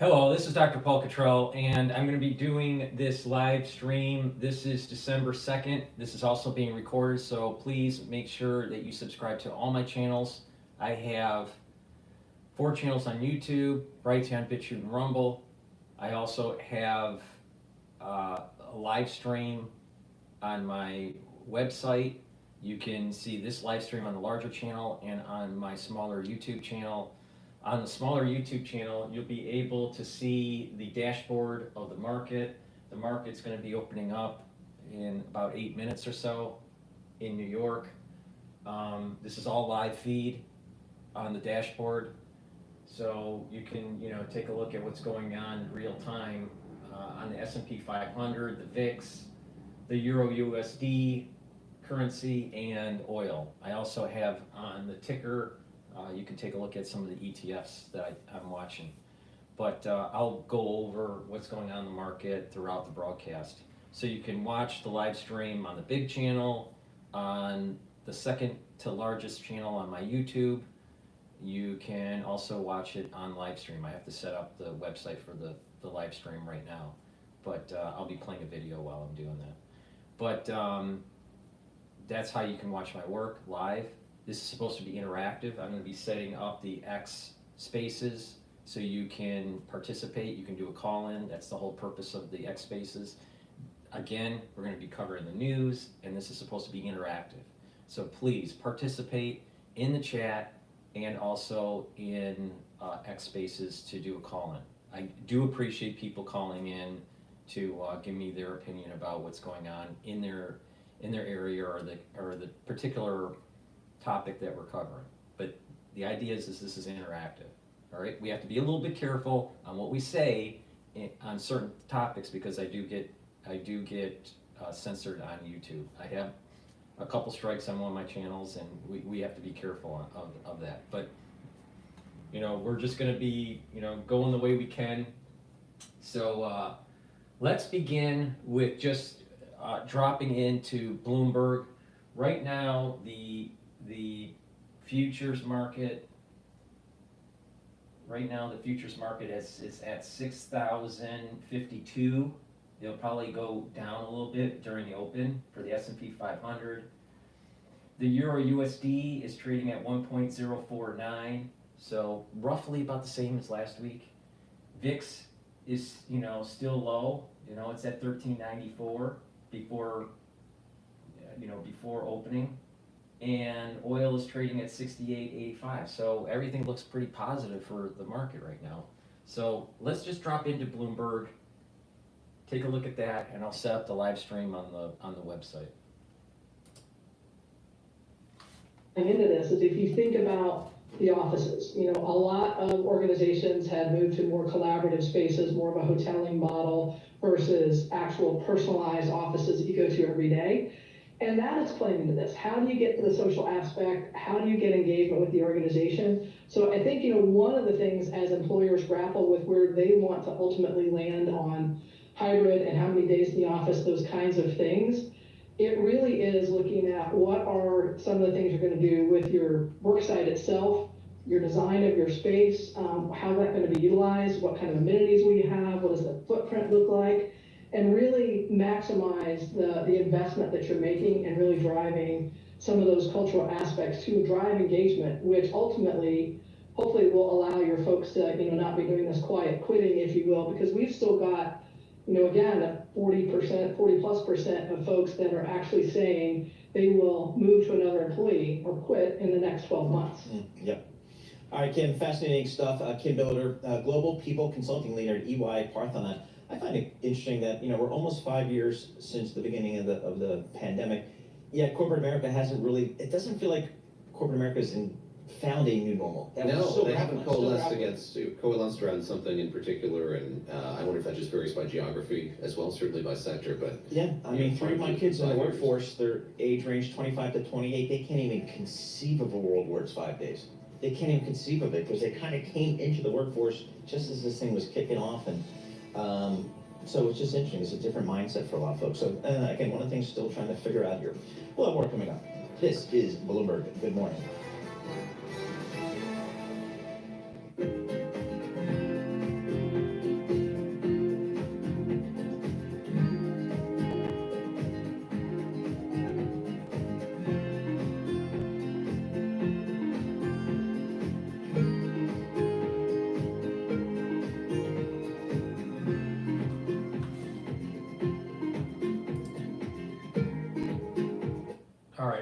Hello, this is DrPaulCottrell, and I'm going to be doing this live stream. This is December 2nd. This is also being recorded, so please make sure that you subscribe to all my channels. I have 4 channels on YouTube, Brighteon, Bitchute, and Rumble. I also have a live stream on my website. You can see this live stream on the larger channel and on my smaller YouTube channel. On the smaller YouTube channel, you'll be able to see the dashboard of the market. The market's going to be opening up in about 8 minutes or so in New York. This is all live feed on the dashboard, so you can take a look at what's going on in real time on the S&P 500, the VIX, the Euro USD currency, and oil. I also have on the ticker. You can take a look at some of the ETFs that I'm watching. But I'll go over what's going on in the market throughout the broadcast. So you can watch the live stream on the big channel, on the second to largest channel on my YouTube. You can also watch it on live stream. I have to set up the website for the live stream right now. But I'll be playing a video while I'm doing that. But that's how you can watch my work live. This is supposed to be interactive. I'm going to be setting up the X spaces so you can participate. You can do a call-in. That's the whole purpose of the X spaces. Again, we're going to be covering the news, and this is supposed to be interactive. So please participate in the chat and also in X spaces to do a call-in. I do appreciate people calling in to give me their opinion about what's going on in their area or the particular topic that we're covering. But the idea is this is interactive. All right, we have to be a little bit careful on what we say on certain topics because I do get censored on YouTube. I have a couple strikes on one of my channels, and we have to be careful of that. But we're just going to be going the way we can. So let's begin with just dropping into Bloomberg. Right now, the futures market. Right now, the futures market is at 6,052. It'll probably go down a little bit during the open for the S&P 500. The Euro USD is trading at 1.049, so roughly about the same as last week. VIX is still low. It's at 1394 before opening. And oil is trading at 68.85. So everything looks pretty positive for the market right now. So let's just drop into Bloomberg, take a look at that, and I'll set up the live stream on the website. Into this is if you think about the offices, a lot of organizations had moved to more collaborative spaces, more of a hoteling model versus actual personalized offices that you go to every day. And that is playing into this. How do you get to the social aspect? How do you get engagement with the organization? So I think, one of the things as employers grapple with where they want to ultimately land on hybrid and how many days in the office, those kinds of things, it really is looking at what are some of the things you're going to do with your work site itself, your design of your space, how's that going to be utilized, what kind of amenities will you have, what does the footprint look like, and really maximize the investment that you're making and really driving some of those cultural aspects to drive engagement, which ultimately, hopefully will allow your folks to, not be doing this quiet quitting, if you will, because we've still got, again, 40% of folks that are actually saying they will move to another employee or quit in the next 12 months. Yep. All right, Kim, fascinating stuff. Kim Biller, Global People Consulting Leader at EY Parthenon. I find it interesting that we're almost 5 years since the beginning of the pandemic, yet corporate America hasn't really. It doesn't feel like corporate America is found a new normal. No, they haven't coalesced around something in particular, and I wonder if that just varies by geography as well, certainly by sector. But yeah, I mean, 3 of my kids in the workforce, their age range 25 to 28. They can't even conceive of a world where it's 5 days. They can't even conceive of it because they kind of came into the workforce just as this thing was kicking off, and so it's just interesting. It's a different mindset for a lot of folks. So again, one of the things still trying to figure out here. We'll have more coming up. This is Bloomberg. Good morning.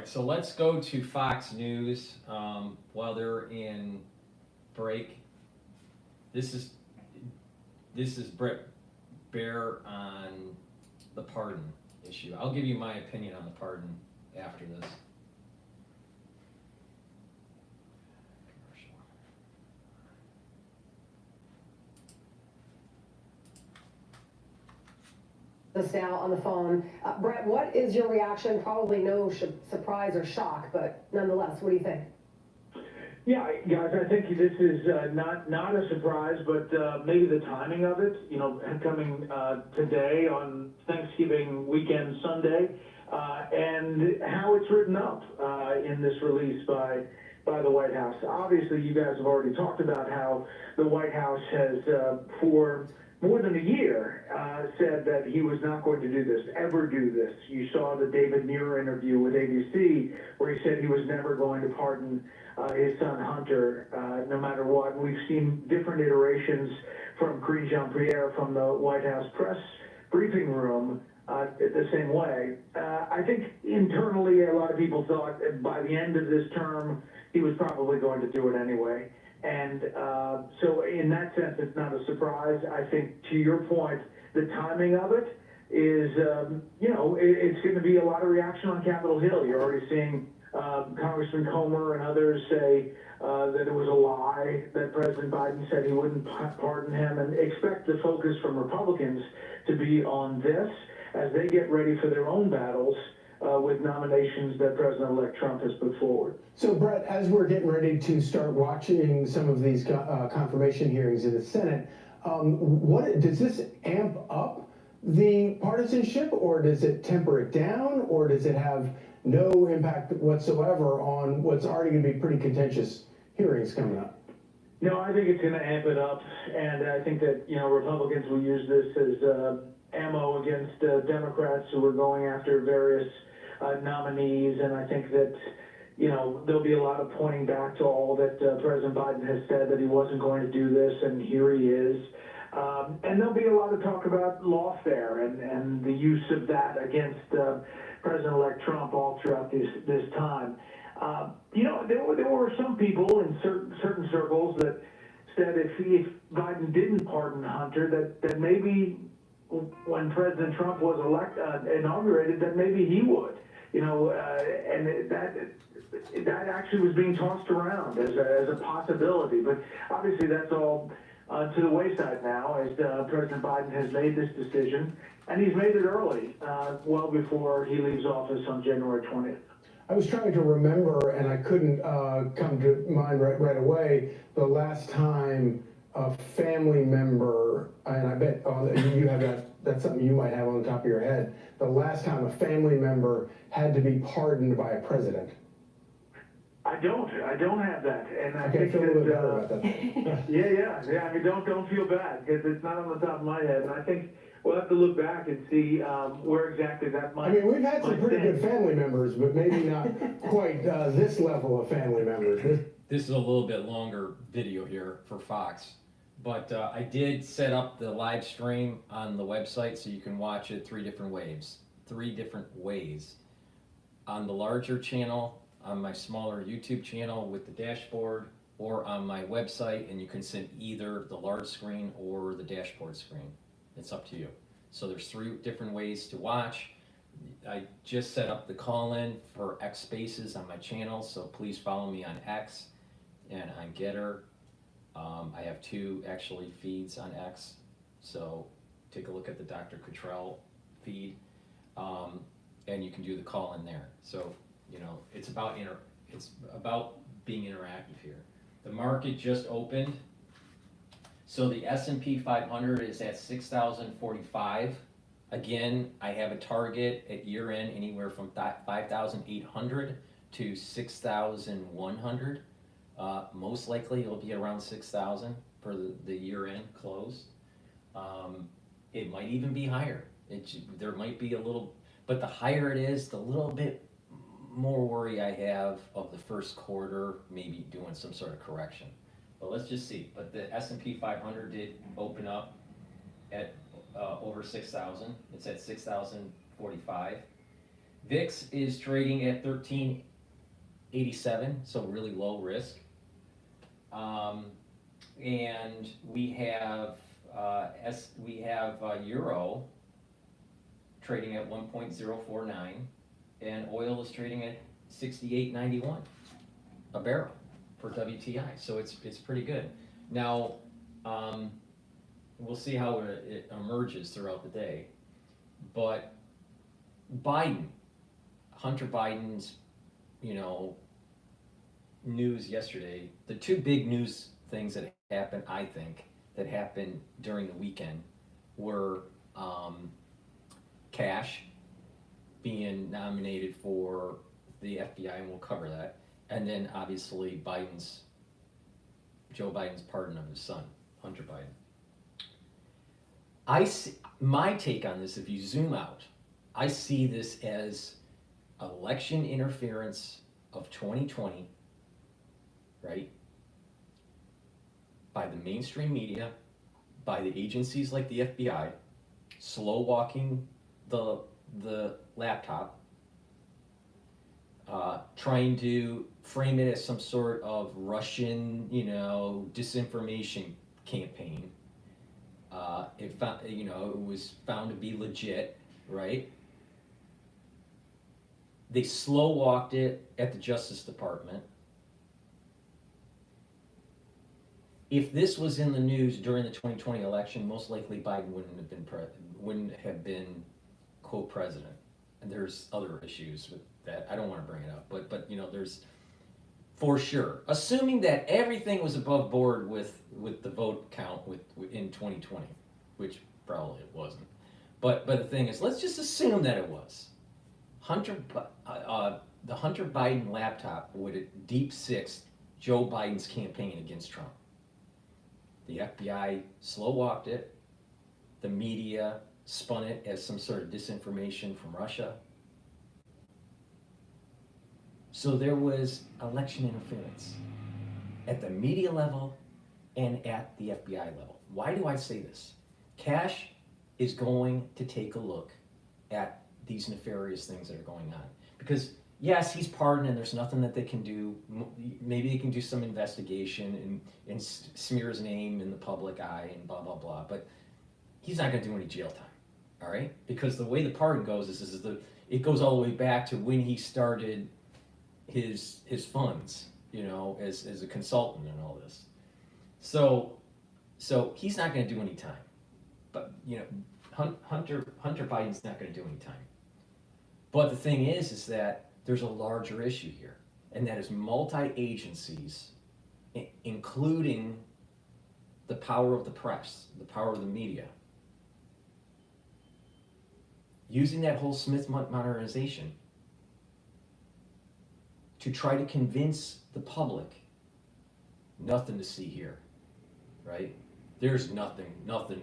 so let's go to Fox News while they're in break. This is Brett Baer on the pardon issue. I'll give you my opinion on the pardon after this. Us now on the phone. Brett, what is your reaction? Probably no surprise or shock, but nonetheless, what do you think? Yeah, guys, I think this is not a surprise, but maybe the timing of it, you know, coming today on Thanksgiving weekend Sunday, and how it's written up in this release by the White House. Obviously, you guys have already talked about how the White House has, for more than a year, said that he was not going to do this, ever do this. You saw the David Muir interview with ABC where he said he was never going to pardon his son Hunter, no matter what. We've seen different iterations from Karine Jean-Pierre from the White House press briefing room the same way. I think internally a lot of people thought that by the end of this term he was probably going to do it anyway. And so in that sense, it's not a surprise. I think to your point, the timing of it is, you know, it's going to be a lot of reaction on Capitol Hill. You're already seeing Congressman Comer and others say that it was a lie, that President Biden said he wouldn't pardon him, and expect the focus from Republicans to be on this as they get ready for their own battles with nominations that President-elect Trump has put forward. So, Brett, as we're getting ready to start watching some of these confirmation hearings in the Senate, what does this amp up the partisanship, or does it temper it down, or does it have no impact whatsoever on what's already going to be pretty contentious hearings coming up? No, I think it's going to amp it up, and I think that, you know, Republicans will use this as ammo against Democrats who are going after various nominees, and I think that, you know, there'll be a lot of pointing back to all that President Biden has said, that he wasn't going to do this, and here he is. And there'll be a lot of talk about lawfare and the use of that against President-elect Trump all throughout this time. You know, there were some people in certain circles that said if Biden didn't pardon Hunter, that maybe when President Trump was inaugurated, that maybe he would. You know, and that actually was being tossed around as a possibility. But obviously that's all to the wayside now, as President Biden has made this decision, and he's made it early, well before he leaves office on January 20th. I was trying to remember, and I couldn't come to mind right away, the last time a family member, and I bet you have that's something you might have on the top of your head, the last time a family member had to be pardoned by a president. I don't have that, and I Okay, think feel a little bit better that, about that. yeah. I mean, don't feel bad, because it's not on the top of my head, and I think we'll have to look back and see where exactly that might. I mean, we've had some pretty good family members, but maybe not quite this level of family members. This is a little bit longer video here for Fox, but I did set up the live stream on the website so you can watch it three different ways. On the larger channel, on my smaller YouTube channel with the dashboard, or on my website, and you can send either the large screen or the dashboard screen. It's up to you. So there's three different ways to watch. I just set up the call-in for X Spaces on my channel, so please follow me on X and on GETTR. I have two actually feeds on X, so take a look at the Dr. Cottrell feed, and you can do the call-in there. So, you know, it's about being interactive here. The market just opened. So the S&P 500 is at 6,045. Again, I have a target at year end anywhere from 5,800 to 6,100. Most likely it'll be around 6,000 for the year end close. It might even be higher. There might be a little, but the higher it is, the little bit more worry I have of the first quarter maybe doing some sort of correction. But let's just see. But the S&P 500 did open up at over 6,000. It's at 6,045. VIX is trading at 1387, so really low risk. And we have euro trading at 1.049, and oil is trading at 68.91 a barrel for WTI. So it's pretty good. Now, we'll see how it emerges throughout the day. But Hunter Biden's, news yesterday, the two big news things that happened, I think, that happened during the weekend were Kash being nominated for the FBI, and we'll cover that, and then obviously Joe Biden's pardon of his son, Hunter Biden. My take on this, if you zoom out, I see this as election interference of 2020, right? By the mainstream media, by the agencies like the FBI, slow walking the laptop, trying to frame it as some sort of Russian, disinformation campaign. It was found to be legit, right? They slow walked it at the Justice Department. If this was in the news during the 2020 election, most likely Biden wouldn't have been quote president. And there's other issues with that. I don't want to bring it up, but there's for sure. Assuming that everything was above board with the vote count in 2020, which probably it wasn't. But the thing is, let's just assume that it was. The Hunter Biden laptop would have deep sixed Joe Biden's campaign against Trump. The FBI slow walked it. The media spun it as some sort of disinformation from Russia. So there was election interference at the media level and at the FBI level. Why do I say this? Kash is going to take a look at these nefarious things that are going on. Because yes, he's pardoned and there's nothing that they can do. Maybe they can do some investigation and smear his name in the public eye and blah, blah, blah. But he's not going to do any jail time, all right? Because the way the pardon goes is it goes all the way back to when he started his funds, as a consultant and all this. So he's not going to do any time. But, Hunter Biden's not going to do any time. But the thing is that there's a larger issue here, and that is multi-agencies, including the power of the press, the power of the media, using that whole Smith modernization to try to convince the public nothing to see here, right? There's nothing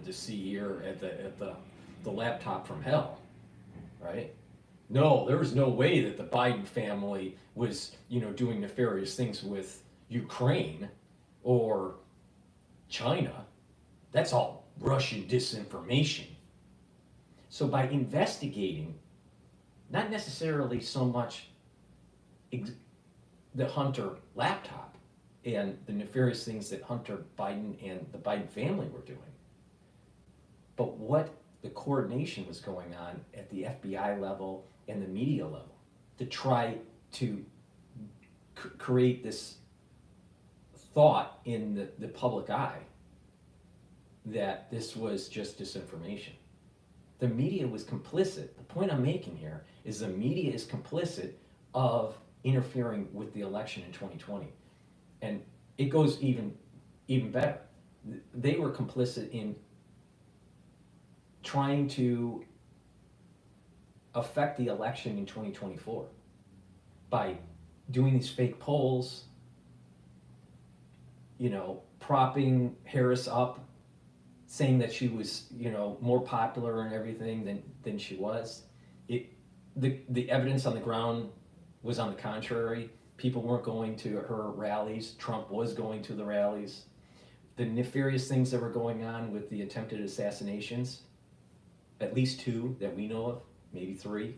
to see here at the laptop from hell, right? No, there was no way that the Biden family was, doing nefarious things with Ukraine or China. That's all Russian disinformation. So by investigating, not necessarily so much the Hunter laptop and the nefarious things that Hunter Biden and the Biden family were doing, but what the coordination was going on at the FBI level and the media level to try to create this thought in the public eye that this was just disinformation. The media was complicit. The point I'm making here is the media is complicit of interfering with the election in 2020. And it goes even better. They were complicit in trying to affect the election in 2024 by doing these fake polls, propping Harris up, saying that she was, more popular and everything than she was. The evidence on the ground was on the contrary. People weren't going to her rallies. Trump was going to the rallies. The nefarious things that were going on with the attempted assassinations, at least 2 that we know of, maybe 3.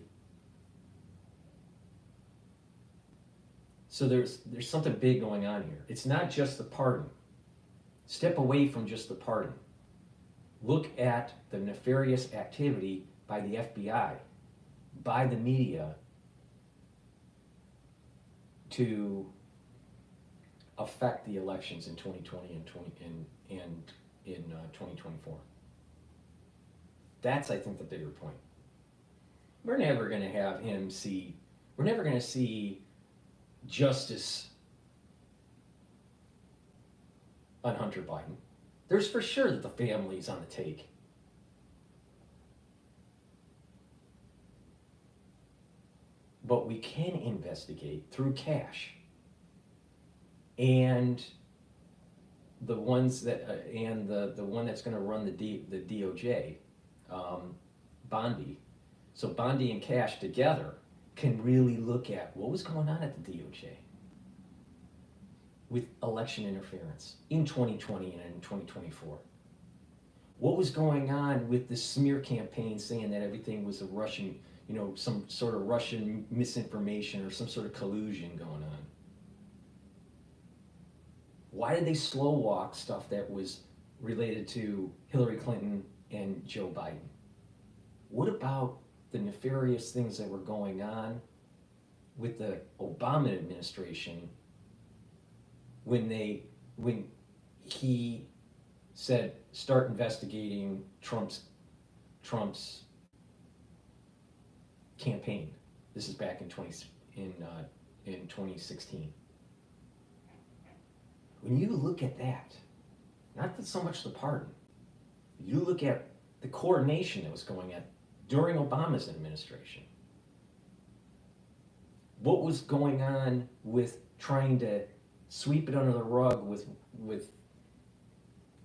So there's something big going on here. It's not just the pardon. Step away from just the pardon. Look at the nefarious activity by the FBI, by the media, to affect the elections in 2020 and 2024. That's, I think, the bigger point. We're never going to have him see. We're never going to see justice on Hunter Biden. There's for sure that the family's on the take. But we can investigate through Kash and the ones that and the one that's going to run the DOJ, Bondi. So Bondi and Kash together can really look at what was going on at the DOJ with election interference in 2020 and in 2024. What was going on with the smear campaign saying that everything was a Russian, some sort of Russian misinformation or some sort of collusion going on? Why did they slow walk stuff that was related to Hillary Clinton and Joe Biden? What about the nefarious things that were going on with the Obama administration when he said start investigating Trump's campaign? This is back in 2016. When you look at that, not that so much the pardon, you look at the coordination that was going on during Obama's administration. What was going on with trying to sweep it under the rug with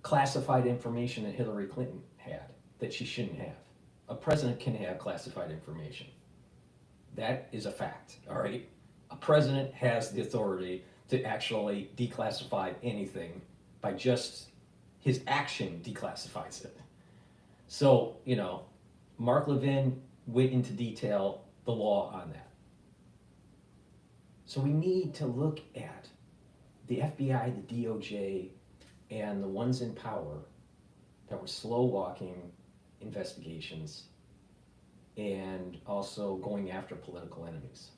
classified information that Hillary Clinton had that she shouldn't have? A president can have classified information. That is a fact, all right? A president has the authority to actually declassify anything by just his action declassifies it. So, Mark Levin went into detail the law on that. So we need to look at the FBI, the DOJ, and the ones in power that were slow walking investigations and also going after political enemies.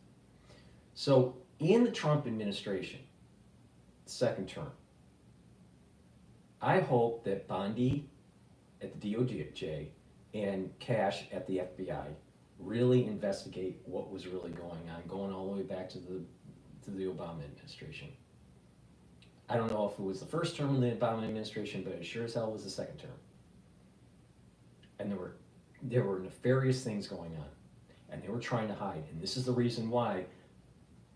So in the Trump administration, second term, I hope that Bondi at the DOJ and Kash at the FBI really investigate what was really going on, going all the way back to the Obama administration. I don't know if it was the first term of the Obama administration, but it sure as hell was the second term. And there were nefarious things going on, and they were trying to hide. And this is the reason why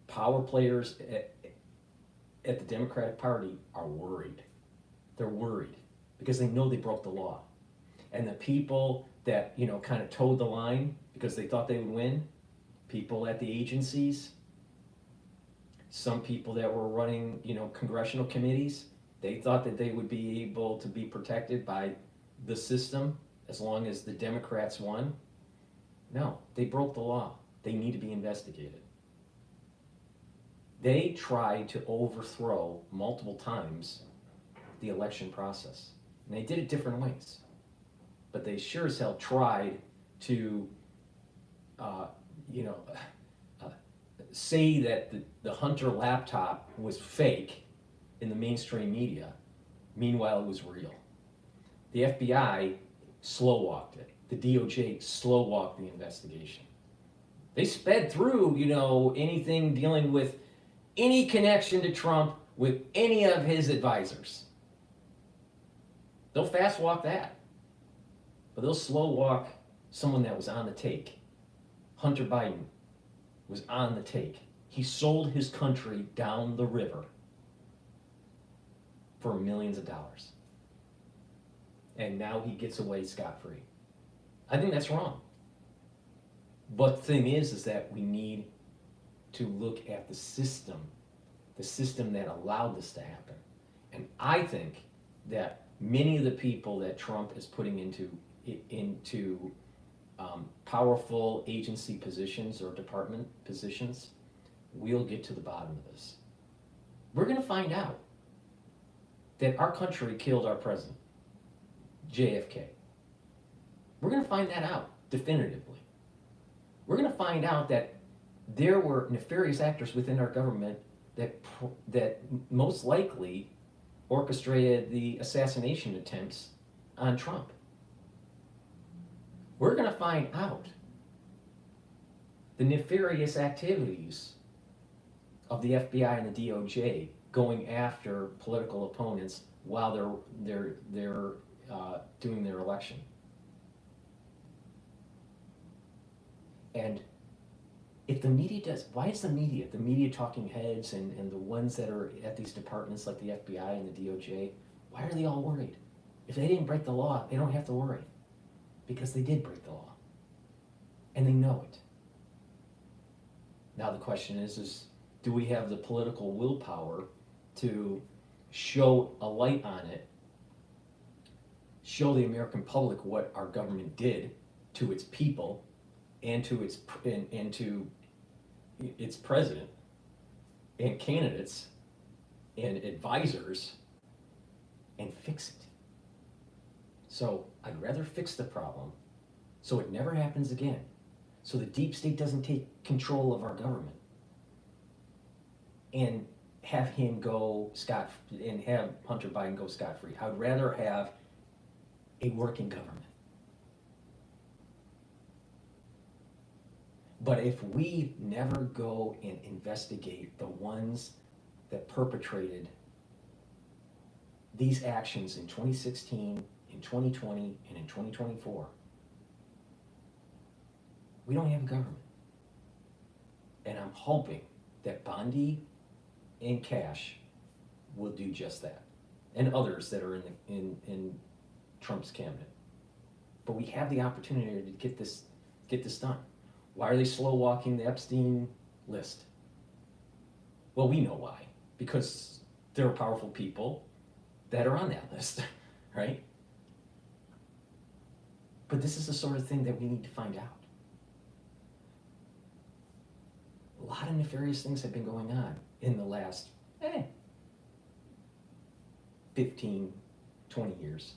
power players at the Democratic Party are worried. They're worried because they know they broke the law. And the people that, kind of towed the line because they thought they would win, people at the agencies, some people that were running, congressional committees, they thought that they would be able to be protected by the system as long as the Democrats won. No, they broke the law. They need to be investigated. They tried to overthrow multiple times the election process. And they did it different ways. But they sure as hell tried to, say that the Hunter laptop was fake in the mainstream media. Meanwhile, it was real. The FBI slow-walked it. The DOJ slow-walked the investigation. They sped through, anything dealing with any connection to Trump with any of his advisors. They'll fast-walk that. But they'll slow-walk someone that was on the take. Hunter Biden was on the take. He sold his country down the river for millions of dollars. And now he gets away scot-free. I think that's wrong. But the thing is that we need to look at the system that allowed this to happen. And I think that many of the people that Trump is putting into powerful agency positions or department positions we'll get to the bottom of this. We're gonna find out that our country killed our president, JFK. We're gonna find that out definitively. We're gonna find out that there were nefarious actors within our government that most likely orchestrated the assassination attempts on Trump. We're gonna find out the nefarious activities of the FBI and the DOJ going after political opponents while they're doing their election. And if the media does, why is the media talking heads and the ones that are at these departments like the FBI and the DOJ, why are they all worried? If they didn't break the law, they don't have to worry. Because they did break the law. And they know it. Now the question is do we have the political willpower to show a light on it, show the American public what our government did to its people and to its president and candidates and advisors, and fix it? So I'd rather fix the problem so it never happens again, so the deep state doesn't take control of our government, and have him go and have Hunter Biden go scot-free. I'd rather have a working government. But if we never go and investigate the ones that perpetrated these actions in 2016, in 2020, and in 2024, we don't have a government. And I'm hoping that Bondi and Kash will do just that, and others that are in Trump's cabinet. But we have the opportunity to get this done. Why are they slow walking the Epstein list? Well, we know why. Because there are powerful people that are on that list, right? But this is the sort of thing that we need to find out. A lot of nefarious things have been going on in the last 15, 20 years.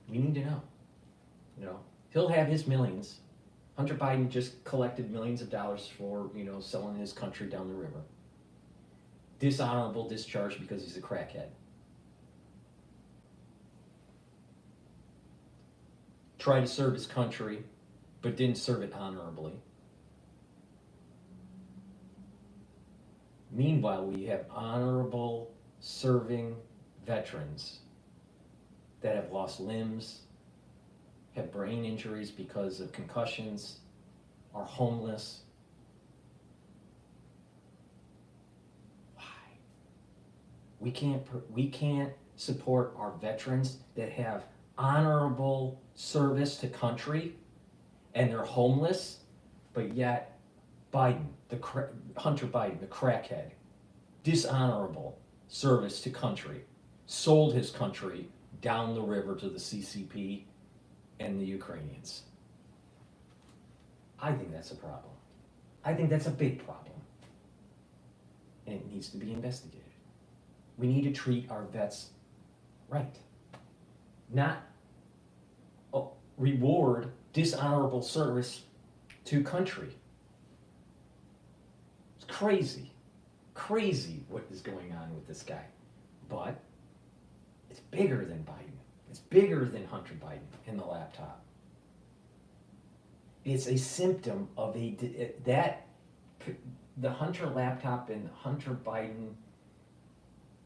We need to know. He'll have his millions. Hunter Biden just collected millions of dollars for, selling his country down the river. Dishonorable discharge because he's a crackhead. Tried to serve his country, but didn't serve it honorably. Meanwhile, we have honorable serving veterans that have lost limbs, have brain injuries because of concussions, are homeless. Why? We can't support our veterans that have honorable service to country and they're homeless, but yet Hunter Biden, the crackhead, dishonorable service to country, sold his country down the river to the CCP and the Ukrainians. I think that's a problem. I think that's a big problem. And it needs to be investigated. We need to treat our vets right. Not reward dishonorable service to country. It's crazy what is going on with this guy. But it's bigger than Biden. It's bigger than Hunter Biden and the laptop. It's a symptom of the Hunter laptop and Hunter Biden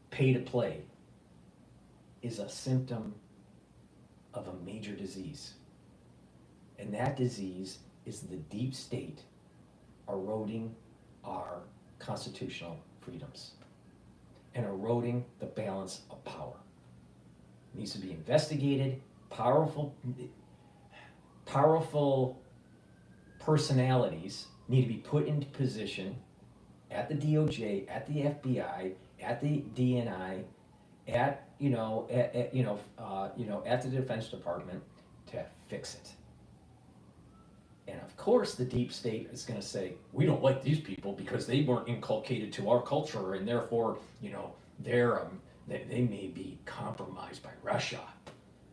pay to play is a symptom of a major disease. And that disease is the deep state eroding our constitutional freedoms and eroding the balance of power. It needs to be investigated. Powerful personalities need to be put into position at the DOJ, at the FBI, at the DNI, at the Defense Department to fix it. And of course, the deep state is going to say, we don't like these people because they weren't inculcated to our culture, and therefore, they may be compromised by Russia.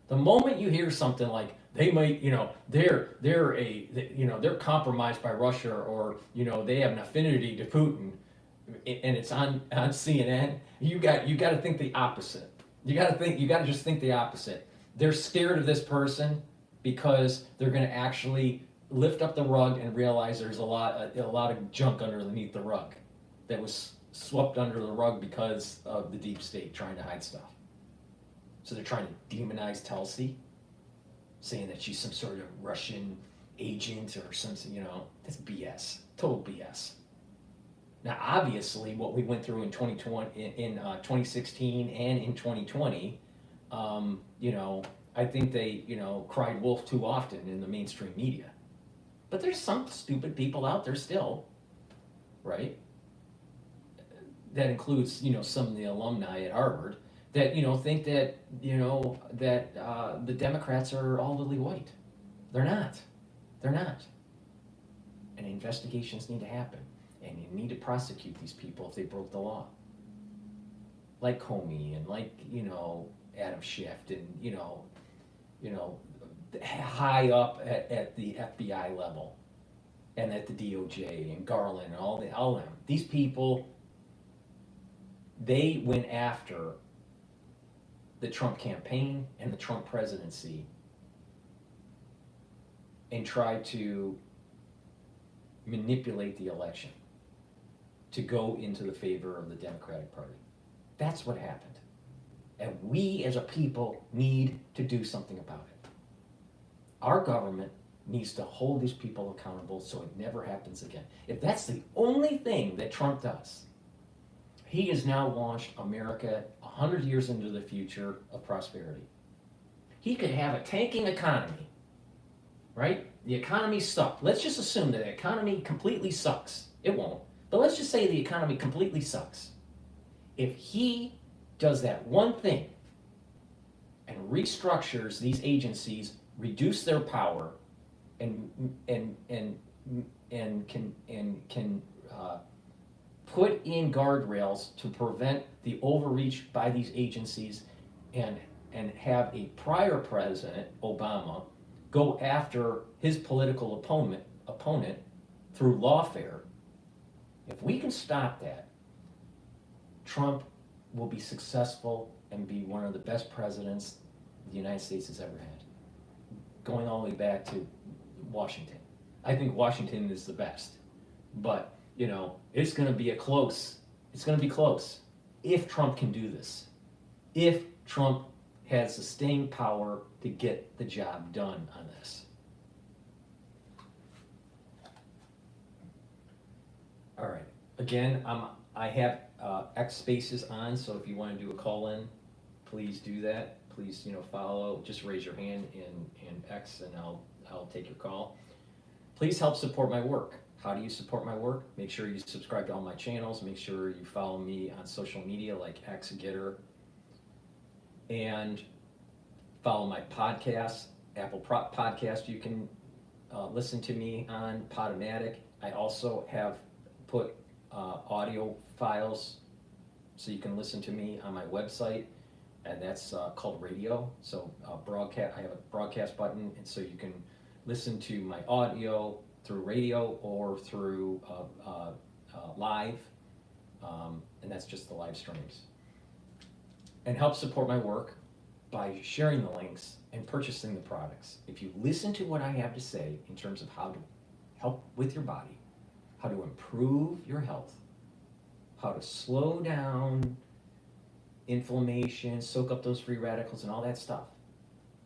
The moment you hear something like they might, they're compromised by Russia, or they have an affinity to Putin, and it's on CNN, you got to think the opposite. You got to just think the opposite. They're scared of this person because they're going to actually lift up the rug and realize there's a lot of junk underneath the rug that was swept under the rug because of the deep state trying to hide stuff. So they're trying to demonize Tulsi, saying that she's some sort of Russian agent or something. That's BS, total BS. Now, obviously, what we went through in 2016 and in 2020, I think they, cried wolf too often in the mainstream media. But there's some stupid people out there still, right? That includes, some of the alumni at Harvard that, think that, the Democrats are all lily white. They're not. They're not. And investigations need to happen. And you need to prosecute these people if they broke the law. Like Comey and like, Adam Schiff and, high up at the FBI level and at the DOJ and Garland and all of them. These people, they went after the Trump campaign and the Trump presidency and tried to manipulate the election to go into the favor of the Democratic Party. That's what happened. And we as a people need to do something about it. Our government needs to hold these people accountable so it never happens again. If that's the only thing that Trump does, he has now launched America 100 years into the future of prosperity. He could have a tanking economy, right? The economy sucks. Let's just assume that the economy completely sucks. It won't. But let's just say the economy completely sucks. If he does that one thing and restructures these agencies, reduce their power, and can put in guardrails to prevent the overreach by these agencies, and have a prior president, Obama, go after his political opponent through lawfare. If we can stop that, Trump will be successful and be one of the best presidents the United States has ever had, going all the way back to Washington. I think Washington is the best, but it's going to be close if Trump can do this. If Trump has the staying power to get the job done on this. All right. Again, I have X spaces on, so if you want to do a call-in, please do that. Please, follow. Just raise your hand in X, and I'll take your call. Please help support my work. How do you support my work? Make sure you subscribe to all my channels. Make sure you follow me on social media like X, GETTR, and follow my podcast, Apple Podcast. You can listen to me on Podomatic. I also have put audio files so you can listen to me on my website, and that's called radio. So broadcast. I have a broadcast button, and so you can listen to my audio through radio or through live, and that's just the live streams. And help support my work by sharing the links and purchasing the products. If you listen to what I have to say in terms of how to help with your body, how to improve your health, how to slow down inflammation, soak up those free radicals and all that stuff,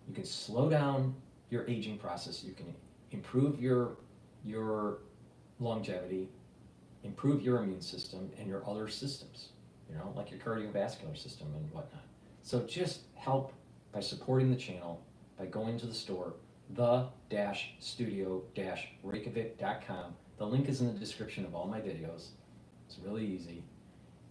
you can slow down your aging process. You can improve your longevity, improve your immune system and your other systems, like your cardiovascular system and whatnot. So just help by supporting the channel by going to the store, the-studio-reykjavik.com. The link is in the description of all my videos. It's really easy.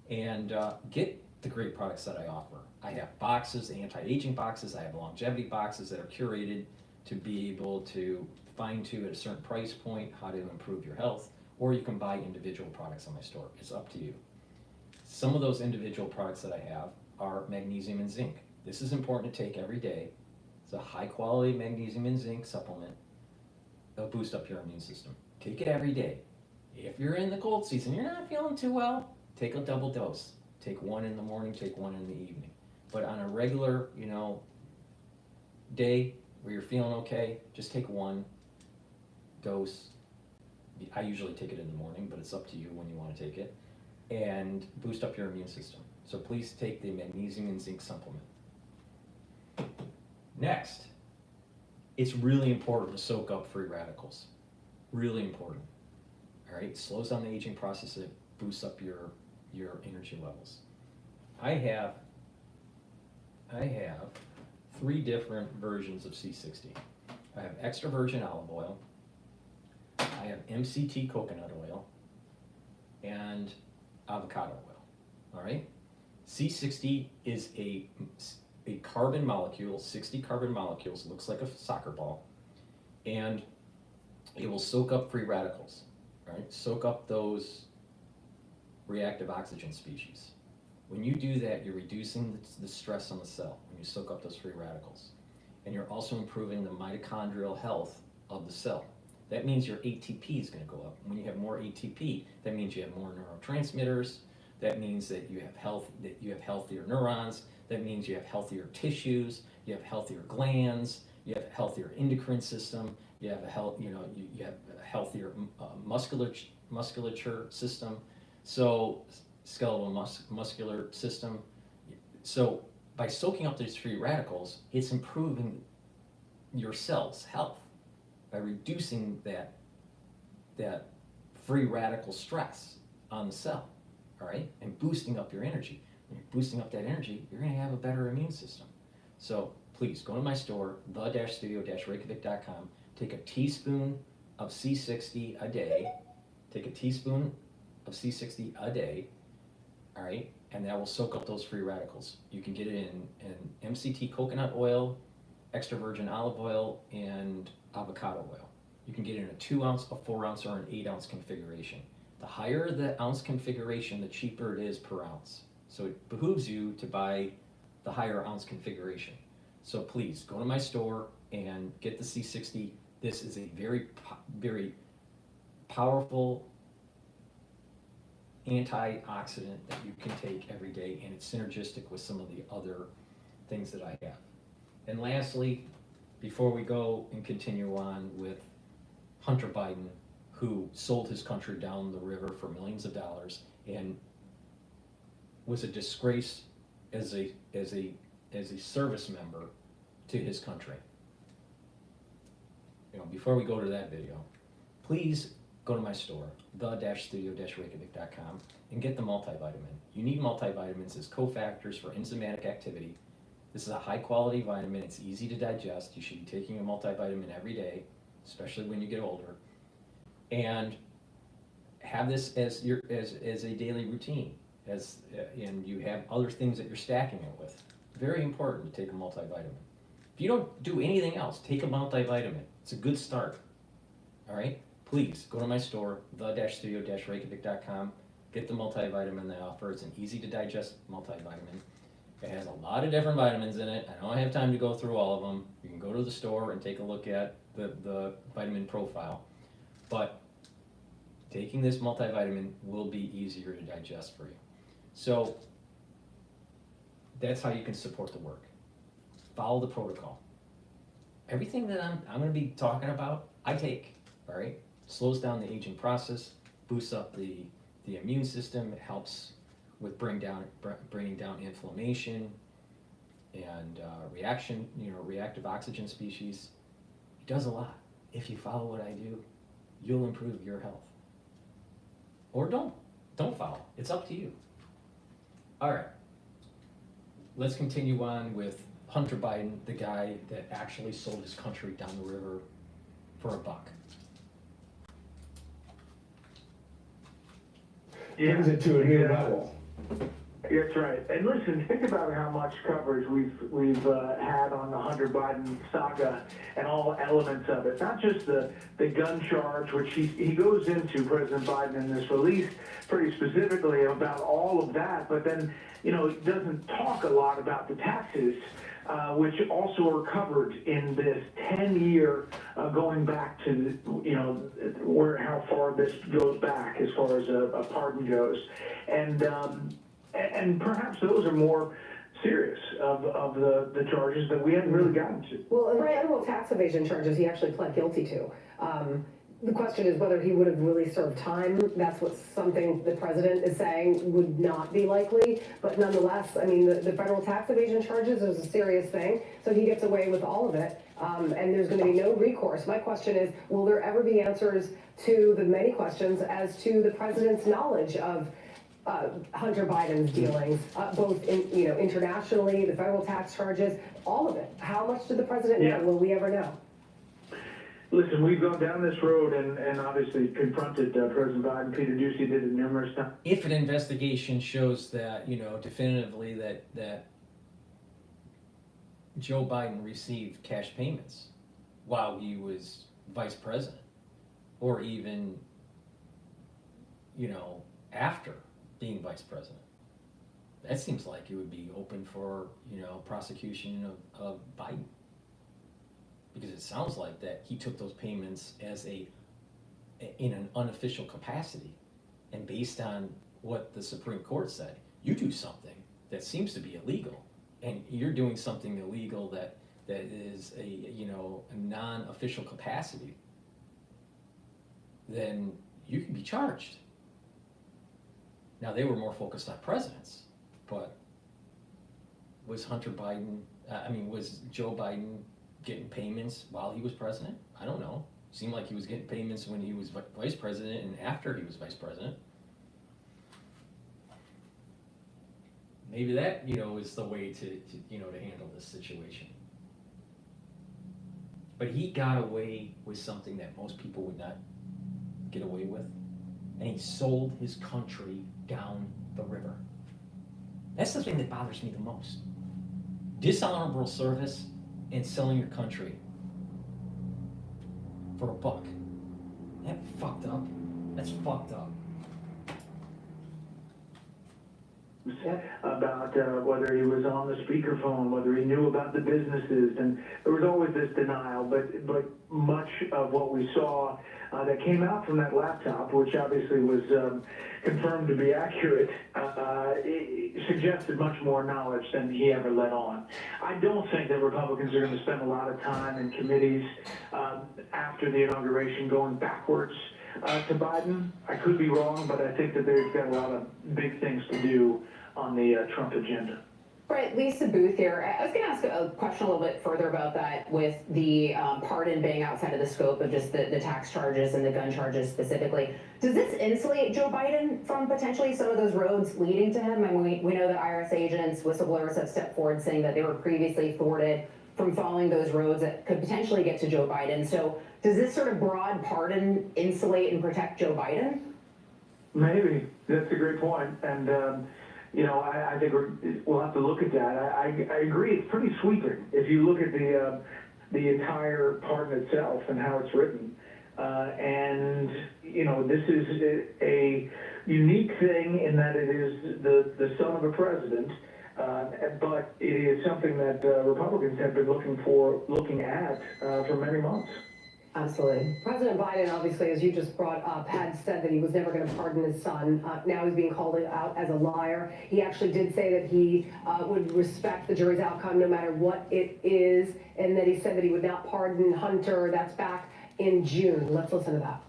And get the great products that I offer. I have boxes, anti-aging boxes. I have longevity boxes that are curated to be able to fine tune at a certain price point how to improve your health, or you can buy individual products on my store. It's up to you. Some of those individual products that I have are magnesium and zinc. This is important to take every day. It's a high quality magnesium and zinc supplement. It'll boost up your immune system. Take it every day. If you're in the cold season, you're not feeling too well, take a double dose. Take one in the morning, take one in the evening. But on a regular, day where you're feeling okay, just take one dose. I usually take it in the morning, but it's up to you when you want to take it, and boost up your immune system. So please take the magnesium and zinc supplement. Next, it's really important to soak up free radicals. Really important. All right, it slows down the aging process. It boosts up your energy levels. I have 3 different versions of C60. I have extra virgin olive oil, I have MCT coconut oil, and avocado oil. All right, C60 is a carbon molecule, 60 carbon molecules, looks like a soccer ball, and it will soak up free radicals. Right, soak up those reactive oxygen species. When you do that, you're reducing the stress on the cell when you soak up those free radicals. And you're also improving the mitochondrial health of the cell. That means your ATP is going to go up. When you have more ATP, that means you have more neurotransmitters. That means that you have healthier neurons. That means you have healthier tissues. You have healthier glands. You have a healthier endocrine system. You have you have a healthier musculature system. So skeletal muscular system. So by soaking up these free radicals, it's improving your cell's health by reducing that free radical stress on the cell, all right, and boosting up your energy. When you're boosting up that energy, you're going to have a better immune system. So please go to my store, the-studio-reykjavik.com. Take a teaspoon of C60 a day. Take a teaspoon of C60 a day, all right, and that will soak up those free radicals. You can get it in MCT coconut oil, extra virgin olive oil, and avocado oil. You can get it in a 2 ounce, a 4 ounce, or an 8 ounce configuration. The higher the ounce configuration, the cheaper it is per ounce. So it behooves you to buy the higher ounce configuration. So please go to my store and get the C60. This is a very, very powerful antioxidant that you can take every day, and it's synergistic with some of the other things that I have. And lastly, before we go and continue on with Hunter Biden, who sold his country down the river for millions of dollars and was a disgrace as a service member to his country. Before we go to that video, please go to my store, the-studio-reykjavik.com, and get the multivitamin. You need multivitamins as cofactors for enzymatic activity. This is a high quality vitamin. It's easy to digest. You should be taking a multivitamin every day, especially when you get older. And have this as a daily routine, and you have other things that you're stacking it with. Very important to take a multivitamin. If you don't do anything else, take a multivitamin. It's a good start. All right? Please go to my store, the-studio-reykjavik.com. Get the multivitamin they offer. It's an easy to digest multivitamin. It has a lot of different vitamins in it. I don't have time to go through all of them. You can go to the store and take a look at the vitamin profile. But taking this multivitamin will be easier to digest for you. So that's how you can support the work. Follow the protocol. Everything that I'm going to be talking about, I take, all right? Slows down the aging process, boosts up the immune system. It helps with bringing down inflammation and reactive oxygen species. It does a lot. If you follow what I do, you'll improve your health. Or don't follow. It's up to you. All right. Let's continue on with Hunter Biden, the guy that actually sold his country down the river for $1. Brings it to a new level. That's right. And listen, think about how much coverage we've had on the Hunter Biden saga and all elements of it. Not just the gun charge, which he goes into, President Biden, in this release pretty specifically about all of that, but then, he doesn't talk a lot about the taxes, which also are covered in this 10-year going back to, how far this goes back as far as a pardon goes. And perhaps those are more serious of the charges that we hadn't really gotten to. Well, in the federal tax evasion charges, he actually pled guilty to. The question is whether he would have really served time. That's what something the president is saying would not be likely. But nonetheless, I mean, the federal tax evasion charges is a serious thing. So he gets away with all of it. And there's going to be no recourse. My question is, will there ever be answers to the many questions as to the president's knowledge of Hunter Biden's dealings, both internationally, the federal tax charges, all of it? How much did the president know? Will we ever know? Listen, we've gone down this road and obviously confronted President Biden. Peter Ducey did it numerous times. If an investigation shows that, definitively that Joe Biden received cash payments while he was vice president, or even, after being vice president, that seems like it would be open for, prosecution of Biden. Because it sounds like that he took those payments in an unofficial capacity. And based on what the Supreme Court said, you do something that seems to be illegal, and you're doing something illegal that is a non-official capacity, then you can be charged. Now, they were more focused on presidents, but was Joe Biden getting payments while he was president? I don't know. Seemed like he was getting payments when he was vice president and after he was vice president. Maybe that, is the way to handle this situation. But he got away with something that most people would not get away with. And he sold his country down the river. That's the thing that bothers me the most. Dishonorable service and selling your country for $1. That fucked up. That's fucked up. About whether he was on the speakerphone, whether he knew about the businesses, and there was always this denial, but much of what we saw that came out from that laptop, which obviously was confirmed to be accurate, it suggested much more knowledge than he ever let on. I don't think that Republicans are going to spend a lot of time in committees after the inauguration going backwards to Biden. I could be wrong, but I think that they've got a lot of big things to do on the Trump agenda. Right, Lisa Booth here. I was going to ask a question a little bit further about that with the pardon being outside of the scope of just the tax charges and the gun charges specifically. Does this insulate Joe Biden from potentially some of those roads leading to him? I mean, we know that IRS agents, whistleblowers have stepped forward saying that they were previously thwarted from following those roads that could potentially get to Joe Biden. So does this sort of broad pardon insulate and protect Joe Biden? Maybe. That's a great point. And, I think we'll have to look at that. I agree, it's pretty sweeping. If you look at the entire pardon itself and how it's written. This is a unique thing in that it is the son of a president, but it is something that Republicans have been looking at for many months. Absolutely. President Biden, obviously, as you just brought up, had said that he was never going to pardon his son. Now he's being called out as a liar. He actually did say that he would respect the jury's outcome no matter what it is, and that he said that he would not pardon Hunter. That's back in June. Let's listen to that.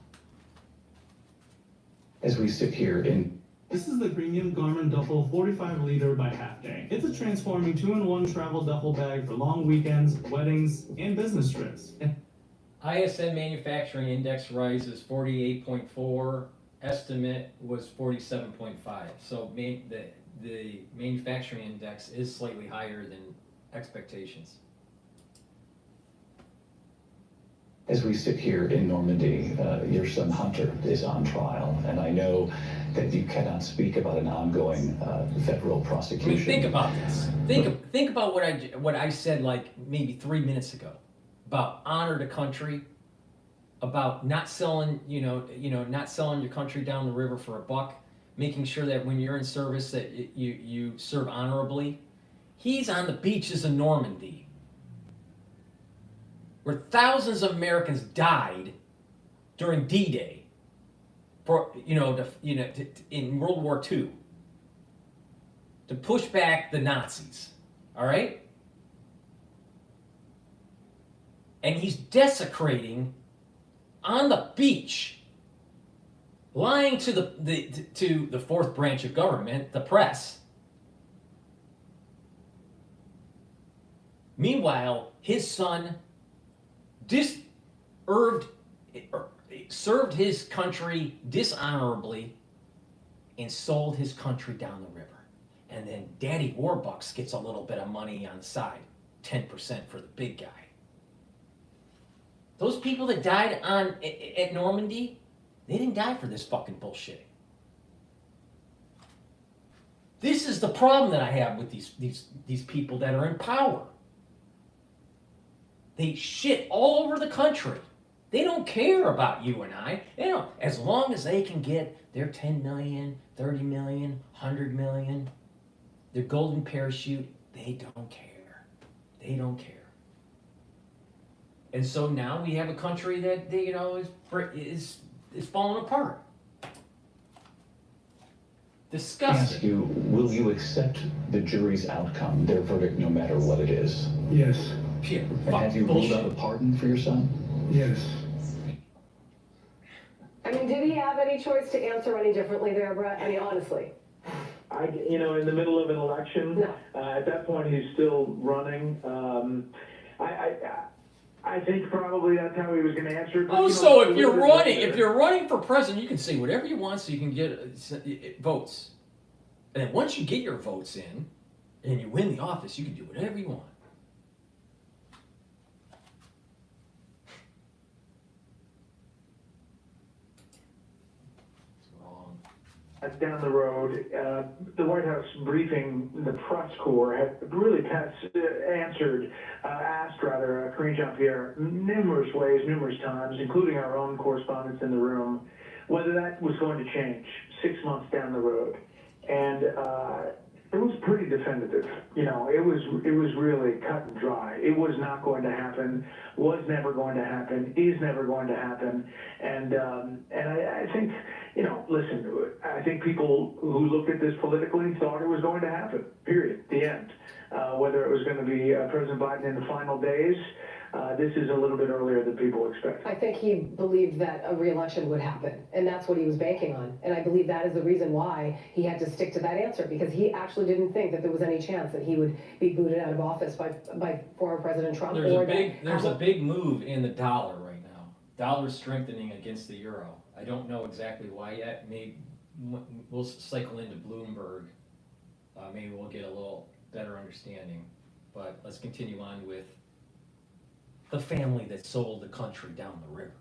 As we sit here this is the premium Garmin Duffel 45-liter by Half Day. It's a transforming 2-in-1 travel duffel bag for long weekends, weddings, and business trips. ISM manufacturing index rises 48.4, estimate was 47.5. So the manufacturing index is slightly higher than expectations. As we sit here in Normandy, your son Hunter is on trial, and I know that you cannot speak about an ongoing federal prosecution. I mean, think about this. Think about what I said like maybe 3 minutes ago about honor to country, about not selling, not selling your country down the river for a buck, making sure that when you're in service that you serve honorably. He's on the beaches of Normandy, where thousands of Americans died during D-Day, in World War II, to push back the Nazis. All right, and he's desecrating on the beach, lying to the fourth branch of government, the press. Meanwhile, his son served his country dishonorably and sold his country down the river. And then Daddy Warbucks gets a little bit of money on the side, 10% for the big guy. Those people that died at Normandy, they didn't die for this fucking bullshit. This is the problem that I have with these people that are in power. They shit all over the country. They don't care about you and I. They don't, as long as they can get their 10 million, 30 million, 100 million, their golden parachute, they don't care. They don't care. And so now we have a country that is falling apart. Disgusting. Ask you, will you accept the jury's outcome, their verdict, no matter what it is? Yes. Pure And have you ruled out a pardon for your son? Yes. I mean, did he have any choice to answer any differently there, Brett? I mean, honestly. In the middle of an election, No. at that point he's still running. I think probably that's how he was going to answer it. Oh, so if you're running for president, you can say whatever you want, so you can get votes. And then once you get your votes in, and you win the office, you can do whatever you want. It's wrong. Down the road, the White House briefing, the press corps had really asked Karine Jean-Pierre numerous ways, numerous times, including our own correspondents in the room, whether that was going to change 6 months down the road. And it was pretty definitive. It was really cut and dry. It was not going to happen, was never going to happen, is never going to happen. And I think, listen, I think people who looked at this politically thought it was going to happen, period, the end. Whether it was going to be President Biden in the final days, this is a little bit earlier than people expect. I think he believed that a re-election would happen, and that's what he was banking on. And I believe that is the reason why he had to stick to that answer, because he actually didn't think that there was any chance that he would be booted out of office by former President Trump. There's a big move in the dollar right now. Dollar strengthening against the euro. I don't know exactly why yet. Maybe we'll cycle into Bloomberg. Maybe we'll get a little better understanding. But let's continue on with the family that sold the country down the river.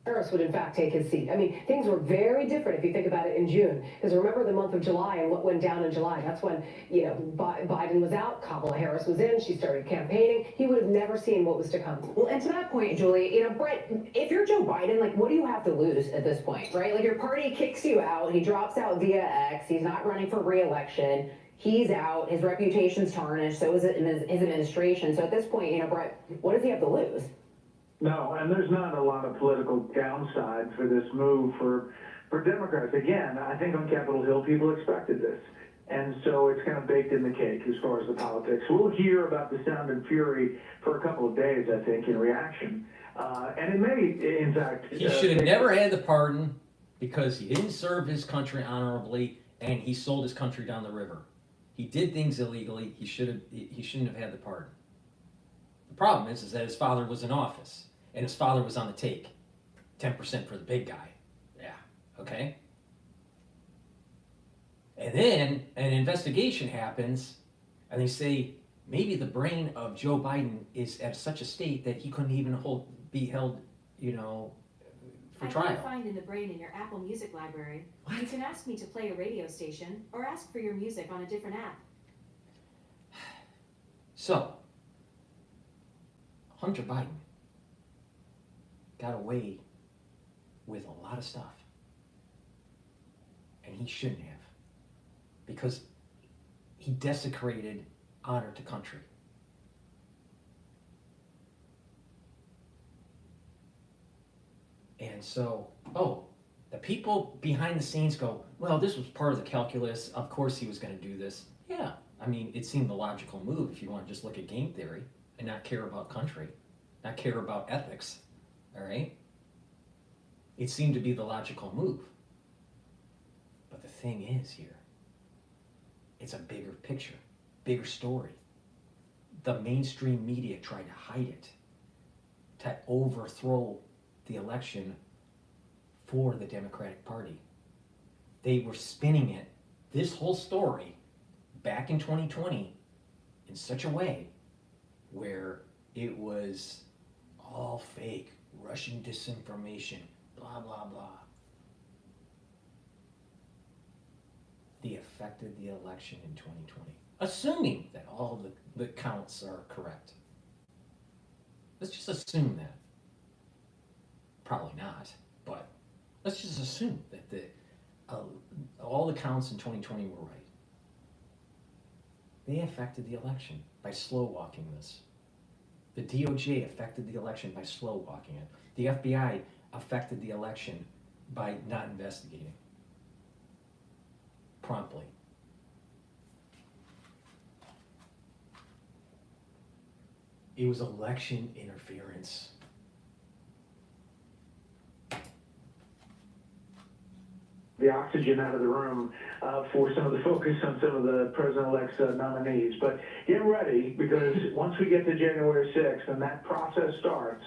Harris would in fact take his seat. I mean, things were very different if you think about it in June. Because remember the month of July and what went down in July. That's when, Biden was out, Kamala Harris was in, she started campaigning. He would have never seen what was to come. Well, and to that point, Julie, Brett, if you're Joe Biden, what do you have to lose at this point, right? Your party kicks you out, he drops out via X, he's not running for re-election, he's out, his reputation's tarnished, so is his administration. So at this point, Brett, what does he have to lose? No, and there's not a lot of political downside for this move for Democrats. Again, I think on Capitol Hill, people expected this. And so it's kind of baked in the cake as far as the politics. We'll hear about the sound and fury for a couple of days, I think, in reaction. And it may, in fact... He should have never had the pardon because he didn't serve his country honorably and he sold his country down the river. He did things illegally. He shouldn't have had the pardon. The problem is that his father was in office. And his father was on the take. 10% for the big guy. Yeah, okay? And then an investigation happens, and they say, maybe the brain of Joe Biden is at such a state that he couldn't even be held, for I trial. can't find in the brain in your Apple Music library. What? You can ask me to play a radio station or ask for your music on a different app. So, Hunter Biden got away with a lot of stuff. And he shouldn't have. Because he desecrated honor to country. And so, the people behind the scenes go, well, this was part of the calculus. Of course he was going to do this. Yeah, I mean, it seemed the logical move if you want to just look at game theory and not care about country, not care about ethics, all right? It seemed to be the logical move. But the thing is here, it's a bigger picture, bigger story. The mainstream media tried to hide it, to overthrow the election for the Democratic Party. They were spinning it, this whole story, back in 2020 in such a way where it was all fake, Russian disinformation, blah, blah, blah. They affected the election in 2020, assuming that all the counts are correct. Let's just assume that. Probably not, but let's just assume that all the counts in 2020 were right. They affected the election by slow walking this. The DOJ affected the election by slow walking it. The FBI affected the election by not investigating promptly. It was election interference. The oxygen out of the room for some of the focus on some of the president-elect's nominees. But get ready, because once we get to January 6th and that process starts,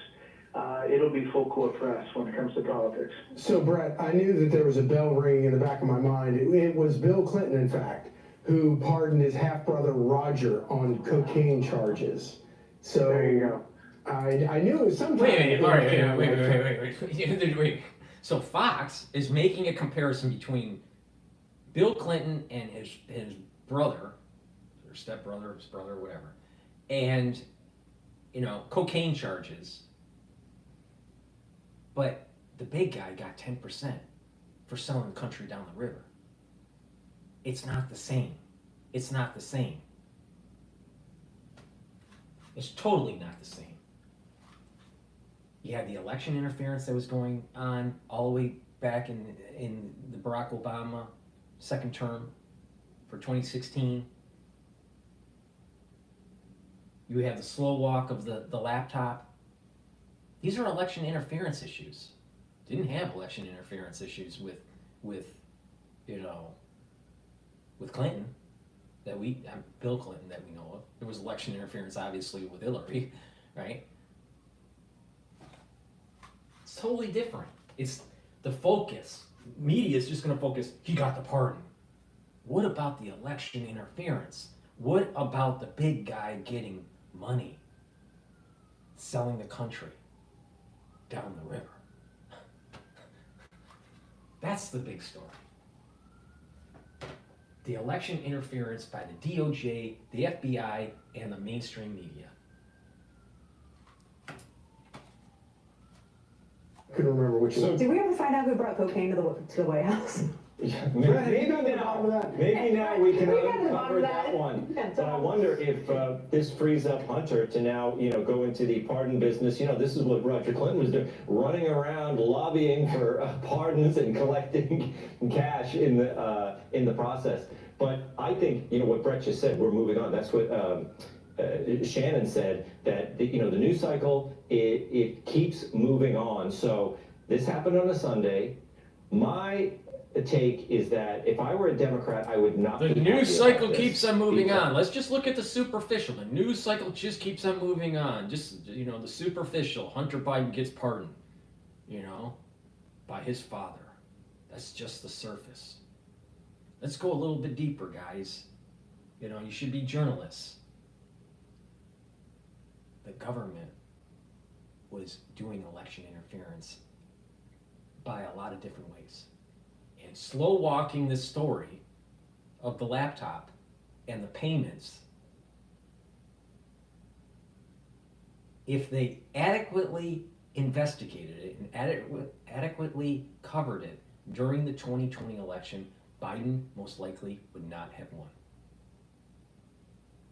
it'll be full court press when it comes to politics. So, Brett, I knew that there was a bell ringing in the back of my mind. It was Bill Clinton, in fact, who pardoned his half-brother Roger on cocaine charges. So there you go. I knew it was sometime. Wait. So Fox is making a comparison between Bill Clinton and his brother, or stepbrother, his brother, whatever, and cocaine charges. But the big guy got 10% for selling the country down the river. It's not the same. It's not the same. It's totally not the same. You had the election interference that was going on all the way back in the Barack Obama second term for 2016. You have the slow walk of the laptop. These are election interference issues. Didn't have election interference issues with Clinton Bill Clinton that we know of. There was election interference obviously with Hillary, right? It's totally different. It's the focus. Media is just going to focus, he got the pardon. What about the election interference? What about the big guy getting money, selling the country down the river? That's the big story. The election interference by the DOJ, the FBI, and the mainstream media. I couldn't remember which one. Did we ever find out who brought cocaine to the White House? Maybe now we can uncover that one. Yeah, But I wonder if this frees up Hunter to now, go into the pardon business. This is what Roger Clinton was doing, running around lobbying for pardons and collecting cash in the process. But I think, what Brett just said, we're moving on. That's what Shannon said, that the news cycle, it keeps moving on. So this happened on a Sunday. My take is that if I were a Democrat, I would not. The news cycle keeps on moving on. Let's just look at the superficial. The news cycle just keeps on moving on. Just, the superficial. Hunter Biden gets pardoned, by his father. That's just the surface. Let's go a little bit deeper, guys. You should be journalists. the government was doing election interference by a lot of different ways. And slow walking this story of the laptop and the payments, if they adequately investigated it and adequately covered it during the 2020 election, Biden most likely would not have won.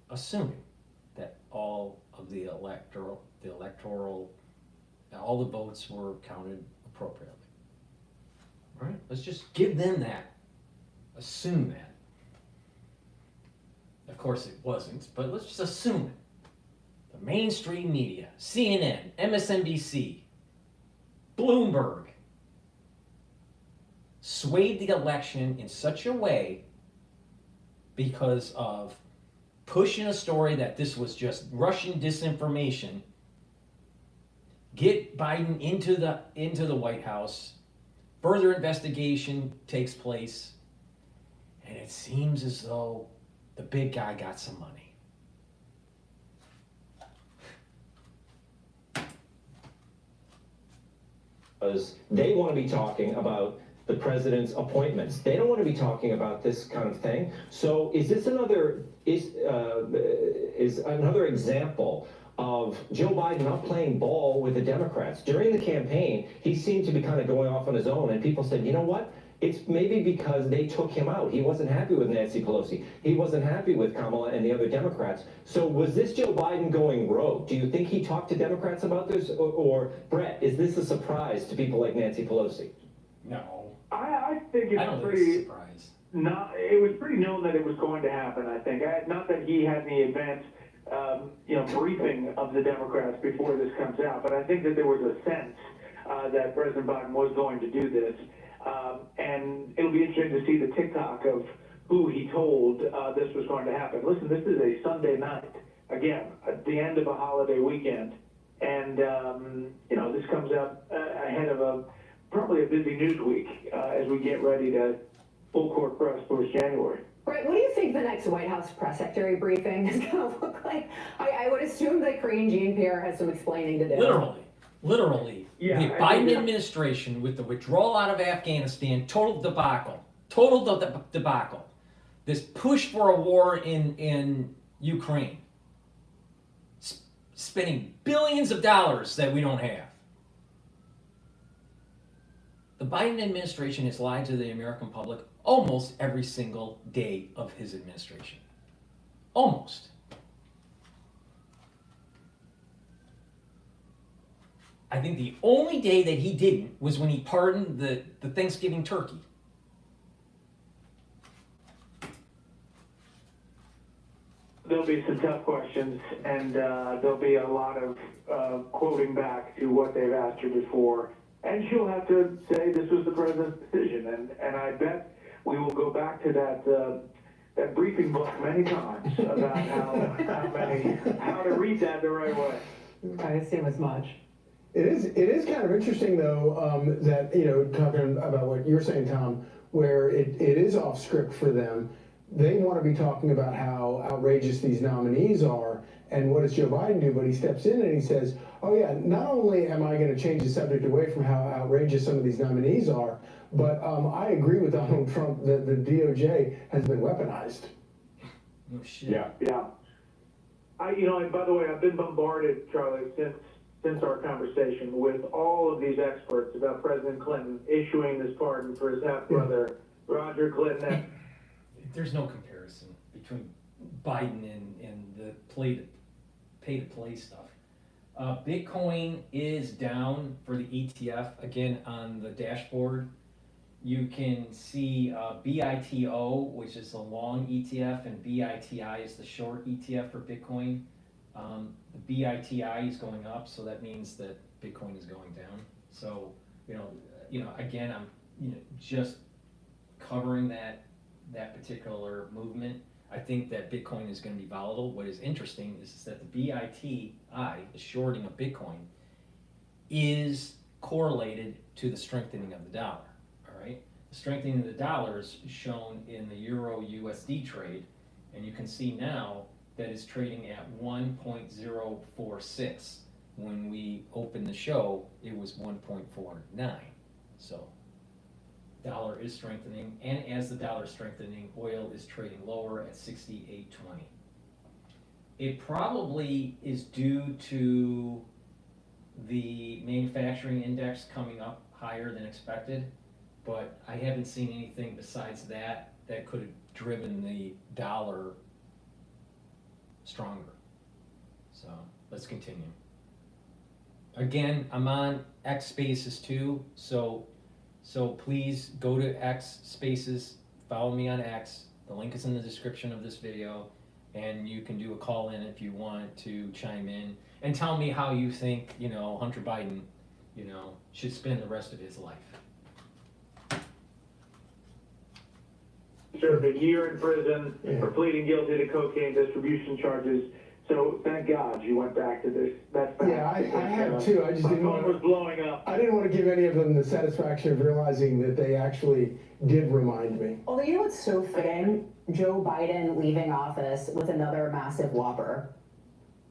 Assuming that all of the electoral, all the votes were counted appropriately. All right, let's just give them that, assume that. Of course it wasn't, but let's just assume it. The mainstream media, CNN, MSNBC, Bloomberg, swayed the election in such a way because of pushing a story that this was just Russian disinformation, get Biden into the White House, further investigation takes place, and it seems as though the big guy got some money. Because they want to be talking about the president's appointments. They don't want to be talking about this kind of thing. So is this another example of Joe Biden not playing ball with the Democrats? During the campaign, he seemed to be kind of going off on his own, and people said, you know what? It's maybe because they took him out. He wasn't happy with Nancy Pelosi. He wasn't happy with Kamala and the other Democrats. So was this Joe Biden going rogue? Do you think he talked to Democrats about this? Or Brett, is this a surprise to people like Nancy Pelosi? No. I think it's I don't think pretty. it's a surprise. It was pretty known that it was going to happen, I think. Not that he had any advance, briefing of the Democrats before this comes out, but I think that there was a sense that President Biden was going to do this. And it'll be interesting to see the TikTok of who he told this was going to happen. Listen, this is a Sunday night, again, at the end of a holiday weekend. And, this comes out ahead of probably a busy news week as we get ready to full court press post-January. Right, what do you think the next White House press secretary briefing is going to look like? I would assume that Karine Jean-Pierre has some explaining to do. Literally. Yeah, The Biden administration with the withdrawal out of Afghanistan, total debacle. This push for a war in Ukraine. Spending billions of dollars that we don't have. The Biden administration has lied to the American public almost every single day of his administration. Almost. I think the only day that he didn't was when he pardoned the Thanksgiving turkey. There'll be some tough questions, and there'll be a lot of quoting back to what they've asked her before. And she'll have to say this was the president's decision. And I bet we will go back to that briefing book many times about how to read that the right way. I assume as much. It is kind of interesting though, that, talking about what you're saying, Tom, where it is off script for them. They want to be talking about how outrageous these nominees are, and what does Joe Biden do? But he steps in and he says, oh yeah, not only am I going to change the subject away from how outrageous some of these nominees are, but I agree with Donald Trump that the DOJ has been weaponized. Oh shit. Yeah. And by the way, I've been bombarded, Charlie, since our conversation with all of these experts about President Clinton issuing this pardon for his half-brother, Roger Clinton. There's no comparison between Biden and the pay-to-play stuff. Bitcoin is down for the ETF. Again, on the dashboard, you can see BITO, which is the long ETF, and BITI is the short ETF for Bitcoin. The BITI is going up, so that means that Bitcoin is going down. So, again, I'm just covering that particular movement. I think that Bitcoin is going to be volatile. What is interesting is that the BITI, the shorting of Bitcoin, is correlated to the strengthening of the dollar. All right, the strengthening of the dollar is shown in the Euro USD trade, and you can see now that is trading at 1.046. When we opened the show, it was 1.49. So dollar is strengthening, and as the dollar is strengthening, oil is trading lower at 68.20. It probably is due to the manufacturing index coming up higher than expected, but I haven't seen anything besides that that could have driven the dollar stronger. So let's continue. Again, I'm on X Spaces too, so please go to X Spaces, follow me on X. The link is in the description of this video, and you can do a call in if you want to chime in and tell me how you think, Hunter Biden, should spend the rest of his life. Served a year in prison for pleading guilty to cocaine distribution charges. So thank God you went back to this. That's fact. Yeah, I have too. I just didn't want was blowing up. I didn't want to give any of them the satisfaction of realizing that they actually did remind me. Although, you know what's so fitting? Joe Biden leaving office with another massive whopper.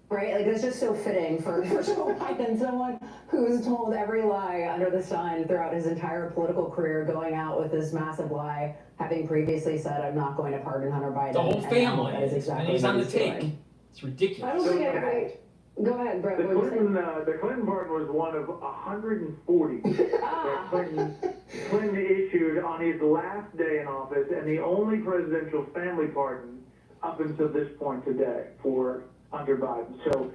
Right? Like, it's just so fitting for Joe Biden, someone who's told every lie under the sun throughout his entire political career, going out with this massive lie, having previously said, I'm not going to pardon Hunter Biden. The whole family, that is exactly and he's what on the take. doing. It's ridiculous. I don't think anybody, go ahead, Brett. The What were you saying? Clinton pardon was one of 140 that Clinton issued on his last day in office, and the only presidential family pardon up until this point today for Hunter Biden. So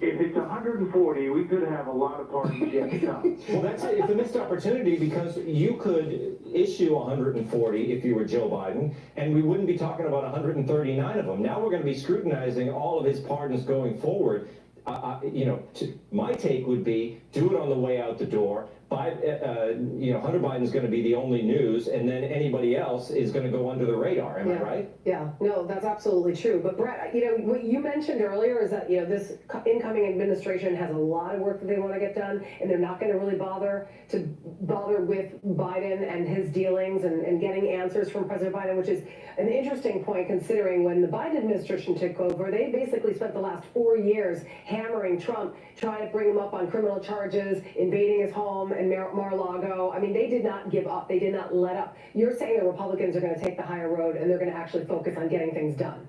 if it's 140, we could have a lot of pardons yet to come. Well, it's a missed opportunity because you could issue 140 if you were Joe Biden, and we wouldn't be talking about 139 of them. Now we're going to be scrutinizing all of his pardons going forward. My take would be do it on the way out the door. Hunter Biden's going to be the only news, and then anybody else is going to go under the radar. Am I right? Yeah, no, that's absolutely true. But Brett, what you mentioned earlier is that, this incoming administration has a lot of work that they want to get done, and they're not going to really bother with Biden and his dealings and getting answers from President Biden, which is an interesting point considering when the Biden administration took over, they basically spent the last 4 years hammering Trump, trying to bring him up on criminal charges, invading his home and Mar-a-Lago. I mean, they did not give up. They did not let up. You're saying the Republicans are going to take the higher road and they're going to actually focus on getting things done.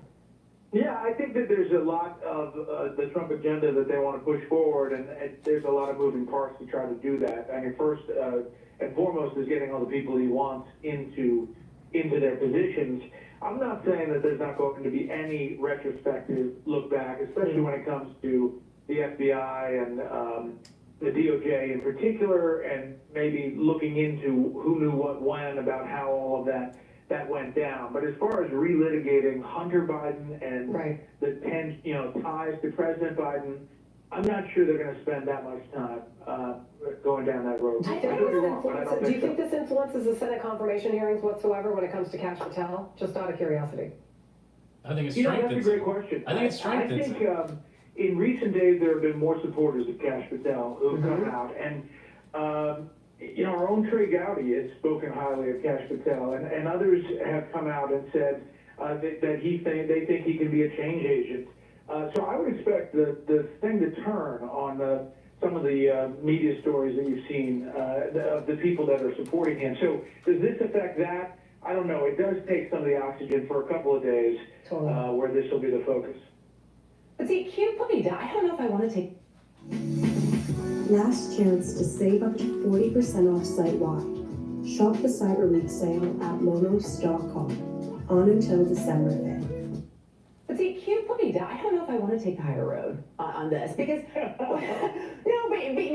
Yeah, I think that there's a lot of the Trump agenda that they want to push forward, and there's a lot of moving parts to try to do that. I mean, first and foremost is getting all the people he wants into their positions. I'm not saying that there's not going to be any retrospective look back, especially when it comes to the FBI and the DOJ in particular, and maybe looking into who knew what when about how all of that went down. But as far as relitigating Hunter Biden and the ties to President Biden, I'm not sure they're going to spend that much time going down that road. Do you think this influences the Senate confirmation hearings whatsoever when it comes to Kash Patel? Just out of curiosity. I think it's That's a great question. I think it's strengthens. I think in recent days there have been more supporters of Kash Patel who have come out, and our own Trey Gowdy has spoken highly of Kash Patel, and others have come out and said that they think he can be a change agent. So I would expect the thing to turn on some of the media stories that you've seen of the people that are supporting him. So does this affect that? I don't know. It does take some of the oxygen for a couple of days where this will be the focus. But see, can't put me down. I don't know if I want to take... Last chance to save up to 40% off site-wide. Shop the Cyber Week sale at monos.com on until December 5th. But see, can't put me down. I don't know if I want to take the higher road on this because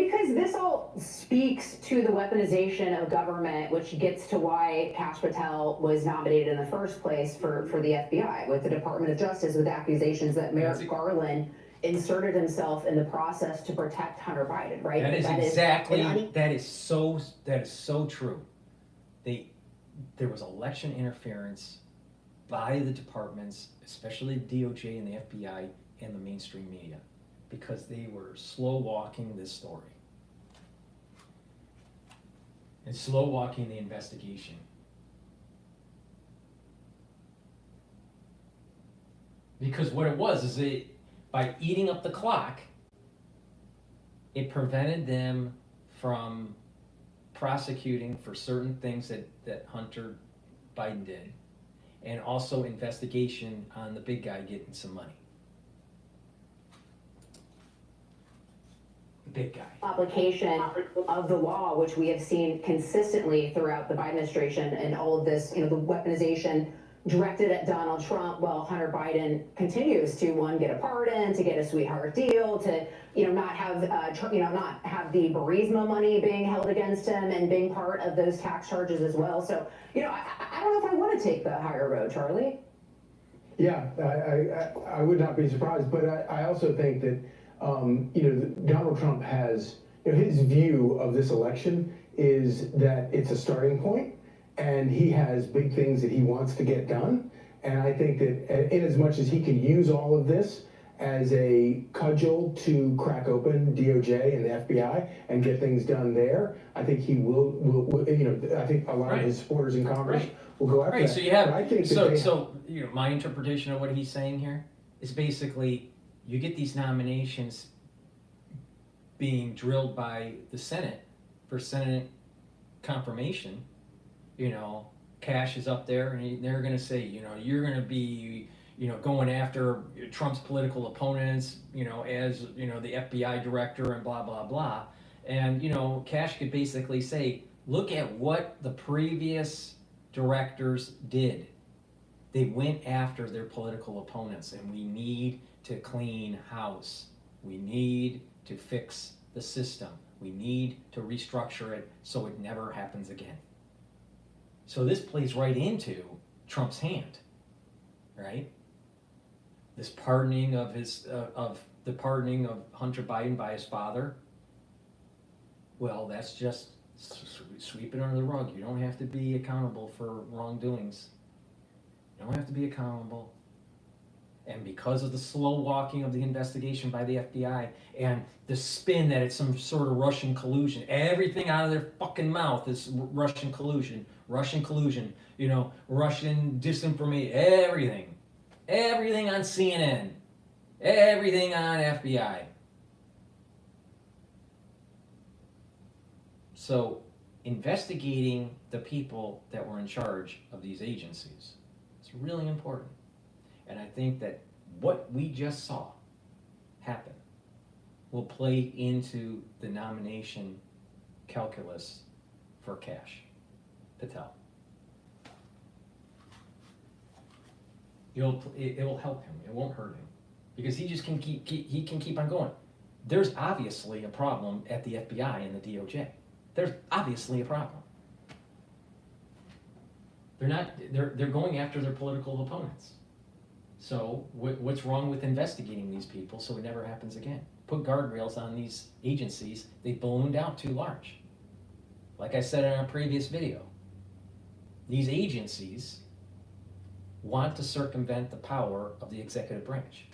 because this all speaks to the weaponization of government, which gets to why Kash Patel was nominated in the first place for the FBI with the Department of Justice, with accusades that Merrick Garland inserted himself in the process to protect Hunter Biden. Right? That is so true. There was election interference by the departments, especially the DOJ and the FBI and the mainstream media, because they were slow walking this story and slow walking the investigation. Because what it was is by eating up the clock, it prevented them from prosecuting for certain things that Hunter Biden did, and also investigation on the big guy getting some money. The big guy. Application of the law, which we have seen consistently throughout the Biden administration and all of this, the weaponization directed at Donald Trump, while Hunter Biden continues to, one, get a pardon, to get a sweetheart deal, to, not have, not have the Burisma money being held against him and being part of those tax charges as well. So, I don't know if I want to take the higher road, Charlie. Yeah, I would not be surprised, but I also think that, Donald Trump has, his view of this election is that it's a starting point, and he has big things that he wants to get done. And I think that in as much as he can use all of this as a cudgel to crack open DOJ and the FBI and get things done there, I think he will I think a lot of his supporters in Congress will go after that. So you have, But I think my interpretation of what he's saying here is basically, you get these nominations being drilled by the Senate for Senate confirmation. Kash is up there, and they're going to say, you're going to be, going after Trump's political opponents, as, the FBI director and blah, blah, blah. And, Kash could basically say, look at what the previous directors did. They went after their political opponents, and we need to clean house. We need to fix the system. We need to restructure it so it never happens again. So this plays right into Trump's hand, right? This pardoning of the pardoning of Hunter Biden by his father. Well, that's just sweeping under the rug. You don't have to be accountable for wrongdoings. You don't have to be accountable. And because of the slow walking of the investigation by the FBI and the spin that it's some sort of Russian collusion, everything out of their fucking mouth is Russian collusion, Russian disinformation, everything on CNN, everything on FBI. So investigating the people that were in charge of these agencies is really important. And I think that what we just saw happen will play into the nomination calculus for Kash Patel. It will help him. It won't hurt him, because he just can keep on going. There's obviously a problem at the FBI and the DOJ. There's obviously a problem. They're going after their political opponents. So what's wrong with investigating these people so it never happens again? Put guardrails on these agencies. They ballooned out too large. Like I said in our previous video, these agencies want to circumvent the power of the executive branch.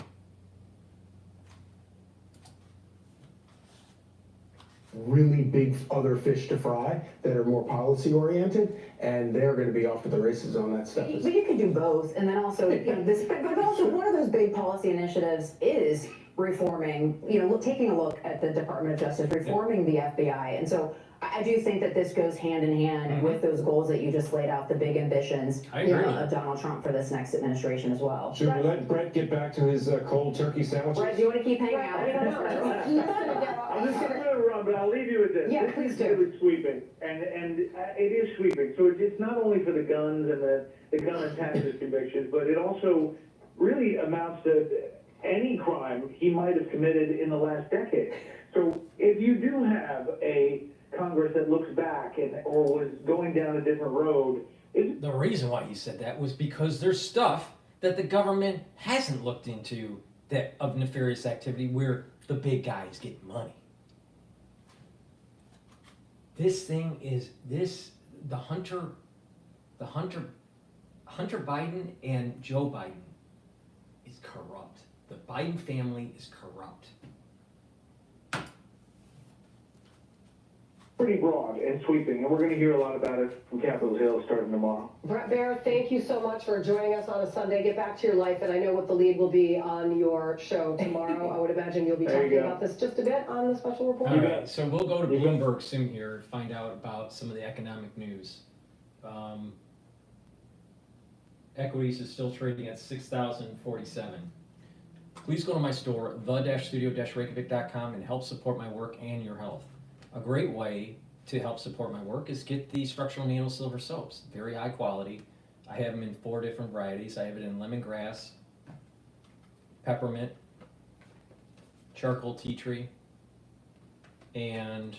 Really big other fish to fry that are more policy oriented, and they're going to be off to the races on that stuff. But you could do both, and then also, but also one of those big policy initiatives is reforming, taking a look at the Department of Justice, reforming the FBI. And so I do think that this goes hand in hand with those goals that you just laid out, the big ambitions of Donald Trump for this next administration as well. Should we let Brett get back to his cold turkey sandwiches? Brett, do you want to keep hanging out? I'm just going to run, but I'll leave you with this. Yeah, this please is do. really sweeping, and it is sweeping. So it's not only for the guns and the gun and taxes convictions, but it also really amounts to any crime he might have committed in the last decade. So if you do have a Congress that looks back or was going down a different road. The reason why he said that was because there's stuff that the government hasn't looked into that of nefarious activity where the big guys get money. The Hunter Biden and Joe Biden is corrupt. The Biden family is corrupt. pretty broad and sweeping, and we're going to hear a lot about it from Capitol Hill starting tomorrow. Brett Baer, thank you so much for joining us on a Sunday. Get back to your life, and I know what the lead will be on your show tomorrow. I would imagine you'll be There you talking go. about this just a bit on the special report. All right, so we'll go to Bloomberg soon here, find out about some of the economic news. Equities is still trading at 6,047. Please go to my store, the-studio-reykjavik.com, and help support my work and your health. A great way to help support my work is get the structural nano silver soaps. Very high quality. I have them in 4 different varieties. I have it in lemongrass, peppermint, charcoal tea tree, and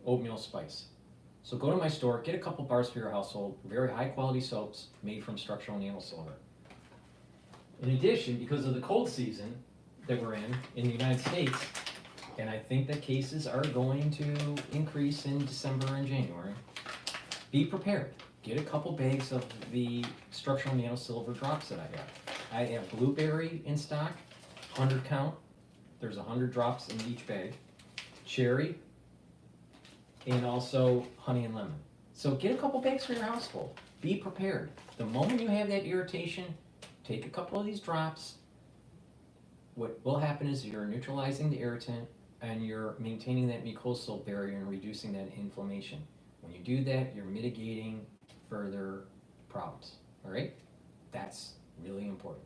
oatmeal spice. So go to my store, get a couple bars for your household. Very high quality soaps made from structural nano silver. In addition, because of the cold season that we're in the United States, and I think that cases are going to increase in December and January, be prepared. Get a couple bags of the structural nano silver drops that I have. I have blueberry in stock, 100 count. There's 100 drops in each bag. Cherry, and also honey and lemon. So get a couple bags for your household. Be prepared. The moment you have that irritation, take a couple of these drops. What will happen is you're neutralizing the irritant and you're maintaining that mucosal barrier and reducing that inflammation. When you do that, you're mitigating further problems, all right? That's really important.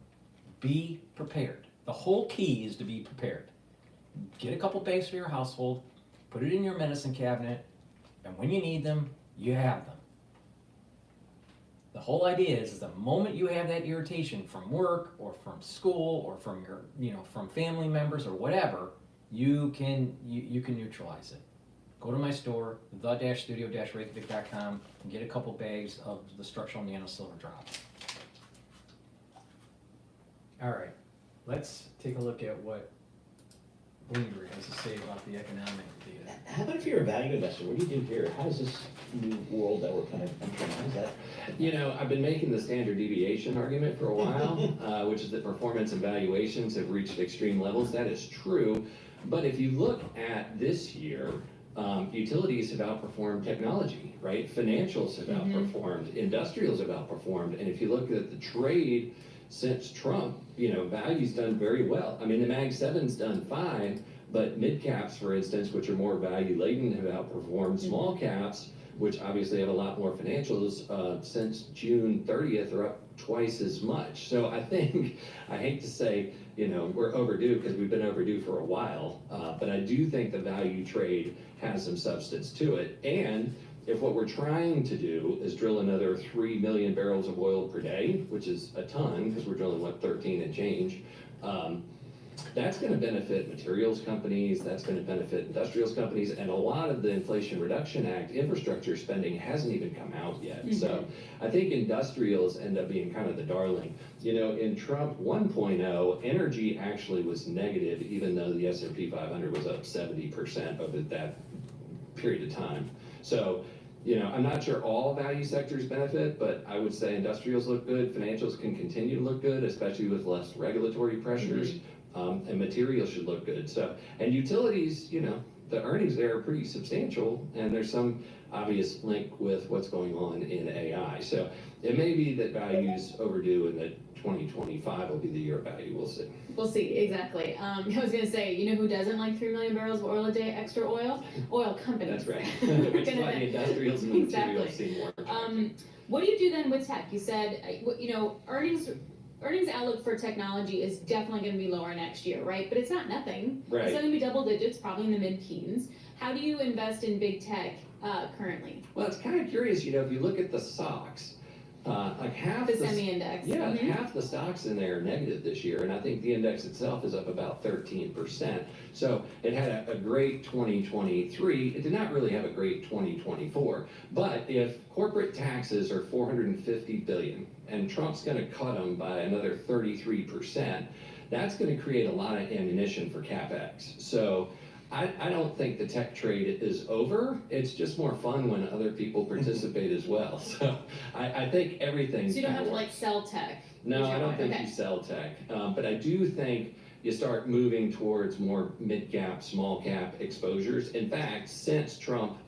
Be prepared. The whole key is to be prepared. Get a couple bags for your household, put it in your medicine cabinet, and when you need them, you have them. The whole idea is the moment you have that irritation from work or from school or from your, from family members or whatever, you can neutralize it. Go to my store, the-studio-reykjavik.com, and get a couple bags of the structural nano silver drops. All right, let's take a look at what Bloomberg has to say about the economic data. How about if you're a value investor? What do you do here? How does this new world that we're kind of entering, how does that? I've been making the standard deviation argument for a while, which is that performance and valuations have reached extreme levels. That is true. But if you look at this year, utilities have outperformed technology, right? Financials have outperformed, industrials have outperformed. And if you look at the trade since Trump, value's done very well. I mean, the Mag 7's done fine, but mid caps, for instance, which are more value laden, have outperformed. Small caps, which obviously have a lot more financials, since June 30th are up twice as much. So I think, I hate to say, we're overdue because we've been overdue for a while, but I do think the value trade has some substance to it. And if what we're trying to do is drill another 3 million barrels of oil per day, which is a ton, because we're drilling, 13 and change, that's going to benefit materials companies, that's going to benefit industrials companies, and a lot of the Inflation Reduction Act infrastructure spending hasn't even come out yet. So I think industrials end up being kind of the darling. In Trump 1.0, energy actually was negative, even though the S&P 500 was up 70% over that period of time. So, I'm not sure all value sectors benefit, but I would say industrials look good, financials can continue to look good, especially with less regulatory pressures, and materials should look good. So, and utilities, the earnings there are pretty substantial, and there's some obvious link with what's going on in AI. So it may be that value's overdue and that 2025 will be the year of value. We'll see. We'll see, exactly. I was going to say, who doesn't like 3 million barrels of oil a day, extra oil? Oil companies. That's right. Which is why the industrials and the materials seem more attractive. What do you do then with tech? You said, earnings outlook for technology is definitely going to be lower next year, right? But it's not nothing. Right. It's going to be double digits, probably in the mid-teens. How do you invest in big tech currently? Well, it's kind of curious, if you look at the stocks, like half the semi-index. Yeah, half the stocks in there are negative this year, and I think the index itself is up about 13%. So it had a great 2023. It did not really have a great 2024. But if corporate taxes are $450 billion, and Trump's going to cut them by another 33%, that's going to create a lot of ammunition for CapEx. So I don't think the tech trade is over. It's just more fun when other people participate as well. So I think everything. So you don't have to sell tech. No, I don't think you sell tech. But I do think you start moving towards more mid-cap, small-cap exposures. In fact, since Trump,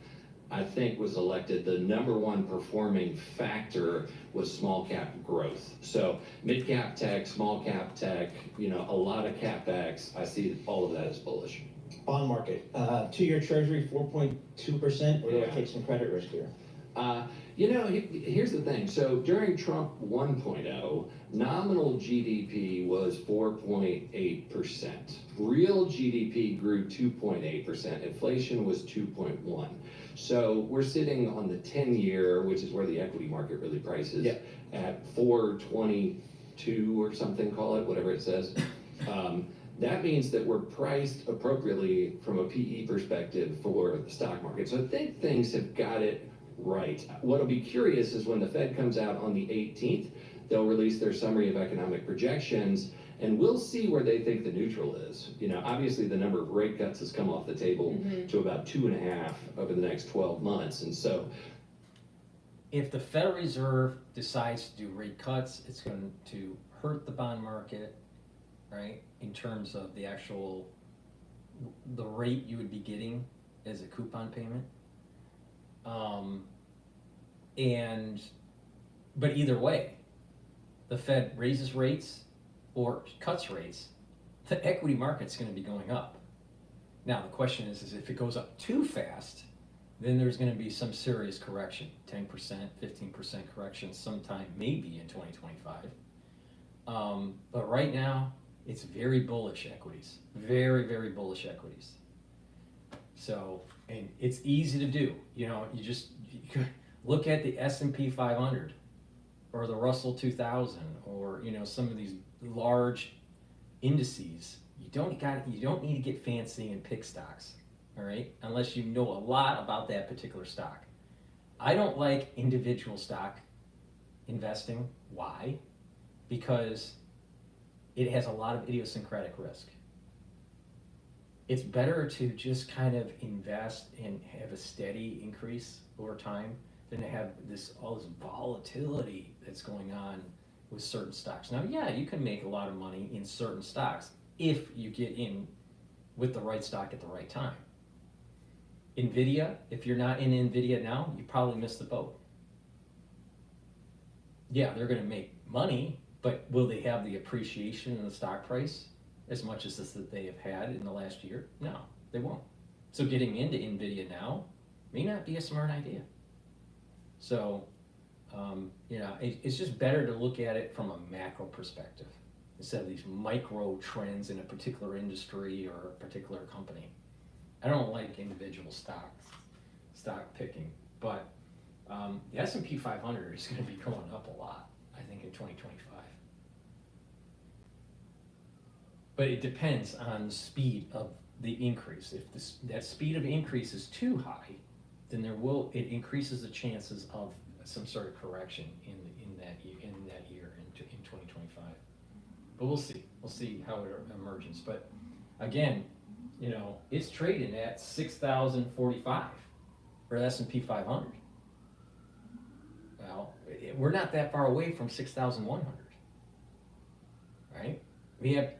I think, was elected, the number one performing factor was small cap growth. So mid cap tech, small cap tech, a lot of capex. I see all of that as bullish. Bond market, 2-year treasury, 4.2%, or do I take some credit risk here? Here's the thing. So during Trump 1.0, nominal GDP was 4.8%. Real GDP grew 2.8%. Inflation was 2.1%. So we're sitting on the 10-year, which is where the equity market really prices, at 422 or something, call it, whatever it says. That means that we're priced appropriately from a PE perspective for the stock market. So I think things have got it right. What'll be curious is when the Fed comes out on the 18th, they'll release their summary of economic projections, and we'll see where they think the neutral is. Obviously the number of rate cuts has come off the table to about 2.5 over the next 12 months. And so if the Federal Reserve decides to do rate cuts, it's going to hurt the bond market, right? In terms of the rate you would be getting as a coupon payment. But either way, the Fed raises rates or cuts rates, the equity market's going to be going up. Now the question is if it goes up too fast, then there's going to be some serious correction, 10%, 15% correction sometime maybe in 2025. But right now, it's very bullish equities, very, very bullish equities. So, and it's easy to do. You look at the S&P 500 or the Russell 2000 or some of these large indices. You don't need to get fancy and pick stocks, all right? Unless you know a lot about that particular stock. I don't like individual stock investing. Why? Because it has a lot of idiosyncratic risk. It's better to just kind of invest and have a steady increase over time than to have all this volatility that's going on with certain stocks. Now, yeah, you can make a lot of money in certain stocks if you get in with the right stock at the right time. NVIDIA, if you're not in NVIDIA now, you probably missed the boat. Yeah, they're going to make money, but will they have the appreciation in the stock price as much as that they have had in the last year? No, they won't. So getting into NVIDIA now may not be a smart idea. So, it's just better to look at it from a macro perspective instead of these micro trends in a particular industry or a particular company. I don't like individual stock picking, but the S&P 500 is going to be going up a lot, I think, in 2025. But it depends on the speed of the increase. If that speed of increase is too high, then it increases the chances of some sort of correction in that year in 2025. But we'll see. We'll see how it emerges. But again, it's trading at 6,045 for the S&P 500. Well, we're not that far away from 6,100, right? We have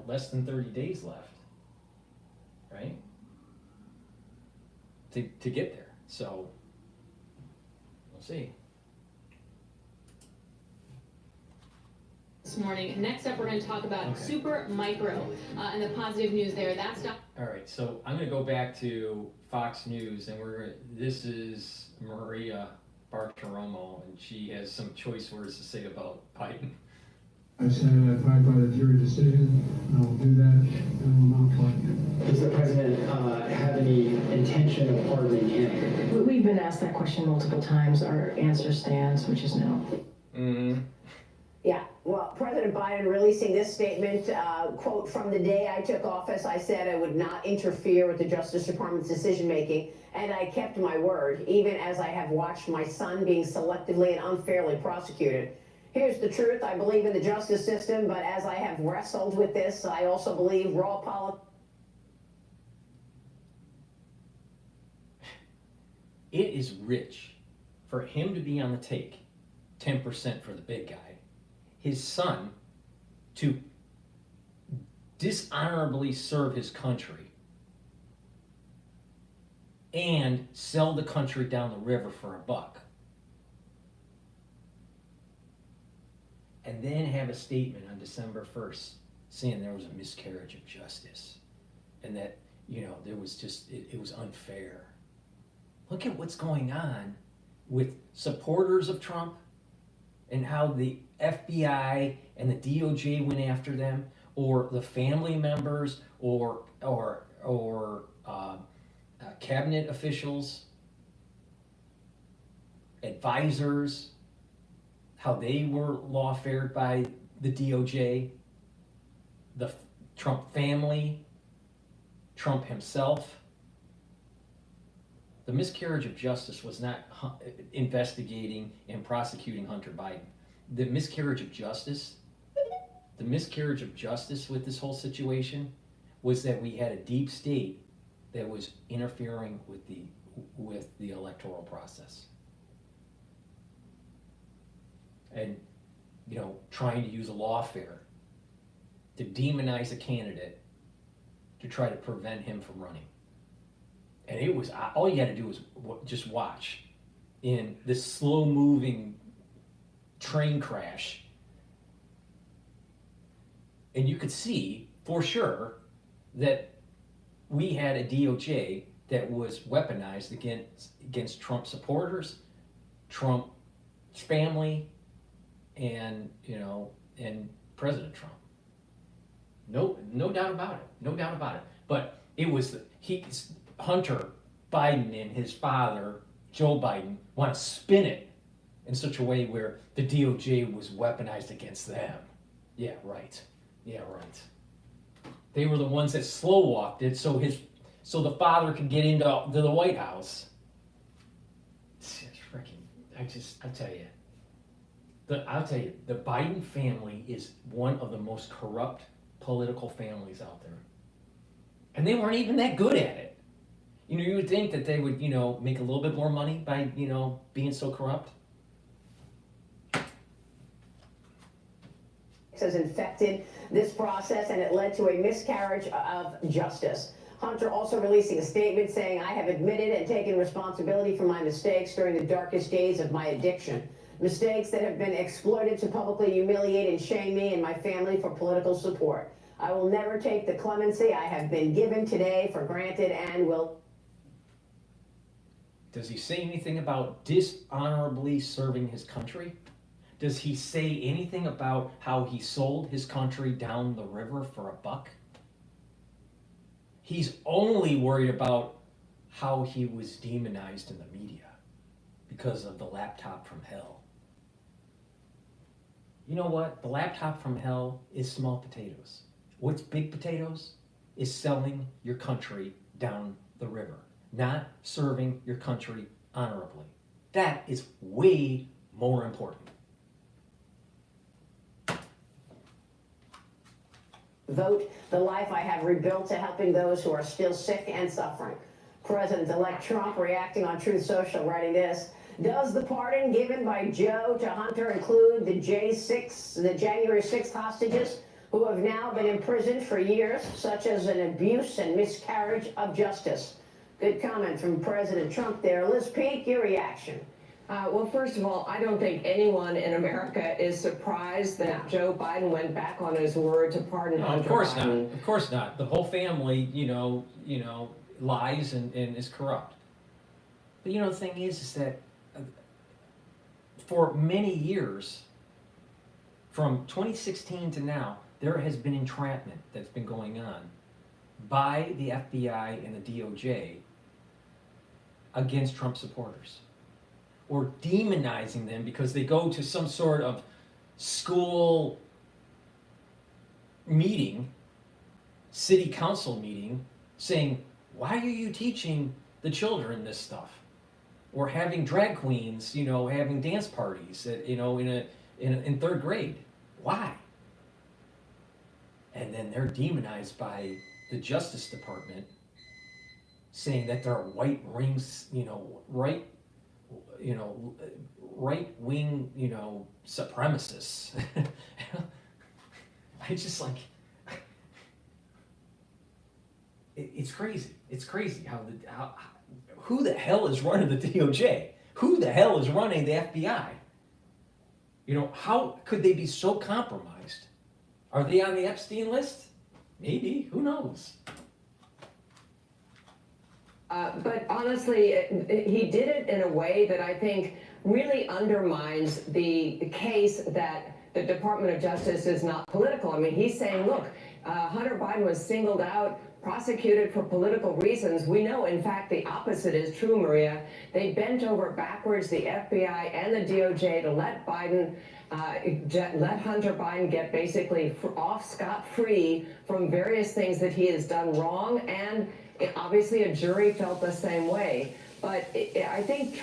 less than 30 days left, right? To get there. So we'll see. This morning. Next up, we're going to talk about Super Micro and the positive news there. That's not. All right, so I'm going to go back to Fox News, and this is Maria Bartiromo, and she has some choice words to say about Biden. I said I abide by the jury decision, and I will do that, and will not fight. Does the president have any intention of pardoning him? We've been asked that question multiple times. Our answer stands, which is no. Yeah, well, President Biden releasing this statement, quote, "From the day I took office, I said I would not interfere with the Justice Department's decision-making, and I kept my word, even as I have watched my son being selectively and unfairly prosecuted. Here's the truth. I believe in the justice system, but as I have wrestled with this, I also believe raw politics." It is rich for him to be on the take, 10% for the big guy, his son to dishonorably serve his country and sell the country down the river for $1. And then have a statement on December 1st saying there was a miscarriage of justice and that, there was just, it was unfair. Look at what's going on with supporters of Trump and how the FBI and the DOJ went after them, or the family members, or cabinet officials, advisors, how they were lawfared by the DOJ, the Trump family, Trump himself. The miscarriage of justice was not investigating and prosecuting Hunter Biden. The miscarriage of justice with this whole situation was that we had a deep state that was interfering with the electoral process. And, trying to use a lawfare to demonize a candidate to try to prevent him from running. And it was, all you had to do was just watch in this slow-moving train crash, and you could see for sure that we had a DOJ that was weaponized against Trump supporters, Trump's family, and and President Trump. No doubt about it. No doubt about it. But it was Hunter Biden and his father, Joe Biden, want to spin it in such a way where the DOJ was weaponized against them. Yeah, right. Yeah, right. They were the ones that slow walked it so the father could get into the White House. It's freaking, I'll tell you, the Biden family is one of the most corrupt political families out there. And they weren't even that good at it. You would think that they would, make a little bit more money by, being so corrupt. Has infected this process, and it led to a miscarriage of justice. Hunter also releasing a statement saying, "I have admitted and taken responsibility for my mistakes during the darkest days of my addiction. Mistakes that have been exploited to publicly humiliate and shame me and my family for political support. I will never take the clemency I have been given today for granted and will..." Does he say anything about dishonorably serving his country? Does he say anything about how he sold his country down the river for $1? He's only worried about how he was demonized in the media because of the laptop from hell. You know what? The laptop from hell is small potatoes. What's big potatoes is selling your country down the river, not serving your country honorably. That is way more important. Vote the life I have rebuilt to helping those who are still sick and suffering. President-elect Trump reacting on Truth Social, writing this: "Does the pardon given by Joe to Hunter include the January 6th hostages who have now been imprisoned for years, such as an abuse and miscarriage of justice?" Good comment from President Trump there. Liz Peek, your reaction. Well, first of all, I don't think anyone in America is surprised that Joe Biden went back on his word to pardon Hunter Of course Biden. not. Of course not. The whole family, lies and is corrupt. But the thing is that for many years, from 2016 to now, there has been entrapment that's been going on by the FBI and the DOJ against Trump supporters, or demonizing them because they go to some sort of school meeting, city council meeting, saying, "Why are you teaching the children this stuff?" Or having drag queens, having dance parties, in third grade. Why? And then they're demonized by the Justice Department, saying that they're right-wing, supremacists. I just It's crazy. It's crazy how who the hell is running the DOJ? Who the hell is running the FBI? You know, how could they be so compromised? Are they on the Epstein list? Maybe. Who knows? But honestly, he did it in a way that I think really undermines the case that the Department of Justice is not political. I mean, he's saying, look, Hunter Biden was singled out, prosecuted for political reasons. We know, in fact, the opposite is true, Maria. They bent over backwards, the FBI and the DOJ, to let Biden, let Hunter Biden get basically off scot-free from various things that he has done wrong, and obviously a jury felt the same way. But I think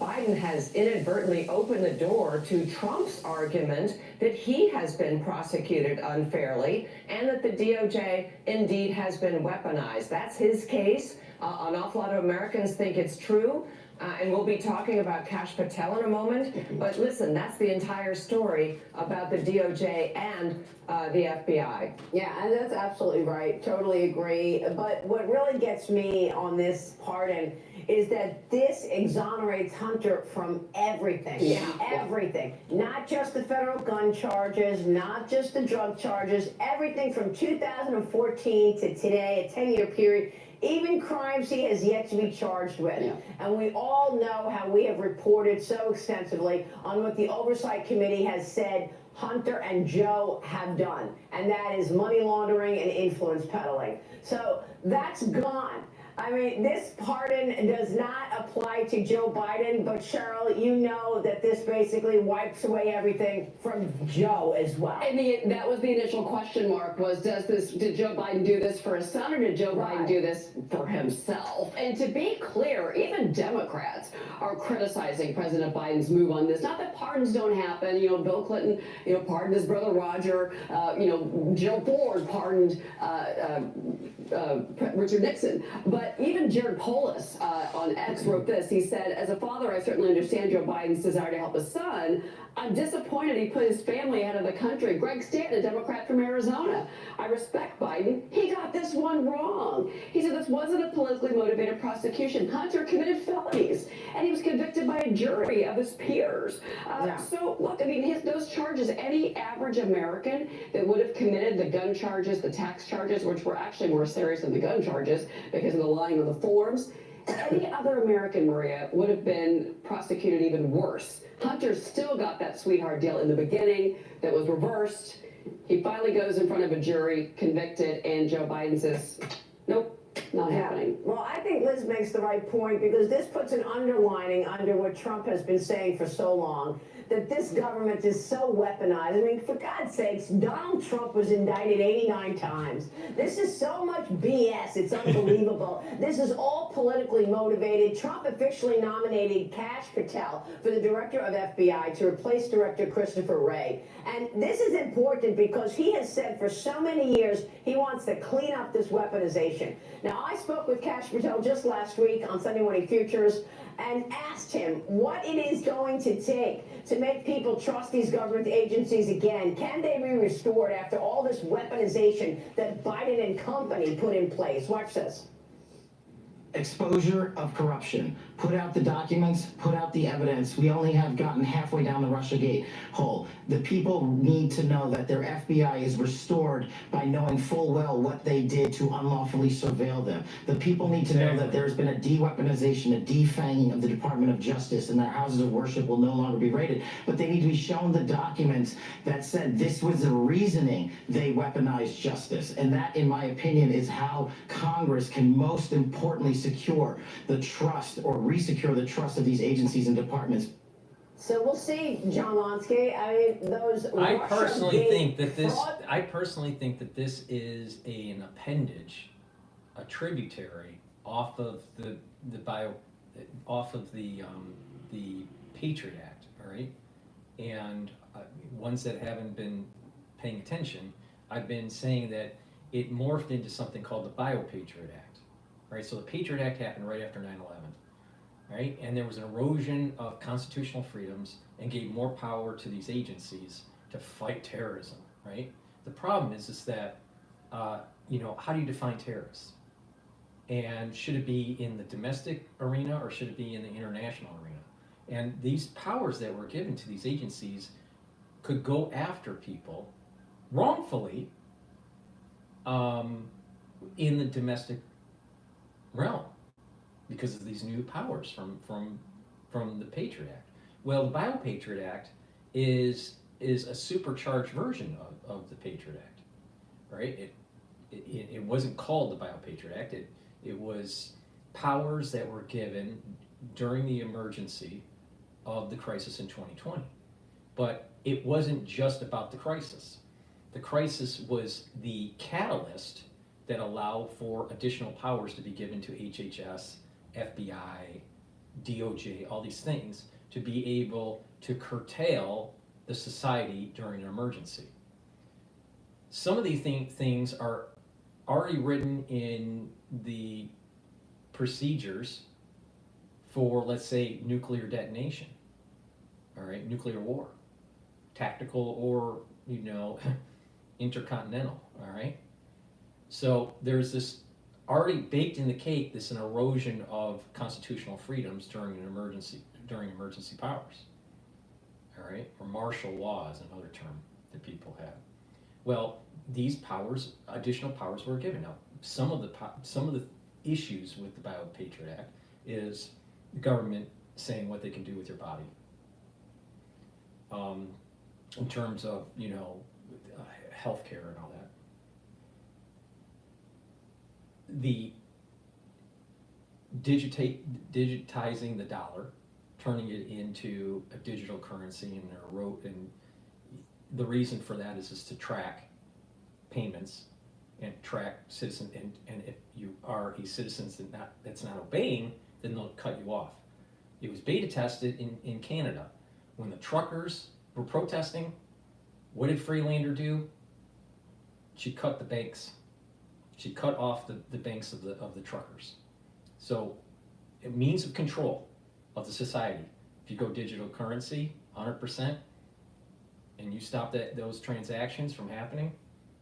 Biden has inadvertently opened the door to Trump's argument that he has been prosecuted unfairly and that the DOJ indeed has been weaponized. That's his case. An awful lot of Americans think it's true. And we'll be talking about Kash Patel in a moment. But listen, that's the entire story about the DOJ and the FBI. Yeah, and that's absolutely right. Totally agree. But what really gets me on this pardon is that this exonerates Hunter from everything. Yeah. Everything. Not just the federal gun charges, not just the drug charges, everything from 2014 to today, a 10-year period. Even crimes he has yet to be charged with. Yeah. And we all know how we have reported so extensively on what the Oversight Committee has said Hunter and Joe have done. And that is money laundering and influence peddling. So that's gone. I mean, this pardon does not apply to Joe Biden, but Cheryl, you know that this basically wipes away everything from Joe as well. And that was the initial question mark, was did Joe Biden do this for his son, or did Joe Biden do this for himself? And to be clear, even Democrats are criticizing President Biden's move on this. Not that pardons don't happen. You know, Bill Clinton, pardoned his brother Roger. Joe Ford pardoned Richard Nixon. But even Jared Polis on X wrote this. He said, as a father, I certainly understand Joe Biden's desire to help his son. I'm disappointed he put his family out of the country. Greg Stanton, a Democrat from Arizona. I respect Biden. He got this one wrong. He said this wasn't a politically motivated prosecution. Hunter committed felonies, and he was convicted by a jury of his peers. So, look, I mean, those charges, any average American that would have committed the gun charges, the tax charges, which were actually more serious than the gun charges because of the lying on the forms, any other American, Maria, would have been prosecuted even worse. Hunter still got that sweetheart deal in the beginning that was reversed. He finally goes in front of a jury, convicted, and Joe Biden says, nope, not happening. Well, I think Liz makes the right point, because this puts an underlining under what Trump has been saying for so long, that this government is so weaponized. I mean, for God's sakes, Donald Trump was indicted 89 times. This is so much BS. It's unbelievable. This is all politically motivated. Trump officially nominated Kash Patel for the director of FBI to replace Director Christopher Wray. And this is important because he has said for so many years he wants to clean up this weaponization. Now, I spoke with Kash Patel just last week on Sunday Morning Futures and asked him what it is going to take to make people trust these government agencies again. Can they be restored after all this weaponization that Biden and company put in place? Watch this. Exposure of corruption. Put out the documents, put out the evidence. We only have gotten halfway down the Russiagate hole. The people need to know that their FBI is restored by knowing full well what they did to unlawfully surveil them. The people need to know that there's been a de-weaponization, a defanging of the Department of Justice, and their houses of worship will no longer be raided. But they need to be shown the documents that said this was the reasoning they weaponized justice. And that, in my opinion, is how Congress can most importantly secure the trust, or resecure the trust, of these agencies and departments. So we'll see, John Lonsky. I mean, those. I personally think that this is an appendage, a tributary off of the Patriot Act. All right, and ones that haven't been paying attention, I've been saying that it morphed into something called the Bio-Patriot Act. Right, so the Patriot Act happened right after 9/11, right? And there was an erosion of constitutional freedoms and gave more power to these agencies to fight terrorism, right? The problem is that, how do you define terrorists? And should it be in the domestic arena or should it be in the international arena? And these powers that were given to these agencies could go after people wrongfully in the domestic realm because of these new powers from the Patriot Act. Well, the Bio-Patriot Act is a supercharged version of the Patriot Act, right? It wasn't called the Bio-Patriot Act. It was powers that were given during the emergency of the crisis in 2020. But it wasn't just about the crisis. The crisis was the catalyst that allowed for additional powers to be given to HHS, FBI, DOJ, all these things, to be able to curtail the society during an emergency. Some of these things are already written in the procedures for, let's say, nuclear detonation, all right, nuclear war, tactical or, intercontinental, all right? So there's this already baked in the cake, an erosion of constitutional freedoms during emergency powers, all right? Or martial law is another term that people have. Well, these powers, additional powers were given. Now, some of the issues with the Bio-Patriot Act is the government saying what they can do with your body. In terms of, healthcare and all that. The digitizing the dollar, turning it into a digital currency, and the reason for that is to track payments and track citizens, and if you are a citizen that's not obeying, then they'll cut you off. It was beta tested in Canada. When the truckers were protesting, what did Freelander do? She cut the banks. She cut off the banks of the truckers. So, a means of control of the society. If you go digital currency, 100%, and you stop those transactions from happening,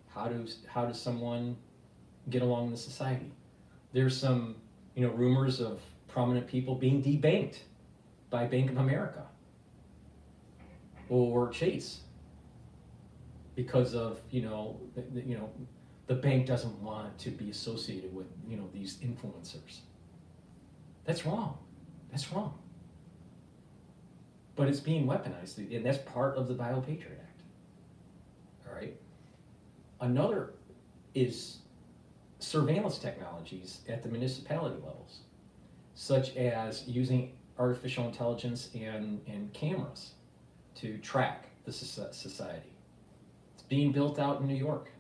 how does someone get along in the society? There's some rumors of prominent people being debanked by Bank of America or Chase because of the bank doesn't want to be associated with these influencers. That's wrong. That's wrong. But it's being weaponized, and that's part of the Bio-Patriot Act. All right. Another is surveillance technologies at the municipality levels, such as using artificial intelligence and cameras to track the society. It's being built out in New York.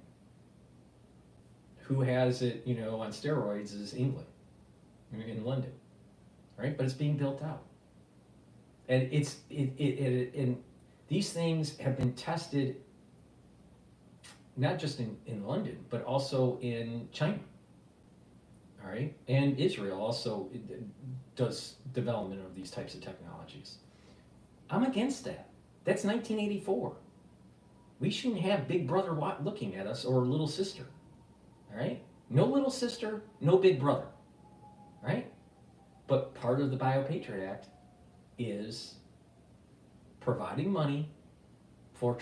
Who has it, on steroids is England, in London, right? But it's being built out. And and these things have been tested not just in London, but also in China, all right? And Israel also does development of these types of technologies. I'm against that. That's 1984. We shouldn't have Big Brother looking at us or little sister, all right? No little sister, no Big Brother, right? But part of the Bio-Patriot Act is providing money for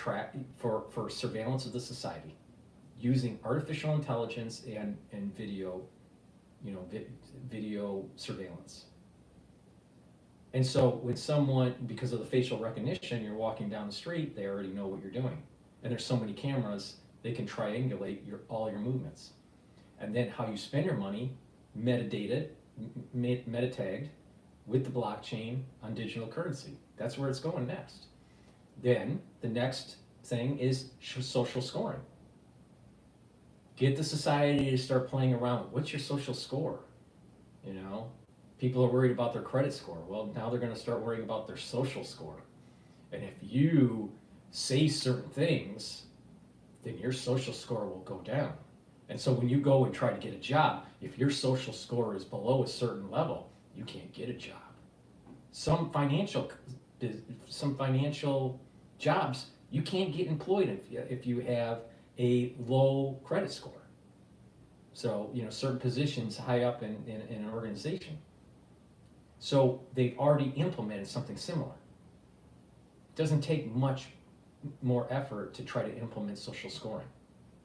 surveillance of the society using artificial intelligence and video, video surveillance. And so when someone, because of the facial recognition, you're walking down the street, they already know what you're doing. And there's so many cameras, they can triangulate all your movements. And then how you spend your money, metadata, meta-tagged with the blockchain on digital currency. That's where it's going next. Then the next thing is social scoring. Get the society to start playing around. What's your social score? People are worried about their credit score. Well, now they're going to start worrying about their social score. And if you say certain things, then your social score will go down. And so when you go and try to get a job, if your social score is below a certain level, you can't get a job. Some financial jobs, you can't get employed if you have a low credit score. So, certain positions high up in an organization. So they've already implemented something similar. It doesn't take much more effort to try to implement social scoring.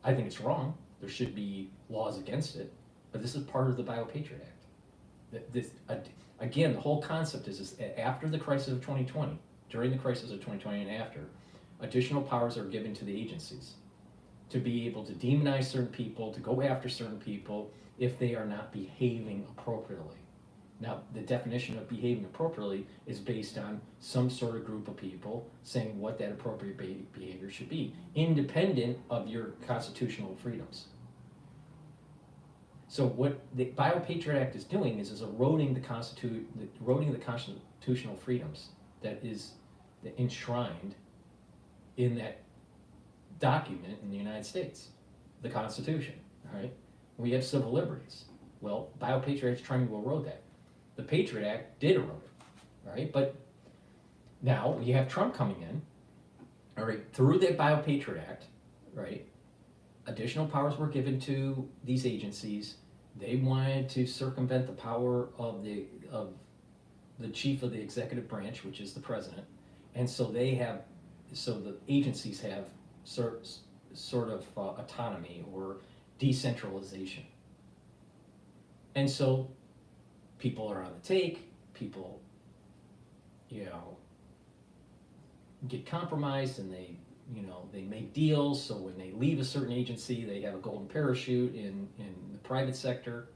I think it's wrong. There should be laws against it, but this is part of the BioPatriot Act. Again, the whole concept is after the crisis of 2020, during the crisis of 2020 and after, additional powers are given to the agencies to be able to demonize certain people, to go after certain people if they are not behaving appropriately. Now, the definition of behaving appropriately is based on some sort of group of people saying what that appropriate behavior should be, independent of your constitutional freedoms. So what the BioPatriot Act is doing is eroding the constitutional freedoms that is enshrined in that document in the United States, the Constitution, all right? We have civil liberties. Well, BioPatriot Act is trying to erode that. The Patriot Act did erode it, right? But now you have Trump coming in, all right, through the BioPatriot Act, right? Additional powers were given to these agencies. They wanted to circumvent the power of the chief of the executive branch, which is the president, and so the agencies have sort of autonomy or decentralization, and so people are on the take. People, get compromised, and they make deals. So when they leave a certain agency, they have a golden parachute in the private sector.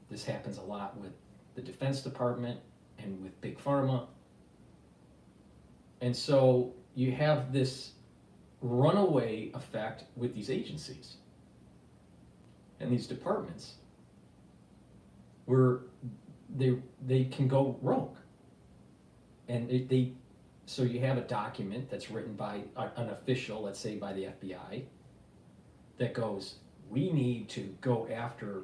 This happens a lot with the Defense Department and with Big Pharma. And so you have this runaway effect with these agencies and these departments where they can go rogue. And so you have a document that's written by an official, let's say by the FBI, that goes, we need to go after,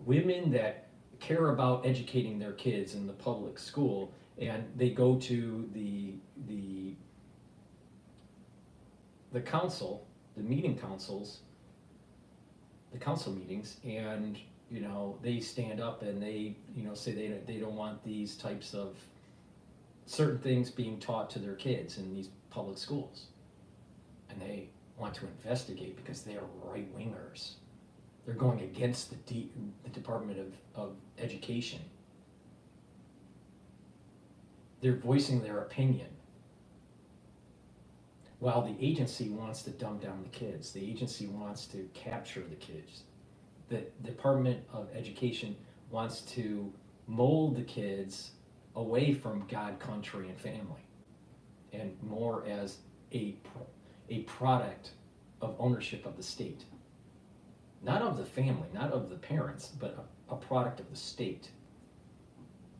women that care about educating their kids in the public school, and they go to the council, the council meetings, and they stand up and they say they don't want these types of certain things being taught to their kids in these public schools, and they want to investigate because they are right-wingers. They're going against the Department of Education. They're voicing their opinion, while the agency wants to dumb down the kids. The agency wants to capture the kids. The Department of Education wants to mold the kids away from God, country, and family, and more as a product of ownership of the state. Not of the family, not of the parents, but a product of the state.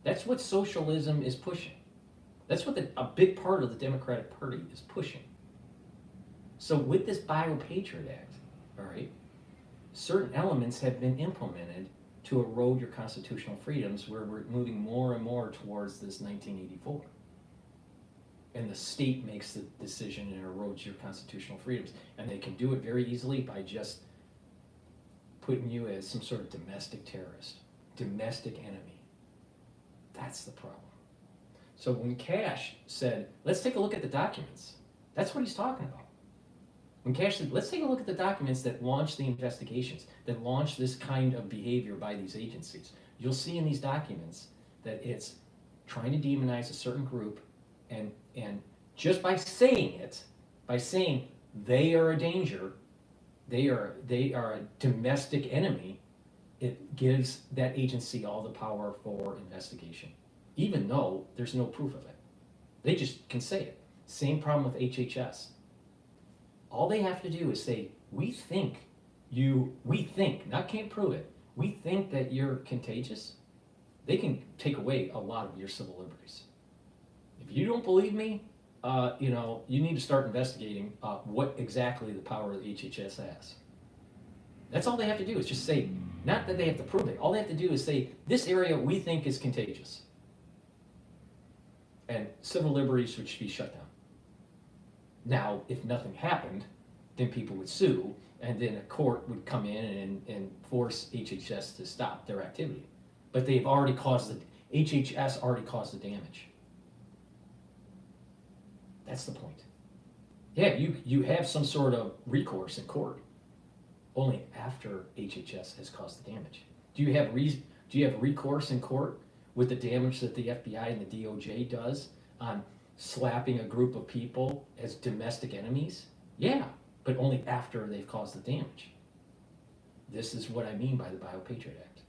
That's what socialism is pushing. That's what a big part of the Democratic Party is pushing. So with this BioPatriot Act, all right, certain elements have been implemented to erode your constitutional freedoms, where we're moving more and more towards this 1984. And the state makes the decision and erodes your constitutional freedoms. And they can do it very easily by just putting you as some sort of domestic terrorist, domestic enemy. That's the problem. So when Kash said, let's take a look at the documents, that's what he's talking about. When Kash said, let's take a look at the documents that launch the investigations, that launch this kind of behavior by these agencies, you'll see in these documents that it's trying to demonize a certain group, and just by saying it, by saying they are a danger, they are a domestic enemy, it gives that agency all the power for investigation, even though there's no proof of it. They just can say it. Same problem with HHS. All they have to do is say, we think, not can't prove it, we think that you're contagious. They can take away a lot of your civil liberties. If you don't believe me, you need to start investigating what exactly the power of the HHS has. That's all they have to do, is just say, not that they have to prove it, all they have to do is say, this area we think is contagious. And civil liberties should be shut down. Now, if nothing happened, then people would sue, and then a court would come in and force HHS to stop their activity. But they've already HHS already caused the damage. That's the point. Yeah, you have some sort of recourse in court, only after HHS has caused the damage. Do you have recourse in court with the damage that the FBI and the DOJ does on slapping a group of people as domestic enemies? Yeah, but only after they've caused the damage. This is what I mean by the Bio-Patriot Act.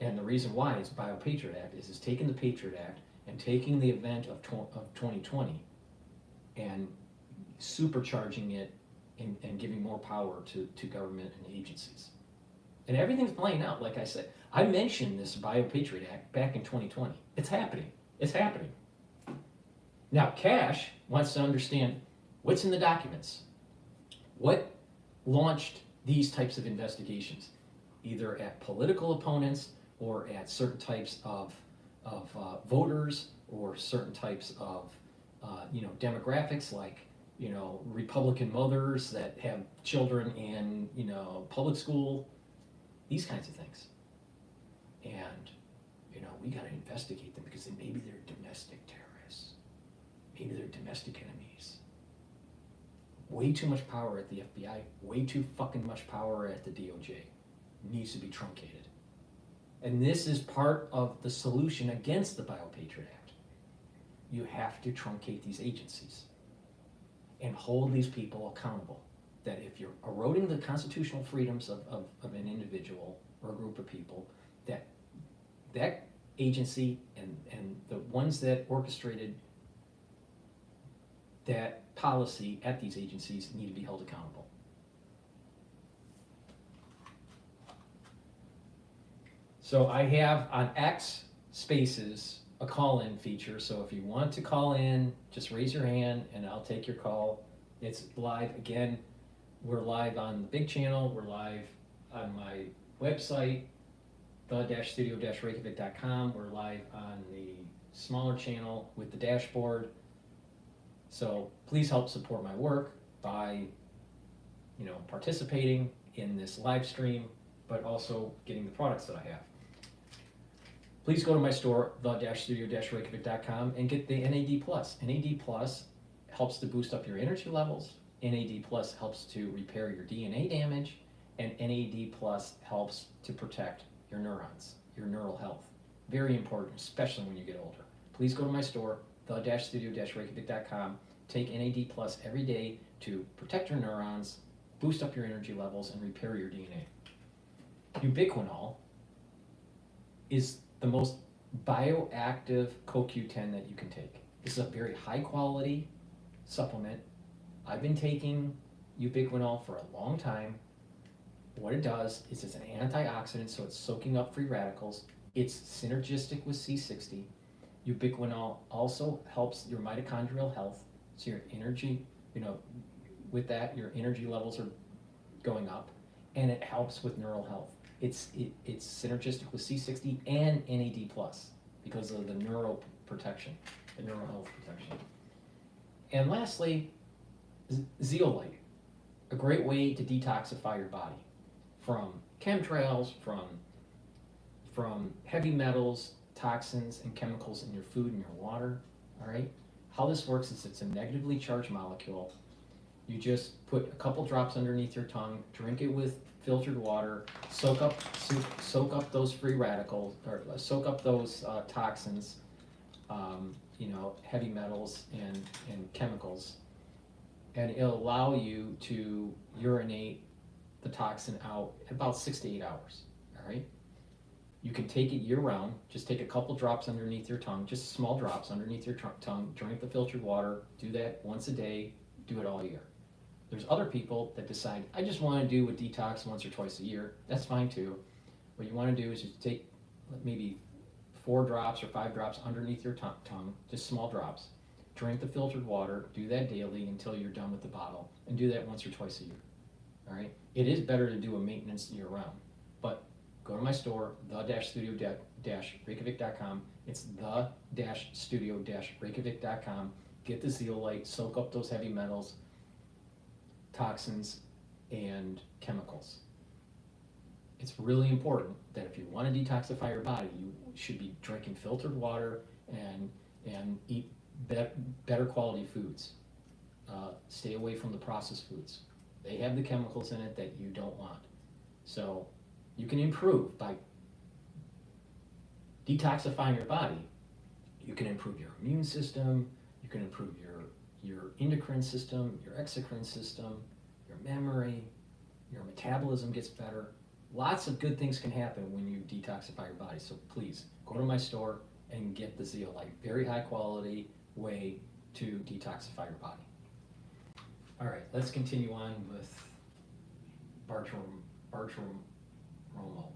And the reason why it's Bio-Patriot Act is it's taking the Patriot Act and taking the event of 2020 and supercharging it and giving more power to government and agencies. And everything's playing out, like I said. I mentioned this Bio-Patriot Act back in 2020. It's happening. It's happening. Now, Kash wants to understand what's in the documents. What launched these types of investigations, either at political opponents or at certain types of voters or certain types of demographics, like Republican mothers that have children in public school, these kinds of things. And we got to investigate them because maybe they're domestic terrorists, maybe they're domestic enemies. Way too much power at the FBI, way too fucking much power at the DOJ. Needs to be truncated. And this is part of the solution against the Bio-Patriot Act. You have to truncate these agencies and hold these people accountable. That if you're eroding the constitutional freedoms of an individual or a group of people, that agency and the ones that orchestrated that policy at these agencies need to be held accountable. So I have on X Spaces a call-in feature. So if you want to call in, just raise your hand and I'll take your call. It's live. Again, we're live on the big channel. We're live on my website, the-studio-reykjavik.com. We're live on the smaller channel with the dashboard. So please help support my work by, participating in this live stream, but also getting the products that I have. Please go to my store, the-studio-reykjavik.com, and get the NAD+. NAD+ helps to boost up your energy levels. NAD+ helps to repair your DNA damage, and NAD+ helps to protect your neurons, your neural health. Very important, especially when you get older. Please go to my store, the-studio-reykjavik.com. Take NAD+ every day to protect your neurons, boost up your energy levels, and repair your DNA. Ubiquinol is the most bioactive CoQ10 that you can take. This is a very high quality supplement. I've been taking ubiquinol for a long time. What it does is it's an antioxidant, so it's soaking up free radicals. It's synergistic with C60. Ubiquinol also helps your mitochondrial health, so your energy, with that, your energy levels are going up, and it helps with neural health. It's synergistic with C60 and NAD+, because of the neural protection, the neural health protection. And lastly, zeolite, a great way to detoxify your body from chemtrails, from heavy metals, toxins, and chemicals in your food and your water. All right. How this works is it's a negatively charged molecule. You just put a couple drops underneath your tongue, drink it with filtered water, soak up those free radicals, or soak up those toxins, heavy metals and chemicals, and it'll allow you to urinate the toxin out in about 6 to 8 hours. All right. You can take it year-round. Just take a couple drops underneath your tongue, just small drops underneath your tongue, drink the filtered water, do that once a day, do it all year. There's other people that decide, I just want to do a detox once or twice a year. That's fine too. What you want to do is just take maybe 4 drops or 5 drops underneath your tongue, just small drops. Drink the filtered water, do that daily until you're done with the bottle, and do that once or twice a year. All right? It is better to do a maintenance year-round, but go to my store, the-studio-reykjavik.com. It's the-studio-reykjavik.com. Get the zeolite, soak up those heavy metals, toxins and chemicals. It's really important that if you want to detoxify your body, you should be drinking filtered water and eat better quality foods. Stay away from the processed foods. They have the chemicals in it that you don't want. So you can improve by detoxifying your body. You can improve your immune system, you can improve your endocrine system, your exocrine system, your memory, your metabolism gets better. Lots of good things can happen when you detoxify your body. So please go to my store and get the Zeolite. Very high quality way to detoxify your body. All right, let's continue on with Bartram Romo.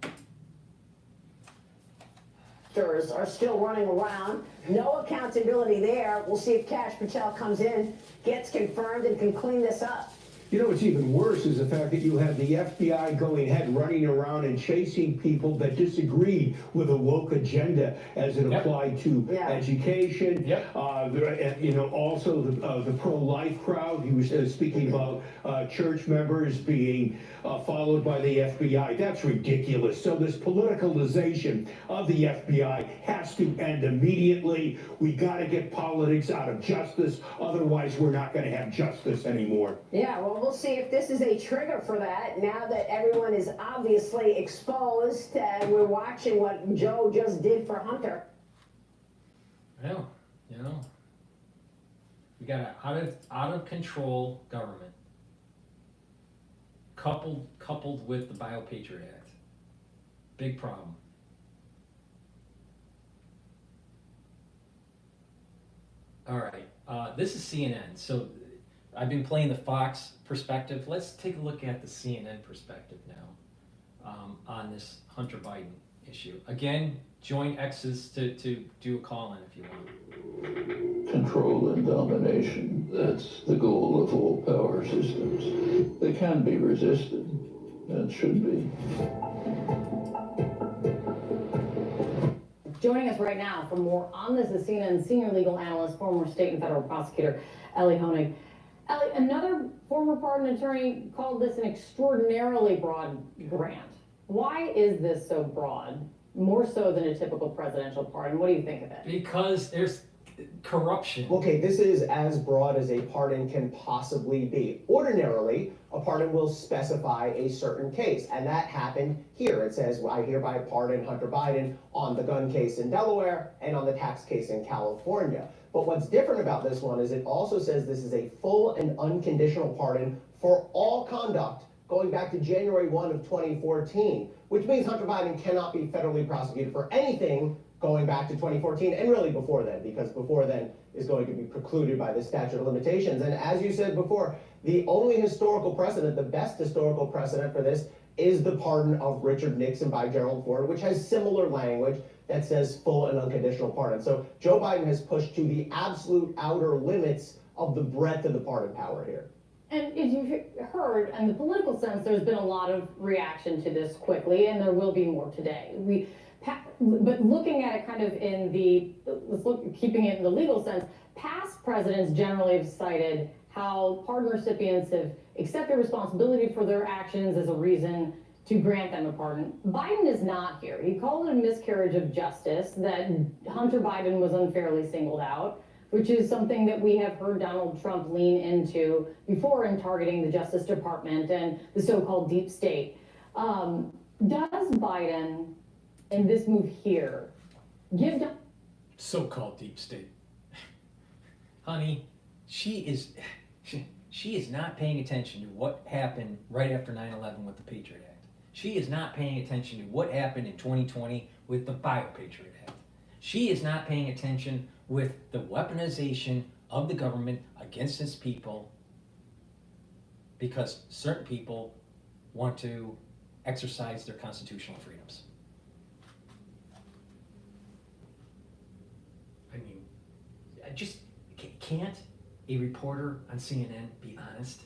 Are still running around. No accountability there. We'll see if Kash Patel comes in, gets confirmed, and can clean this up. You know what's even worse is the fact that you have the FBI going ahead, running around and chasing people that disagree with a woke agenda as it applied to education. Also the pro-life crowd. He was speaking about church members being followed by the FBI. That's ridiculous. So this politicalization of the FBI has to end immediately. We got to get politics out of justice. Otherwise, we're not going to have justice anymore. Yeah, well, we'll see if this is a trigger for that now that everyone is obviously exposed and we're watching what Joe just did for Hunter. Well, you know, we got an out of control government coupled with the BioPatriot Act. Big problem. All right, this is CNN. So I've been playing the Fox perspective. Let's take a look at the CNN perspective now on this Hunter Biden issue. Again, join X's to do a call-in if you want. Control and domination, that's the goal of all power systems. They can be resisted, and should be. Joining us right now for more on this is CNN senior legal analyst, former state and federal prosecutor, Ellie Honig. Ellie, another former pardon attorney called this an extraordinarily broad grant. Why is this so broad, more so than a typical presidential pardon? What do you think of it? Because there's corruption. Okay, this is as broad as a pardon can possibly be. Ordinarily, a pardon will specify a certain case, and that happened here. It says, I hereby pardon Hunter Biden on the gun case in Delaware and on the tax case in California. But what's different about this one is it also says this is a full and unconditional pardon for all conduct going back to January 1 of 2014, which means Hunter Biden cannot be federally prosecuted for anything going back to 2014 and really before then, because before then is going to be precluded by the statute of limitations. And as you said before, the only historical precedent, the best historical precedent for this is the pardon of Richard Nixon by Gerald Ford, which has similar language that says full and unconditional pardon. So Joe Biden has pushed to the absolute outer limits of the breadth of the pardon power here. And as you've heard, in the political sense, there's been a lot of reaction to this quickly, and there will be more today. But looking at it kind of in the, keeping it in the legal sense, past presidents generally have cited how pardon recipients have accepted responsibility for their actions as a reason to grant them a pardon. Biden is not here. He called it a miscarriage of justice that Hunter Biden was unfairly singled out, which is something that we have heard Donald Trump lean into before in targeting the Justice Department and the so-called deep state. Does Biden, in this move here, give... So-called deep state. Honey, she is not paying attention to what happened right after 9/11 with the Patriot Act. She is not paying attention to what happened in 2020 with the BioPatriot Act. She is not paying attention with the weaponization of the government against its people because certain people want to exercise their constitutional freedoms. I mean, can't a reporter on CNN be honest?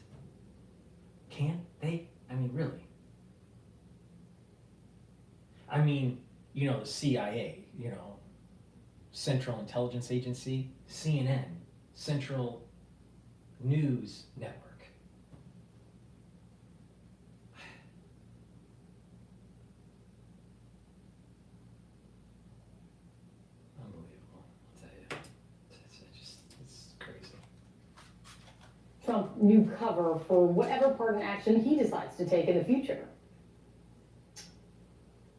Can't they? I mean, really? I mean, you know, the CIA, you know, Central Intelligence Agency, CNN, Central News Network. new cover for whatever pardon action he decides to take in the future.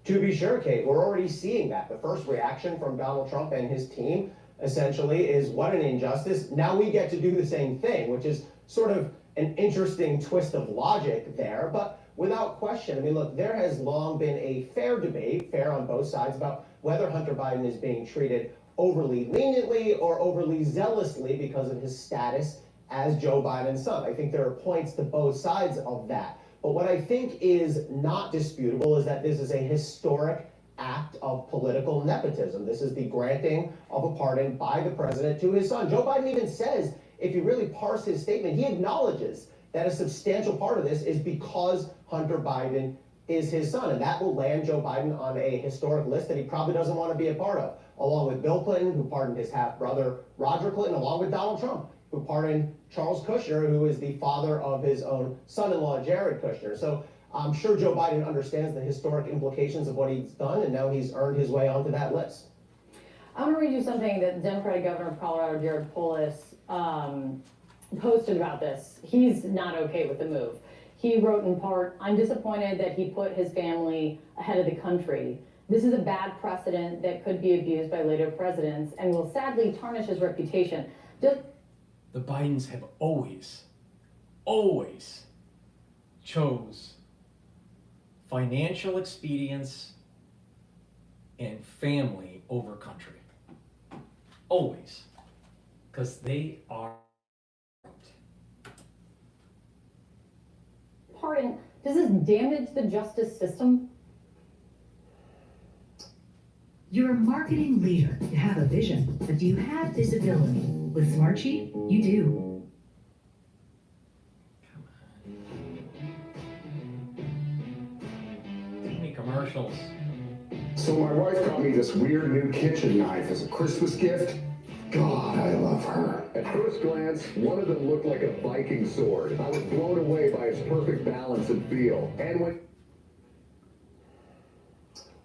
To be sure, Kate, we're already seeing that. The first reaction from Donald Trump and his team essentially is what an injustice. Now we get to do the same thing, which is sort of an interesting twist of logic there. But without question, I mean, look, there has long been a fair debate, fair on both sides, about whether Hunter Biden is being treated overly leniently or overly zealously because of his status as Joe Biden's son. I think there are points to both sides of that. But what I think is not disputable is that this is a historic act of political nepotism. This is the granting of a pardon by the president to his son. Joe Biden even says, if you really parse his statement, he acknowledges that a substantial part of this is because Hunter Biden is his son. And that will land Joe Biden on a historic list that he probably doesn't want to be a part of, along with Bill Clinton, who pardoned his half-brother Roger Clinton, along with Donald Trump, who pardoned Charles Kushner, who is the father of his own son-in-law, Jared Kushner. So I'm sure Joe Biden understands the historic implications of what he's done, and now he's earned his way onto that list. I want to read you something that Democratic Governor of Colorado, Jared Polis, posted about this. He's not okay with the move. He wrote in part, "I'm disappointed that he put his family ahead of the country. This is a bad precedent that could be abused by later presidents and will sadly tarnish his reputation." The Bidens have always chose financial expedience and family over country. Always. Because they are. Pardon, does this damage the justice system? You're a marketing leader. You have a vision, but do you have visibility? With Smartsheet, you do. Too many commercials. So my wife got me this weird new kitchen knife as a Christmas gift. God, I love her. At first glance, one of them looked like a Viking sword. I was blown away by its perfect balance and feel. And when...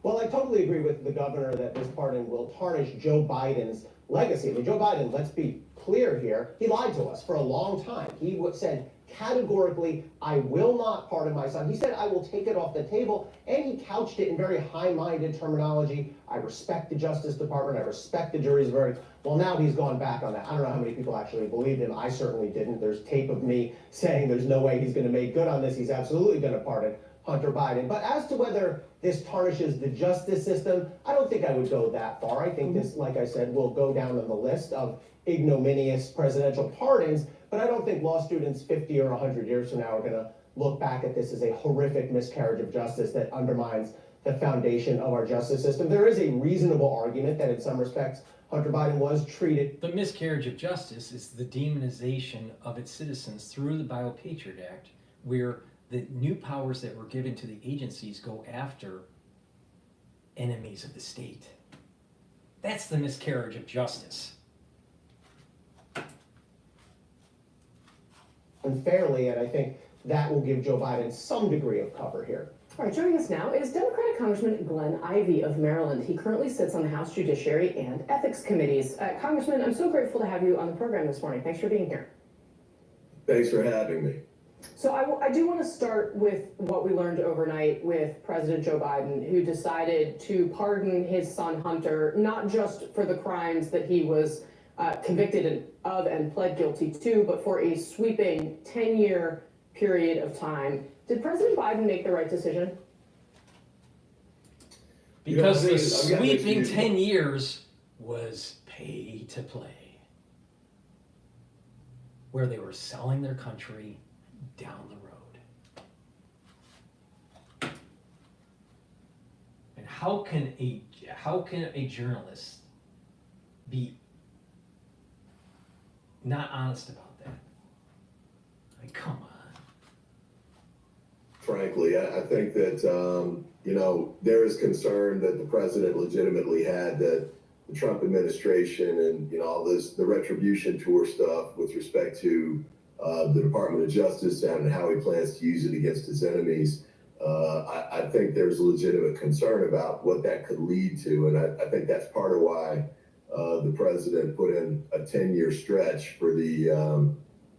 Well, I totally agree with the governor that this pardon will tarnish Joe Biden's legacy. I mean, Joe Biden, let's be clear here, he lied to us for a long time. He said categorically, I will not pardon my son. He said, I will take it off the table, and he couched it in very high-minded terminology. I respect the Justice Department. I respect the jury's verdict. Well, now he's gone back on that. I don't know how many people actually believed him. I certainly didn't. There's tape of me saying there's no way he's going to make good on this. He's absolutely going to pardon Hunter Biden. But as to whether this tarnishes the justice system, I don't think I would go that far. I think this, like I said, will go down on the list of ignominious presidential pardons, but I don't think law students 50 or 100 years from now are going to look back at this as a horrific miscarriage of justice that undermines the foundation of our justice system. There is a reasonable argument that in some respects Hunter Biden was treated. The miscarriage of justice is the demonization of its citizens through the Patriot Act, where the new powers that were given to the agencies go after enemies of the state. That's the miscarriage of justice. Unfairly, and I think that will give Joe Biden some degree of cover here. All right, joining us now is Democratic Congressman Glenn Ivey of Maryland. He currently sits on the House Judiciary and Ethics Committees. Congressman, I'm so grateful to have you on the program this morning. Thanks for being here. Thanks for having me. So I do want to start with what we learned overnight with President Joe Biden, who decided to pardon his son Hunter, not just for the crimes that he was convicted of and pled guilty to, but for a sweeping 10-year period of time. Did President Biden make the right decision? Because the sweeping 10 years was pay to play, where they were selling their country down the road. And how can a journalist be not honest about that? Like, come on. Frankly, I think that, there is concern that the president legitimately had that the Trump administration and, all this, the retribution tour stuff with respect to the Department of Justice and how he plans to use it against his enemies. I think there's a legitimate concern about what that could lead to. And I think that's part of why the president put in a 10-year stretch for the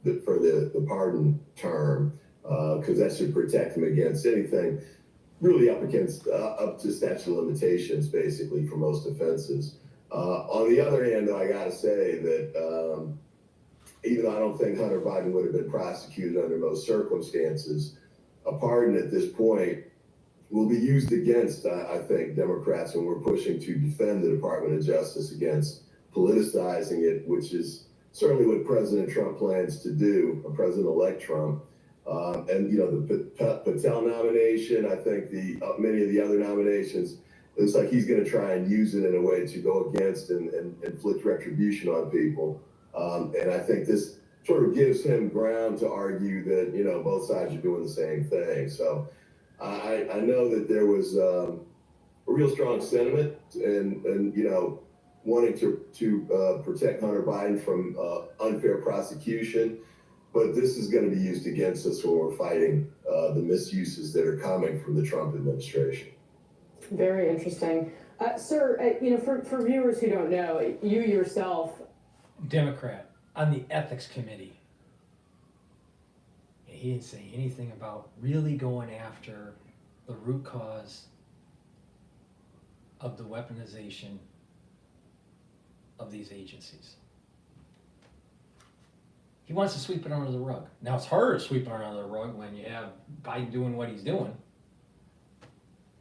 the pardon term, because that should protect him against anything really up to statute of limitations, basically, for most offenses. On the other hand, though, I got to say that even though I don't think Hunter Biden would have been prosecuted under most circumstances, a pardon at this point will be used against, I think, Democrats when we're pushing to defend the Department of Justice against politicizing it, which is certainly what President Trump plans to do, or President-elect Trump. And, you know, the Patel nomination, I think many of the other nominations, it looks like he's going to try and use it in a way to go against and inflict retribution on people. And I think this sort of gives him ground to argue that, you know, both sides are doing the same thing. So I know that there was a real strong sentiment and you know, wanting to protect Hunter Biden from unfair prosecution. But this is going to be used against us when we're fighting the misuses that are coming from the Trump administration. Very interesting. Sir, you know, for viewers who don't know, you yourself... Democrat on the ethics committee. And he didn't say anything about really going after the root cause of the weaponization of these agencies. He wants to sweep it under the rug. Now, it's harder to sweep it under the rug when you have Biden doing what he's doing.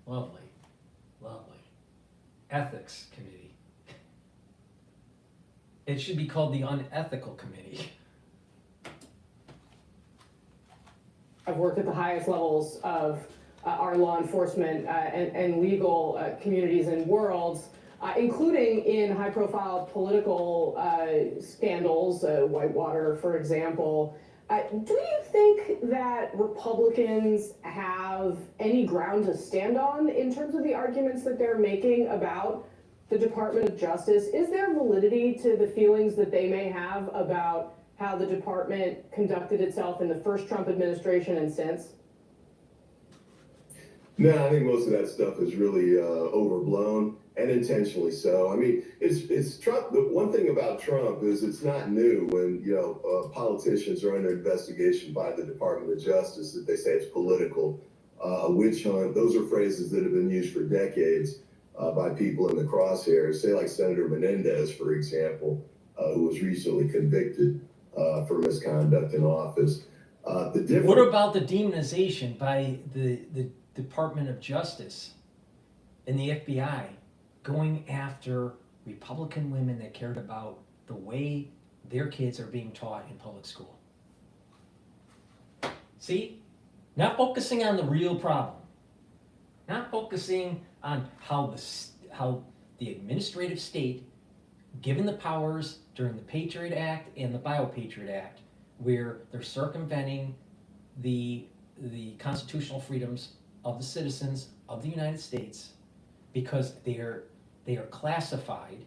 Lovely, lovely. Ethics committee. It should be called the unethical committee. I've worked at the highest levels of our law enforcement and legal communities and worlds, including in high-profile political scandals, Whitewater, for example. Do you think that Republicans have any ground to stand on in terms of the arguments that they're making about the Department of Justice? Is there validity to the feelings that they may have about how the department conducted itself in the first Trump administration and since? No, I think most of that stuff is really overblown and intentionally so. I mean, it's Trump. The one thing about Trump is it's not new when, you know, politicians are under investigation by the Department of Justice that they say it's political, a witch hunt. Those are phrases that have been used for decades by people in the crosshairs, say like Senator Menendez, for example, who was recently convicted for misconduct in office. What about the demonization by the Department of Justice and the FBI going after Republican women that cared about the way their kids are being taught in public school? See? Not focusing on the real problem. Not focusing on how the administrative state, given the powers during the Patriot Act and the Bio-Patriot Act, where they're circumventing the constitutional freedoms of the citizens of the United States because they are classified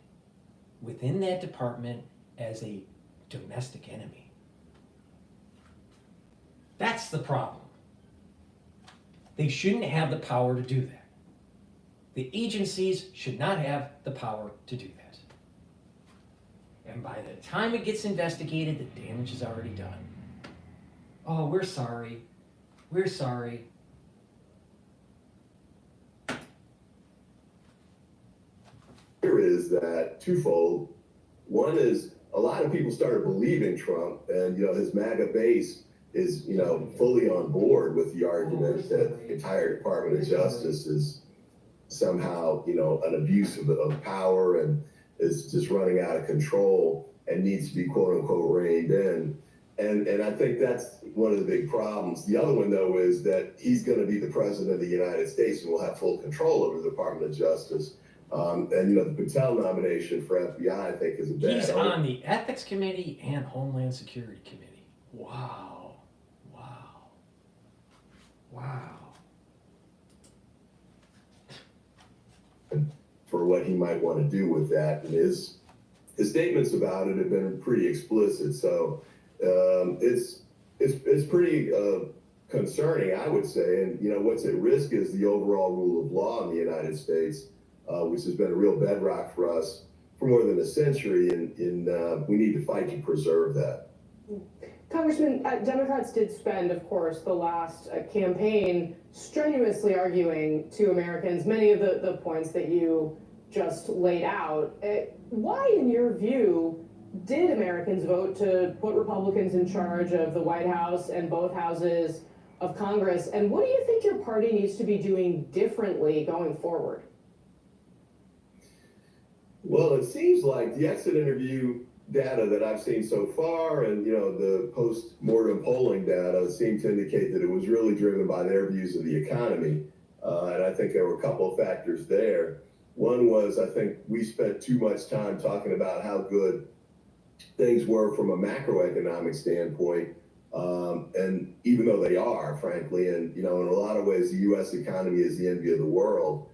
within that department as a domestic enemy. That's the problem. They shouldn't have the power to do that. The agencies should not have the power to do that. And by the time it gets investigated, the damage is already done. Oh, we're sorry. We're sorry. Here is that twofold. One is a lot of people started believing Trump, and, you know, his MAGA base is, you know, fully on board with the argument that the entire Department of Justice is somehow, you know, an abuse of power and is just running out of control and needs to be quote unquote reined in. And I think that's one of the big problems. The other one, though, is that he's going to be the president of the United States and will have full control over the Department of Justice. And, you know, the Patel nomination for FBI, I think, is a bad He's on the Ethics Committee and Homeland Security Committee. Wow. Wow. Wow. For what he might want to do with that. And his statements about it have been pretty explicit. So it's pretty concerning, I would say. And, you know, what's at risk is the overall rule of law in the United States, which has been a real bedrock for us for more than a century. And we need to fight to preserve that. Congressman, Democrats did spend, of course, the last campaign strenuously arguing to Americans many of the points that you just laid out. Why, in your view, did Americans vote to put Republicans in charge of the White House and both houses of Congress? And what do you think your party needs to be doing differently going forward? Well, it seems like the exit interview data that I've seen so far and, the post-mortem polling data seem to indicate that it was really driven by their views of the economy. And I think there were a couple of factors there. One was, I think we spent too much time talking about how good things were from a macroeconomic standpoint. And even though they are, frankly, and, in a lot of ways, the U.S. economy is the envy of the world.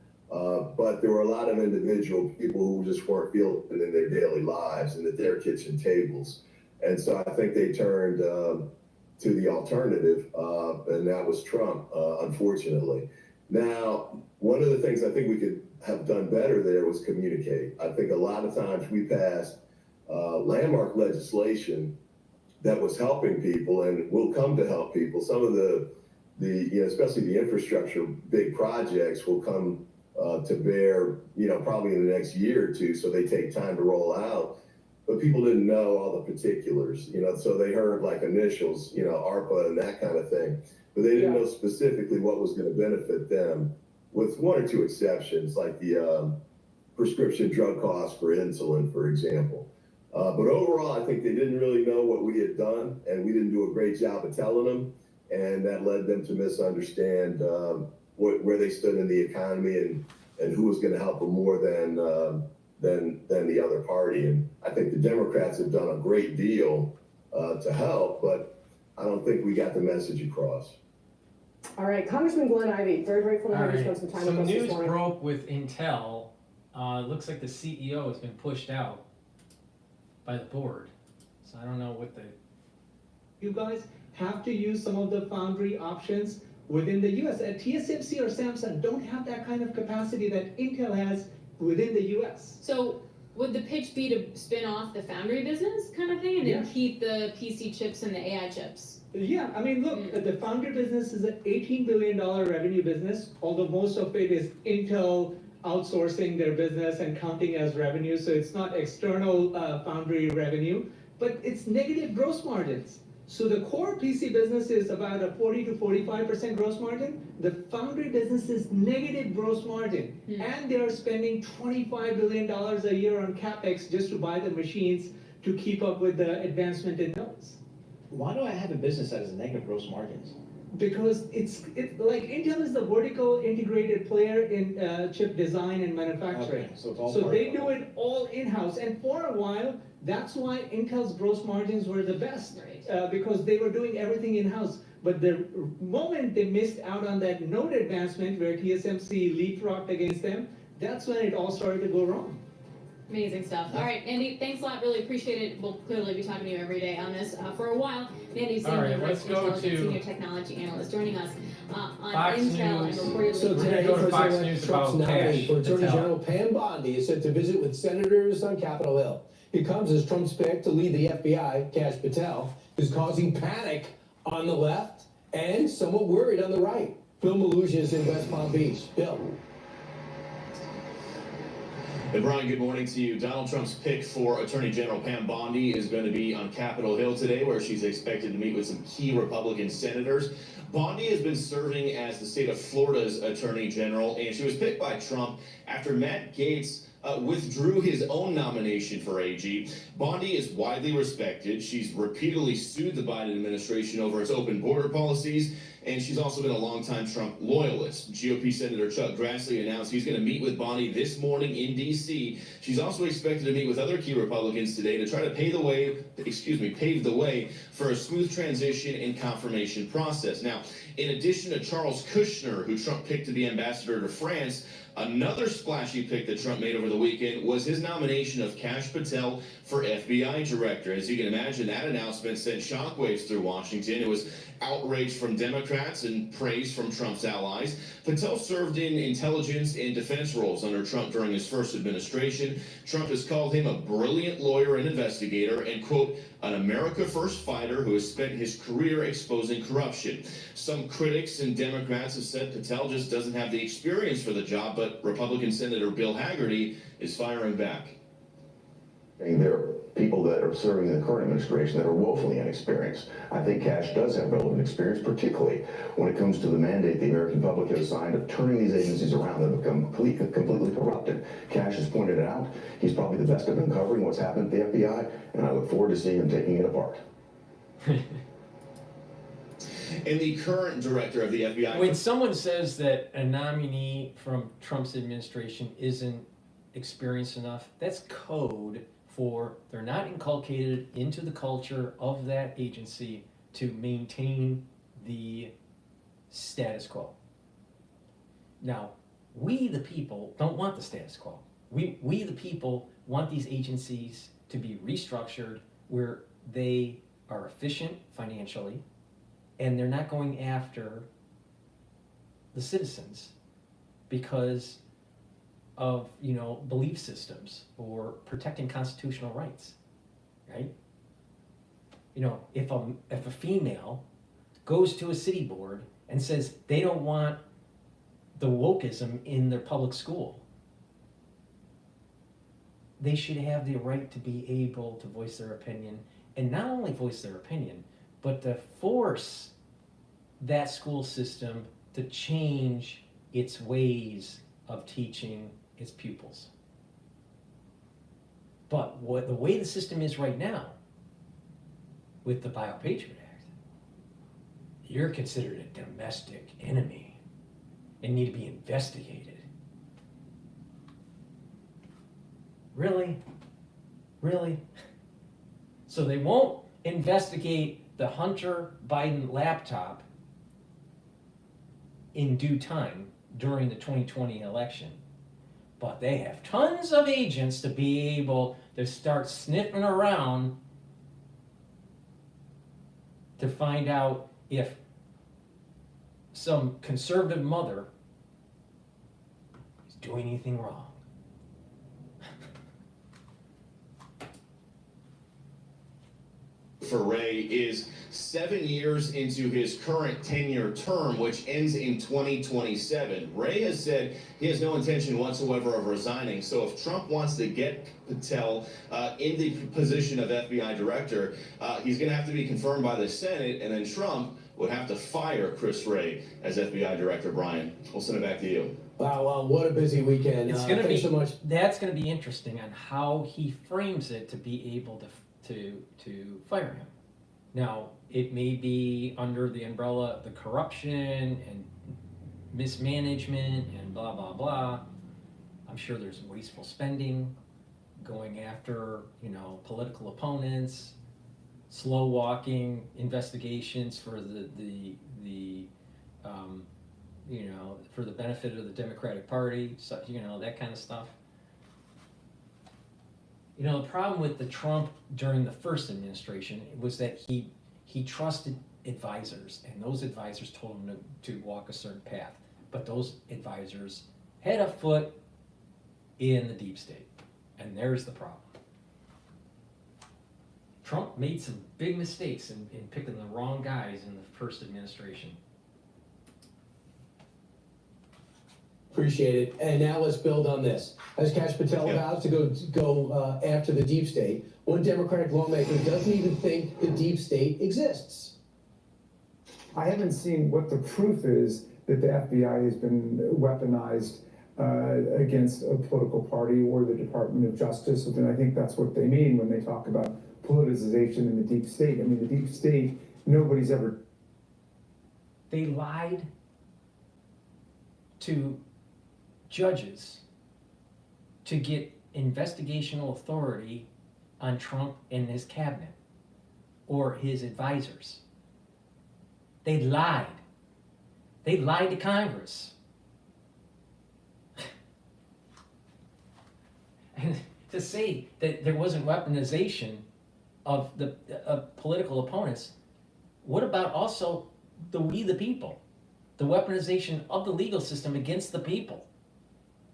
But there were a lot of individual people who just weren't feeling it in their daily lives and at their kitchen tables. And so I think they turned to the alternative, and that was Trump, unfortunately. Now, one of the things I think we could have done better there was communicate. I think a lot of times we passed landmark legislation that was helping people and will come to help people. Some of the especially the infrastructure big projects will come to bear, probably in the next year or two, so they take time to roll out. But people didn't know all the particulars, so they heard like initials, ARPA and that kind of thing. But they didn't know specifically what was going to benefit them, with one or two exceptions, like the prescription drug costs for insulin, for example. But overall, I think they didn't really know what we had done, and we didn't do a great job of telling them, and that led them to misunderstand where they stood in the economy and who was going to help them more than the other party. And I think the Democrats have done a great deal to help, but I don't think we got the message across. All right, Congressman Glenn Ivey, very grateful to have you spend some time with us this news morning. broke with Intel. It looks like the CEO has been pushed out by the board. So I don't know what the... You guys have to use some of the foundry options within the US. TSMC or Samsung don't have that kind of capacity that Intel has within the US. So would the pitch be to spin off the foundry business kind of thing and then keep the PC chips and the AI chips? Yeah, I mean, look, the foundry business is an $18 billion revenue business, although most of it is Intel outsourcing their business and counting as revenue, so it's not external foundry revenue, but it's negative gross margins. So the core PC business is about a 40 to 45% gross margin. The foundry business is negative gross margin, and they are spending $25 billion a year on CapEx just to buy the machines to keep up with the advancement in nodes. Why do I have a business that has negative gross margins? Because it's like Intel is the vertical integrated player in chip design and manufacturing. Okay, so it's all so they vertical. do it all in-house, and for a while that's why Intel's gross margins were the best, because they were doing everything in-house. But the moment they missed out on that node advancement where TSMC leapfrogged against them, that's when it all started to go wrong. Amazing stuff. All right, Andy, thanks a lot. Really appreciate it. We'll clearly be talking to you every day on this for a while. Andy All right, Zimmerman, let's go to Senior Technology Analyst, joining us on Fox Intel News. and reportedly. So today, go to Fox President News Trump's about nominee Kash, for Attorney Patel. General Pam Bondi is set to visit with senators on Capitol Hill. He comes as Trump's pick to lead the FBI, Kash Patel, is causing panic on the left and somewhat worried on the right. Bill Malusia is in West Palm Beach. Bill. And Brian, good morning to you. Donald Trump's pick for Attorney General Pam Bondi is going to be on Capitol Hill today, where she's expected to meet with some key Republican senators. Bondi has been serving as the state of Florida's Attorney General, and she was picked by Trump after Matt Gaetz withdrew his own nomination for AG. Bondi is widely respected. She's repeatedly sued the Biden administration over its open border policies, and she's also been a longtime Trump loyalist. GOP Senator Chuck Grassley announced he's going to meet with Bondi this morning in D.C. She's also expected to meet with other key Republicans today to try to pave the way for a smooth transition and confirmation process. Now, in addition to Charles Kushner, who Trump picked to be ambassador to France, another splashy pick that Trump made over the weekend was his nomination of Kash Patel for FBI director. As you can imagine, that announcement sent shockwaves through Washington. It was outrage from Democrats Democrats and praise from Trump's allies. Patel served in intelligence and defense roles under Trump during his first administration. Trump has called him a brilliant lawyer and investigator and, quote, an America First fighter who has spent his career exposing corruption. Some critics and Democrats have said Patel just doesn't have the experience for the job, but Republican Senator Bill Hagerty is firing back. There are people that are serving in the current administration that are woefully inexperienced. I think Kash does have relevant experience, particularly when it comes to the mandate the American public has assigned of turning these agencies around that have become completely corrupted. Kash has pointed it out. He's probably the best at uncovering what's happened at the FBI, and I look forward to seeing him taking it apart. And the current director of the FBI... When someone says that a nominee from Trump's administration isn't experienced enough, that's code for they're not inculcated into the culture of that agency to maintain the status quo. Now, we the people don't want the status quo. We the people want these agencies to be restructured where they are efficient financially and they're not going after the citizens because of, you know, belief systems or protecting constitutional rights, right? You know, if a female goes to a city board and says they don't want the wokeism in their public school, they should have the right to be able to voice their opinion, and not only voice their opinion, but to force that school system to change its ways of teaching its pupils. But the way the system is right now, with the Patriot Act, you're considered a domestic enemy and need to be investigated. Really? Really? So they won't investigate the Hunter Biden laptop in due time during the 2020 election. But they have tons of agents to be able to start sniffing around to find out if some conservative mother is doing anything wrong. For Wray is 7 years into his current 10-year term, which ends in 2027. Wray has said he has no intention whatsoever of resigning. So if Trump wants to get Patel in the position of FBI director, he's going to have to be confirmed by the Senate, and then Trump would have to fire Chris Wray as FBI director. Brian, we'll send it back to you. Wow, well, what a busy weekend. It's going to be so much. That's going to be interesting on how he frames it to be able to fire him. Now, it may be under the umbrella of the corruption and mismanagement and blah, blah, blah. I'm sure there's wasteful spending, going after, you know, political opponents, slow walking investigations for the you know, for the benefit of the Democratic Party, so, you know, that kind of stuff. You know, the problem with the Trump during the first administration was that he trusted advisors, and those advisors told him to walk a certain path. But those advisors had a foot in the deep state, and there's the problem. Trump made some big mistakes in picking the wrong guys in the first administration. Appreciate it. And now let's build on this. As Kash Patel vows to go after the deep state, one Democratic lawmaker doesn't even think the deep state exists. I haven't seen what the proof is that the FBI has been weaponized against a political party or the Department of Justice, and I think that's what they mean when they talk about politicization in the deep state. I mean, the deep state, nobody's ever... They lied to judges to get investigational authority on Trump and his cabinet or his advisors. They lied. They lied to Congress. And to say that there wasn't weaponization of the political opponents, what about also the we the people, the weaponization of the legal system against the people,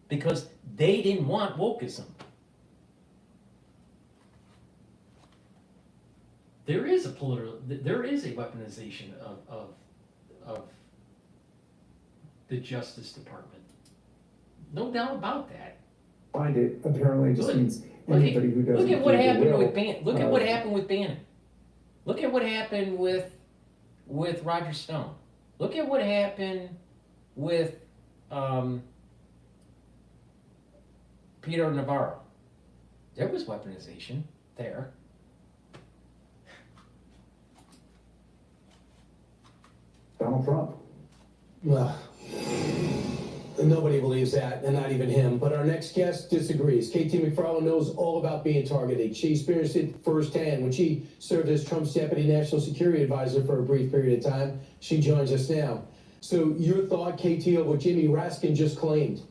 because they didn't want wokeism. There is a weaponization of the Justice Department. No doubt about that. Find it apparently just means anybody who doesn't. Look at what feel the happened will, with Bannon. Look at what happened with Bannon. Look at what happened with Roger Stone. Look at what happened with Peter Navarro. There was weaponization there. Donald Trump. Well, nobody believes that, and not even him. But our next guest disagrees. KT McFarland knows all about being targeted. She experienced it firsthand when she served as Trump's deputy national security advisor for a brief period of time. She joins us now. So your thought, KT, of what Jimmy Raskin just claimed?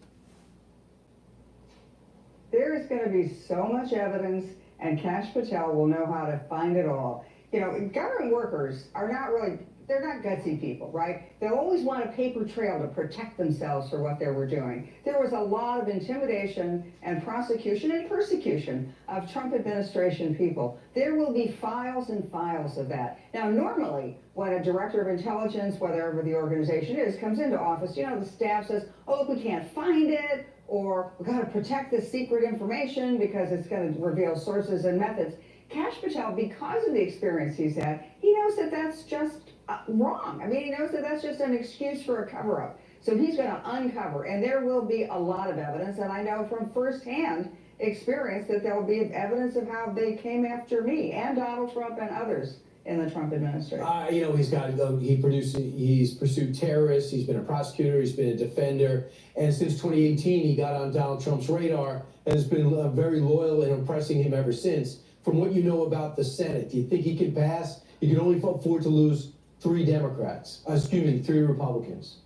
There is going to be so much evidence, and Kash Patel will know how to find it all. You know, government workers are not really, they're not gutsy people, right? They'll always want a paper trail to protect themselves for what they were doing. There was a lot of intimidation and prosecution and persecution of Trump administration people. There will be files and files of that. Now, normally, when a director of intelligence, whatever the organization is, comes into office, you know, the staff says, oh, look, we can't find it, or we've got to protect this secret information because it's going to reveal sources and methods. Kash Patel, because of the experience he's had, he knows that that's just wrong. I mean, he knows that that's just an excuse for a cover-up. So he's going to uncover, and there will be a lot of evidence, and I know from firsthand experience that there will be evidence of how they came after me and Donald Trump and others in the Trump administration. You know, he's pursued terrorists, he's been a prosecutor, he's been a defender, and since 2018 he got on Donald Trump's radar and has been very loyal and impressing him ever since. From what you know about the Senate, do you think he can pass? He can only afford to lose three Republicans.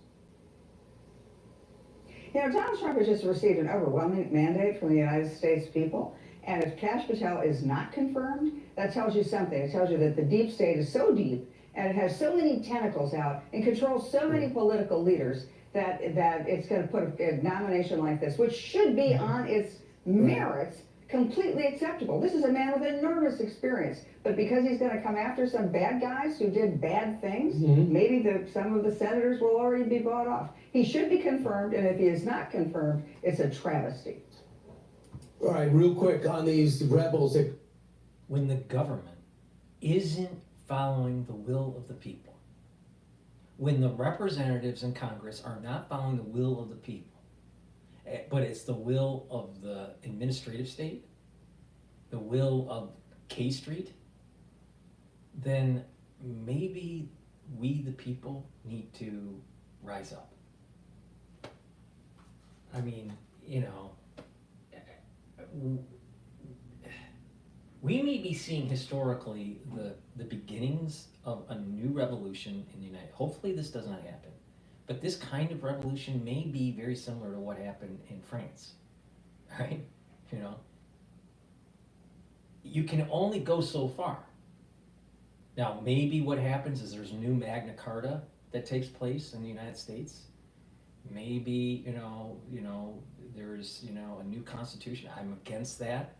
You know, Donald Trump has just received an overwhelming mandate from the United States people. And if Kash Patel is not confirmed, that tells you something. It tells you that the deep state is so deep and it has so many tentacles out and controls so many political leaders that it's going to put a nomination like this, which should be on its merits, completely acceptable. This is a man with enormous experience, but because he's going to come after some bad guys who did bad things, maybe some of the senators will already be bought off. He should be confirmed, and if he is not confirmed, it's a travesty. All right, real quick on these rebels. When the government isn't following the will of the people, when the representatives in Congress are not following the will of the people, but it's the will of the administrative state, the will of K Street, then maybe we, the people, need to rise up. I mean, you know, we may be seeing historically the beginnings of a new revolution in the United States. Hopefully this does not happen. But this kind of revolution may be very similar to what happened in France, right? You know, you can only go so far. Now, maybe what happens is there's a new Magna Carta that takes place in the United States. Maybe, you know, there's, you know, a new constitution. I'm against that.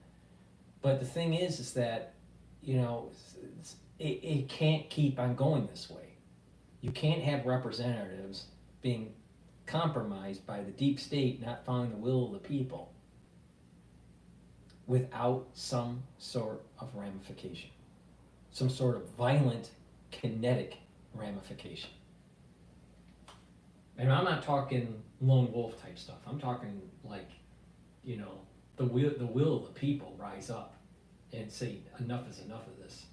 But the thing is that, you know, it can't keep on going this way. You can't have representatives being compromised by the deep state not following the will of the people without some sort of ramification, some sort of violent, kinetic ramification. And I'm not talking lone wolf type stuff. I'm talking like, you know, the will of the people rise up and say enough is enough of this.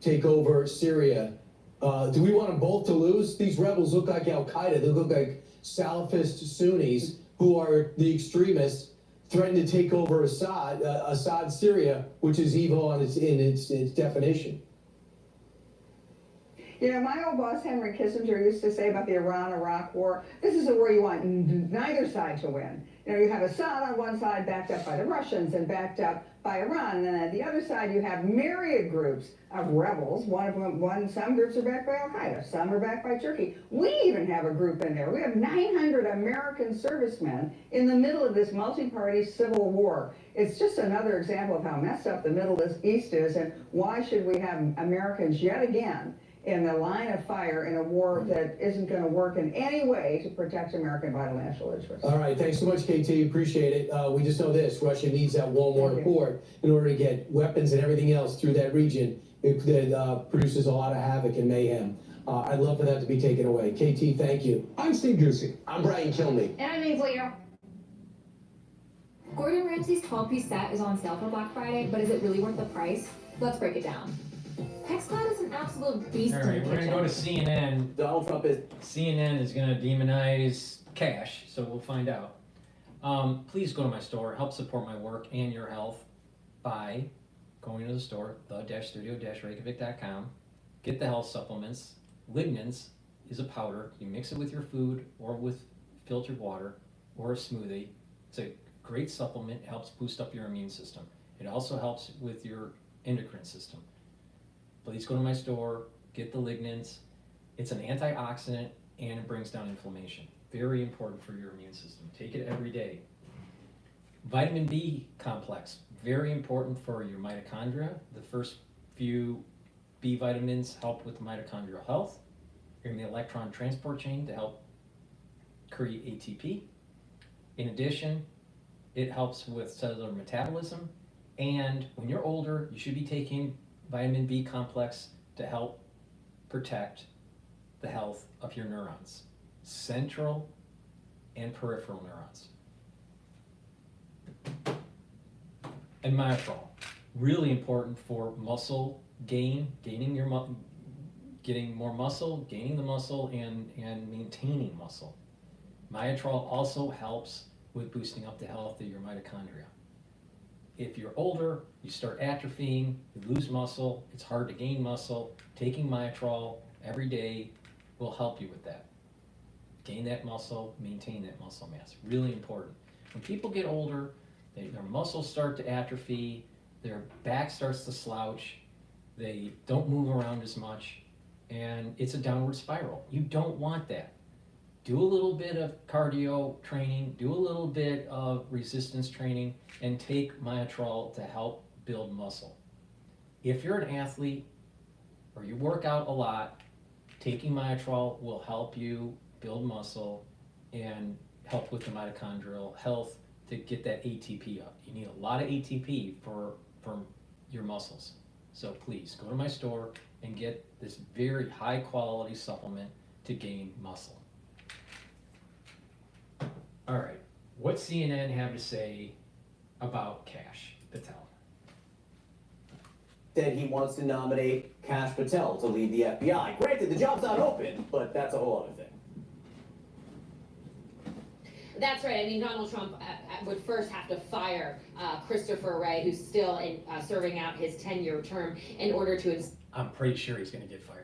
Take over Syria. Do we want them both to lose? These rebels look like Al-Qaeda. They look like Salafist Sunnis who are the extremists threatening to take over Assad Syria, which is evil in its definition. You know, my old boss, Henry Kissinger, used to say about the Iran-Iraq war, this is a war you want neither side to win. You know, you have Assad on one side backed up by the Russians and backed up by Iran, and then at the other side you have myriad groups of rebels. Some groups are backed by Al-Qaeda, some are backed by Turkey. We even have a group in there. We have 900 American servicemen in the middle of this multi-party civil war. It's just another example of how messed up the Middle East is, and why should we have Americans yet again in the line of fire in a war that isn't going to work in any way to protect American vital national interests. All right, thanks so much, KT. Appreciate it. We just know this: Russia needs that Walmart port in order to get weapons and everything else through that region. It produces a lot of havoc and mayhem. I'd love for that to be taken away. KT, thank you. I'm Steve Ducey. I'm Brian Kilmeade. And I'm Ainsley. Gordon Ramsay's 12-piece set is on sale for Black Friday, but is it really worth the price? Let's break it down. HexCloud is an absolute beast in the kitchen. We're going to go to CNN. Donald Trump is... CNN is going to demonize Kash, so we'll find out. Please go to my store, help support my work and your health by going to the store, the-studio-reykjavik.com. Get the health supplements. Lignans is a powder. You mix it with your food or with filtered water or a smoothie. It's a great supplement. It helps boost up your immune system. It also helps with your endocrine system. Please go to my store, get the lignans. It's an antioxidant and it brings down inflammation. Very important for your immune system. Take it every day. Vitamin B complex, very important for your mitochondria. The first few B vitamins help with mitochondrial health. You're in the electron transport chain to help create ATP. In addition, it helps with cellular metabolism. And when you're older, you should be taking vitamin B complex to help protect the health of your neurons, central and peripheral neurons. And myotrol, really important for muscle gain, getting more muscle, gaining the muscle, and maintaining muscle. Myotrol also helps with boosting up the health of your mitochondria. If you're older, you start atrophying, you lose muscle, it's hard to gain muscle. Taking myotrol every day will help you with that. Gain that muscle, maintain that muscle mass. Really important. When people get older, their muscles start to atrophy, their back starts to slouch, they don't move around as much, and it's a downward spiral. You don't want that. Do a little bit of cardio training, do a little bit of resistance training, and take myotrol to help build muscle. If you're an athlete or you work out a lot, taking myotrol will help you build muscle and help with the mitochondrial health to get that ATP up. You need a lot of ATP for your muscles. So please go to my store and get this very high quality supplement to gain muscle. All right, what's CNN have to say about Kash Patel? That he wants to nominate Kash Patel to lead the FBI. Granted, the job's not open, but that's a whole other thing. That's right. I mean, Donald Trump would first have to fire Christopher Wray, who's still serving out his 10-year term, in order to... I'm pretty sure he's going to get fired.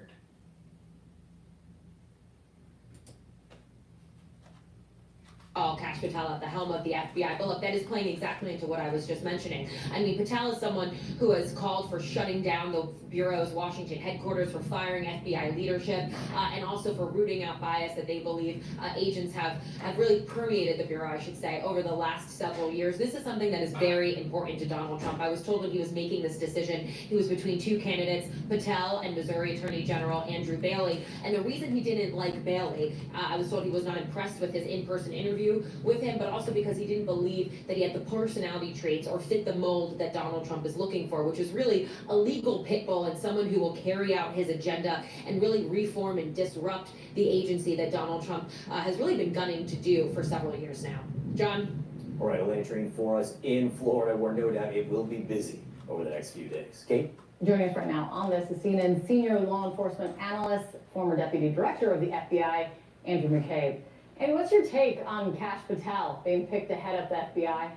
Kash Patel at the helm of the FBI. But look, that is playing exactly into what I was just mentioning. I mean, Patel is someone who has called for shutting down the Bureau's Washington headquarters, for firing FBI leadership, and also for rooting out bias that they believe agents have really permeated the Bureau, I should say, over the last several years. This is something that is very important to Donald Trump. I was told when he was making this decision, he was between two candidates, Patel and Missouri Attorney General Andrew Bailey. And the reason he didn't like Bailey, I was told he was not impressed with his in-person interview with him, but also because he didn't believe that he had the personality traits or fit the mold that Donald Trump is looking for, which is really a legal pit bull and someone who will carry out his agenda and really reform and disrupt the agency that Donald Trump has really been gunning to do for several years now. John? All right, Elena Train for us in Florida, where no doubt it will be busy over the next few days. Kate? Joining us right now on this is CNN senior law enforcement analyst, former deputy director of the FBI, Andrew McCabe. And what's your take on Kash Patel being picked to head up the FBI?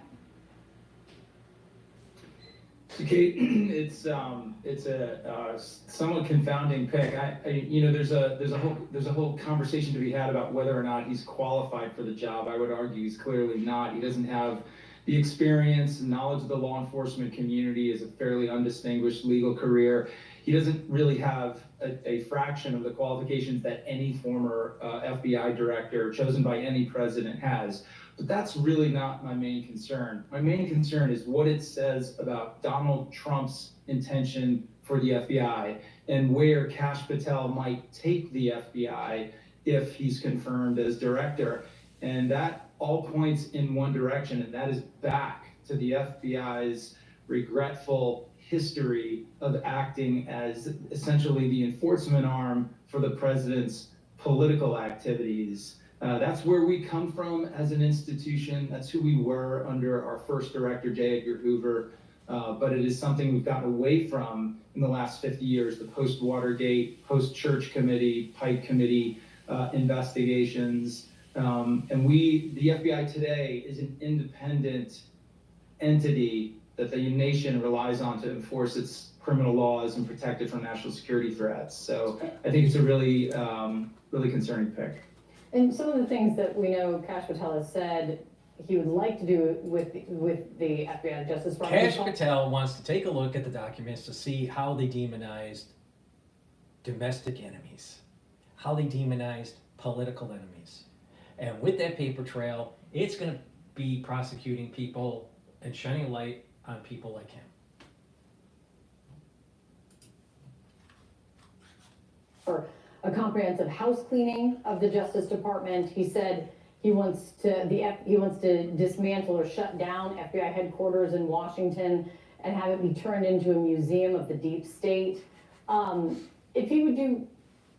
So Kate, it's a somewhat confounding pick. You know, there's a whole conversation to be had about whether or not he's qualified for the job. I would argue he's clearly not. He doesn't have the experience and knowledge of the law enforcement community. Is a fairly undistinguished legal career. He doesn't really have a fraction of the qualifications that any former FBI director chosen by any president has. But that's really not my main concern. My main concern is what it says about Donald Trump's intention for the FBI and where Kash Patel might take the FBI if he's confirmed as director. And that all points in one direction, and that is back to the FBI's regretful history of acting as essentially the enforcement arm for the president's political activities. That's where we come from as an institution. That's who we were under our first director, J. Edgar Hoover. But it is something we've gotten away from in the last 50 years, the post-Watergate, post-Church Committee, Pike Committee investigations. And the FBI today is an independent entity that the nation relies on to enforce its criminal laws and protect it from national security threats. So I think it's a really, really concerning pick. And some of the things that we know Kash Patel has said he would like to do with the FBI Justice Department. Kash Patel wants to take a look at the documents to see how they demonized domestic enemies, how they demonized political enemies. And with that paper trail, it's going to be prosecuting people and shining a light on people like him. For a comprehensive house cleaning of the Justice Department. He said he wants to dismantle or shut down FBI headquarters in Washington and have it be turned into a museum of the deep state. If he would do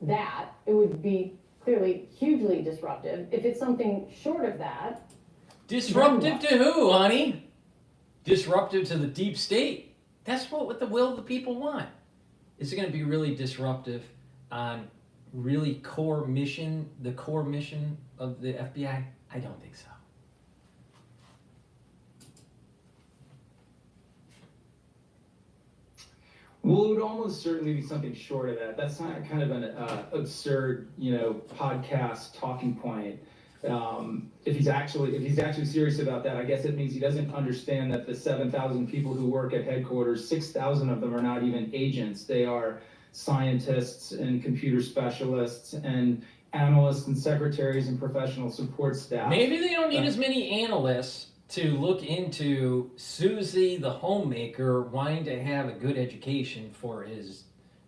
that, it would be clearly hugely disruptive. If it's something short of that. Disruptive to who, honey? Disruptive to the deep state. That's what the will of the people want. Is it going to be really disruptive on really the core mission of the FBI? I don't think so. Well, it would almost certainly be something short of that. That's not kind of an absurd, podcast talking point. If he's actually serious about that, I guess it means he doesn't understand that the 7,000 people who work at headquarters, 6,000 of them are not even agents. They are scientists and computer specialists and analysts and secretaries and professional support staff. Maybe they don't need as many analysts to look into Susie the homemaker wanting to have a good education for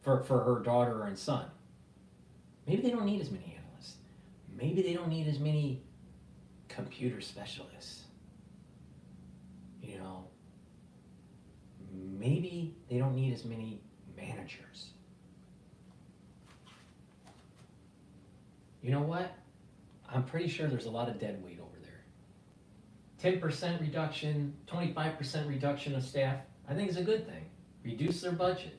her daughter and son. Maybe they don't need as many analysts. Maybe they don't need as many computer specialists. Maybe they don't need as many managers. You know what? I'm pretty sure there's a lot of dead weight over there. 10% reduction, 25% reduction of staff, I think is a good thing. Reduce their budget.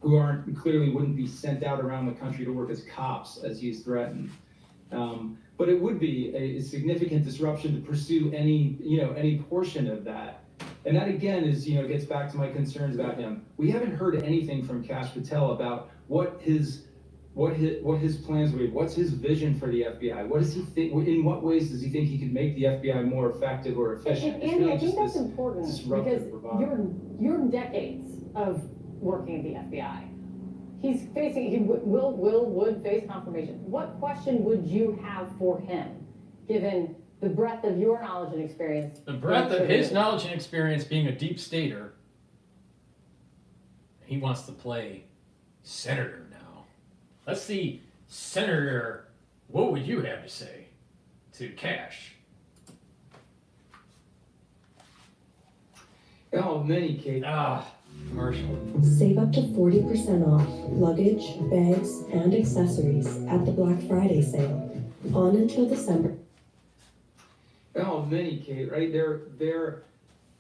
Who clearly wouldn't be sent out around the country to work as cops as he's threatened. But it would be a significant disruption to pursue any portion of that. And that again is, gets back to my concerns about him. We haven't heard anything from Kash Patel about what his plans would be. What's his vision for the FBI? What does he think? In what ways does he think he could make the FBI more effective or efficient? And Andy, I think that's important because your decades of working at the FBI, he would face confirmation. What question would you have for him, given the breadth of your knowledge and experience? The breadth of his knowledge and experience being a deep stater, he wants to play senator now. Let's see, Senator, what would you have to say to Kash? Oh, many, Kate. Marshall. Save up to 40% off luggage, bags, and accessories at the Black Friday sale on until December. Oh, many, Kate, right?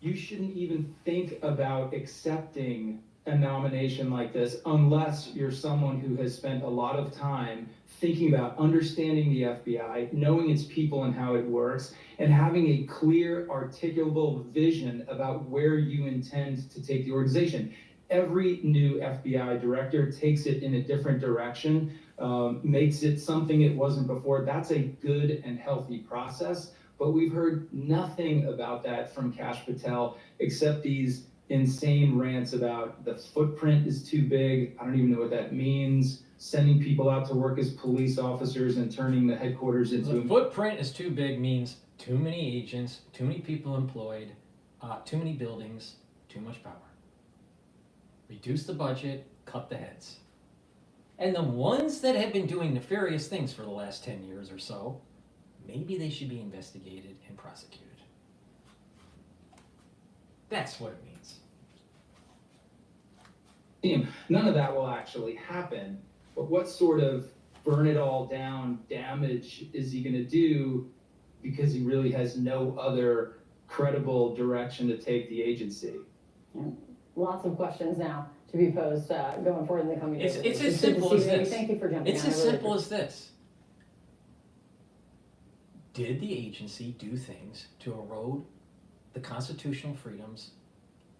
You shouldn't even think about accepting a nomination like this unless you're someone who has spent a lot of time thinking about understanding the FBI, knowing its people and how it works, and having a clear, articulable vision about where you intend to take the organization. Every new FBI director takes it in a different direction, makes it something it wasn't before. That's a good and healthy process, but we've heard nothing about that from Kash Patel except these insane rants about the footprint is too big. I don't even know what that means. Sending people out to work as police officers and turning the headquarters into... The footprint is too big means too many agents, too many people employed, too many buildings, too much power. Reduce the budget, cut the heads. And the ones that have been doing nefarious things for the last 10 years or so, maybe they should be investigated and prosecuted. That's what it means. None of that will actually happen, but what sort of burn it all down damage is he going to do because he really has no other credible direction to take the agency? Lots of questions now to be posed going forward in the coming days. It's as simple as this. Thank you for jumping It's on. as simple as this. Did the agency do things to erode the constitutional freedoms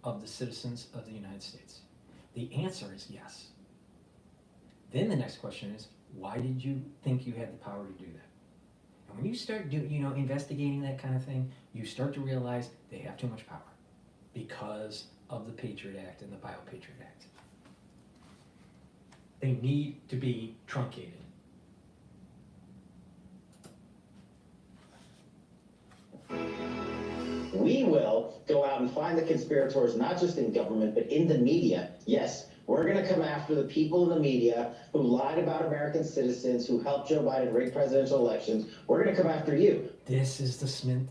of the citizens of the United States? The answer is yes. Then the next question is, why did you think you had the power to do that? And when you start investigating that kind of thing, you start to realize they have too much power because of the Patriot Act and the Bio-Patriot Act. They need to be truncated. We will go out and find the conspirators, not just in government, but in the media. Yes, we're going to come after the people in the media who lied about American citizens, who helped Joe Biden rig presidential elections. We're going to come after you. This is the Smith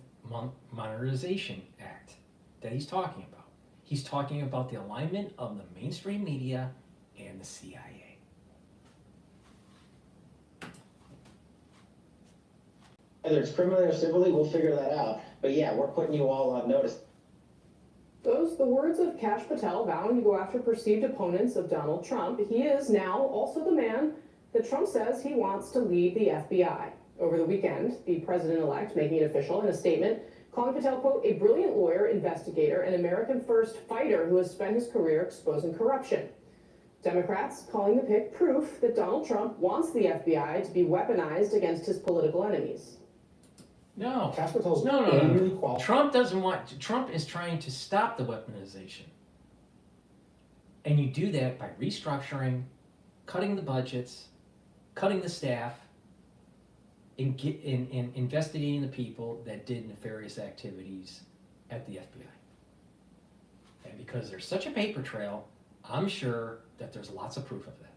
Modernization Act that he's talking about. He's talking about the alignment of the mainstream media and the CIA. Whether it's criminally or civilly, we'll figure that out. But yeah, we're putting you all on notice. Those the words of Kash Patel vowing to go after perceived opponents of Donald Trump. He is now also the man that Trump says he wants to lead the FBI. Over the weekend, the president-elect making it official in a statement, calling Patel, quote, a brilliant lawyer, investigator, and American-first fighter who has spent his career exposing corruption. Democrats calling the pick proof that Donald Trump wants the FBI to be weaponized against his political enemies. No. Kash Patel's No. Trump doesn't want. Trump is trying to stop the weaponization. And you do that by restructuring, cutting the budgets, cutting the staff, and investigating the people that did nefarious activities at the FBI. And because there's such a paper trail, I'm sure that there's lots of proof of that.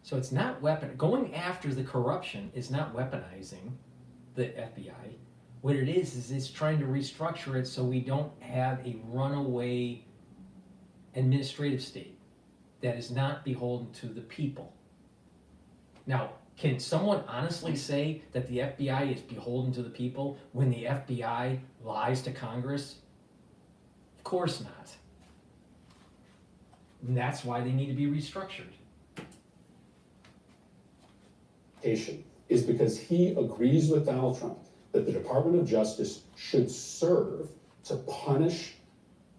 So it's not going after the corruption is not weaponizing the FBI. What it is it's trying to restructure it so we don't have a runaway administrative state that is not beholden to the people. Now, can someone honestly say that the FBI is beholden to the people when the FBI lies to Congress? Of course not. And that's why they need to be restructured. Is because he agrees with Donald Trump that the Department of Justice should serve to punish,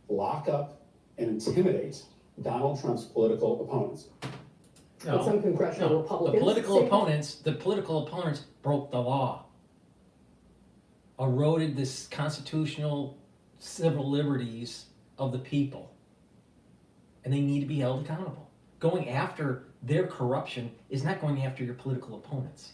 lock up, and intimidate Donald Trump's political opponents. But some congressional Republicans The political opponents broke the law, eroded this constitutional civil liberties of the people, and they need to be held accountable. Going after their corruption is not going after your political opponents.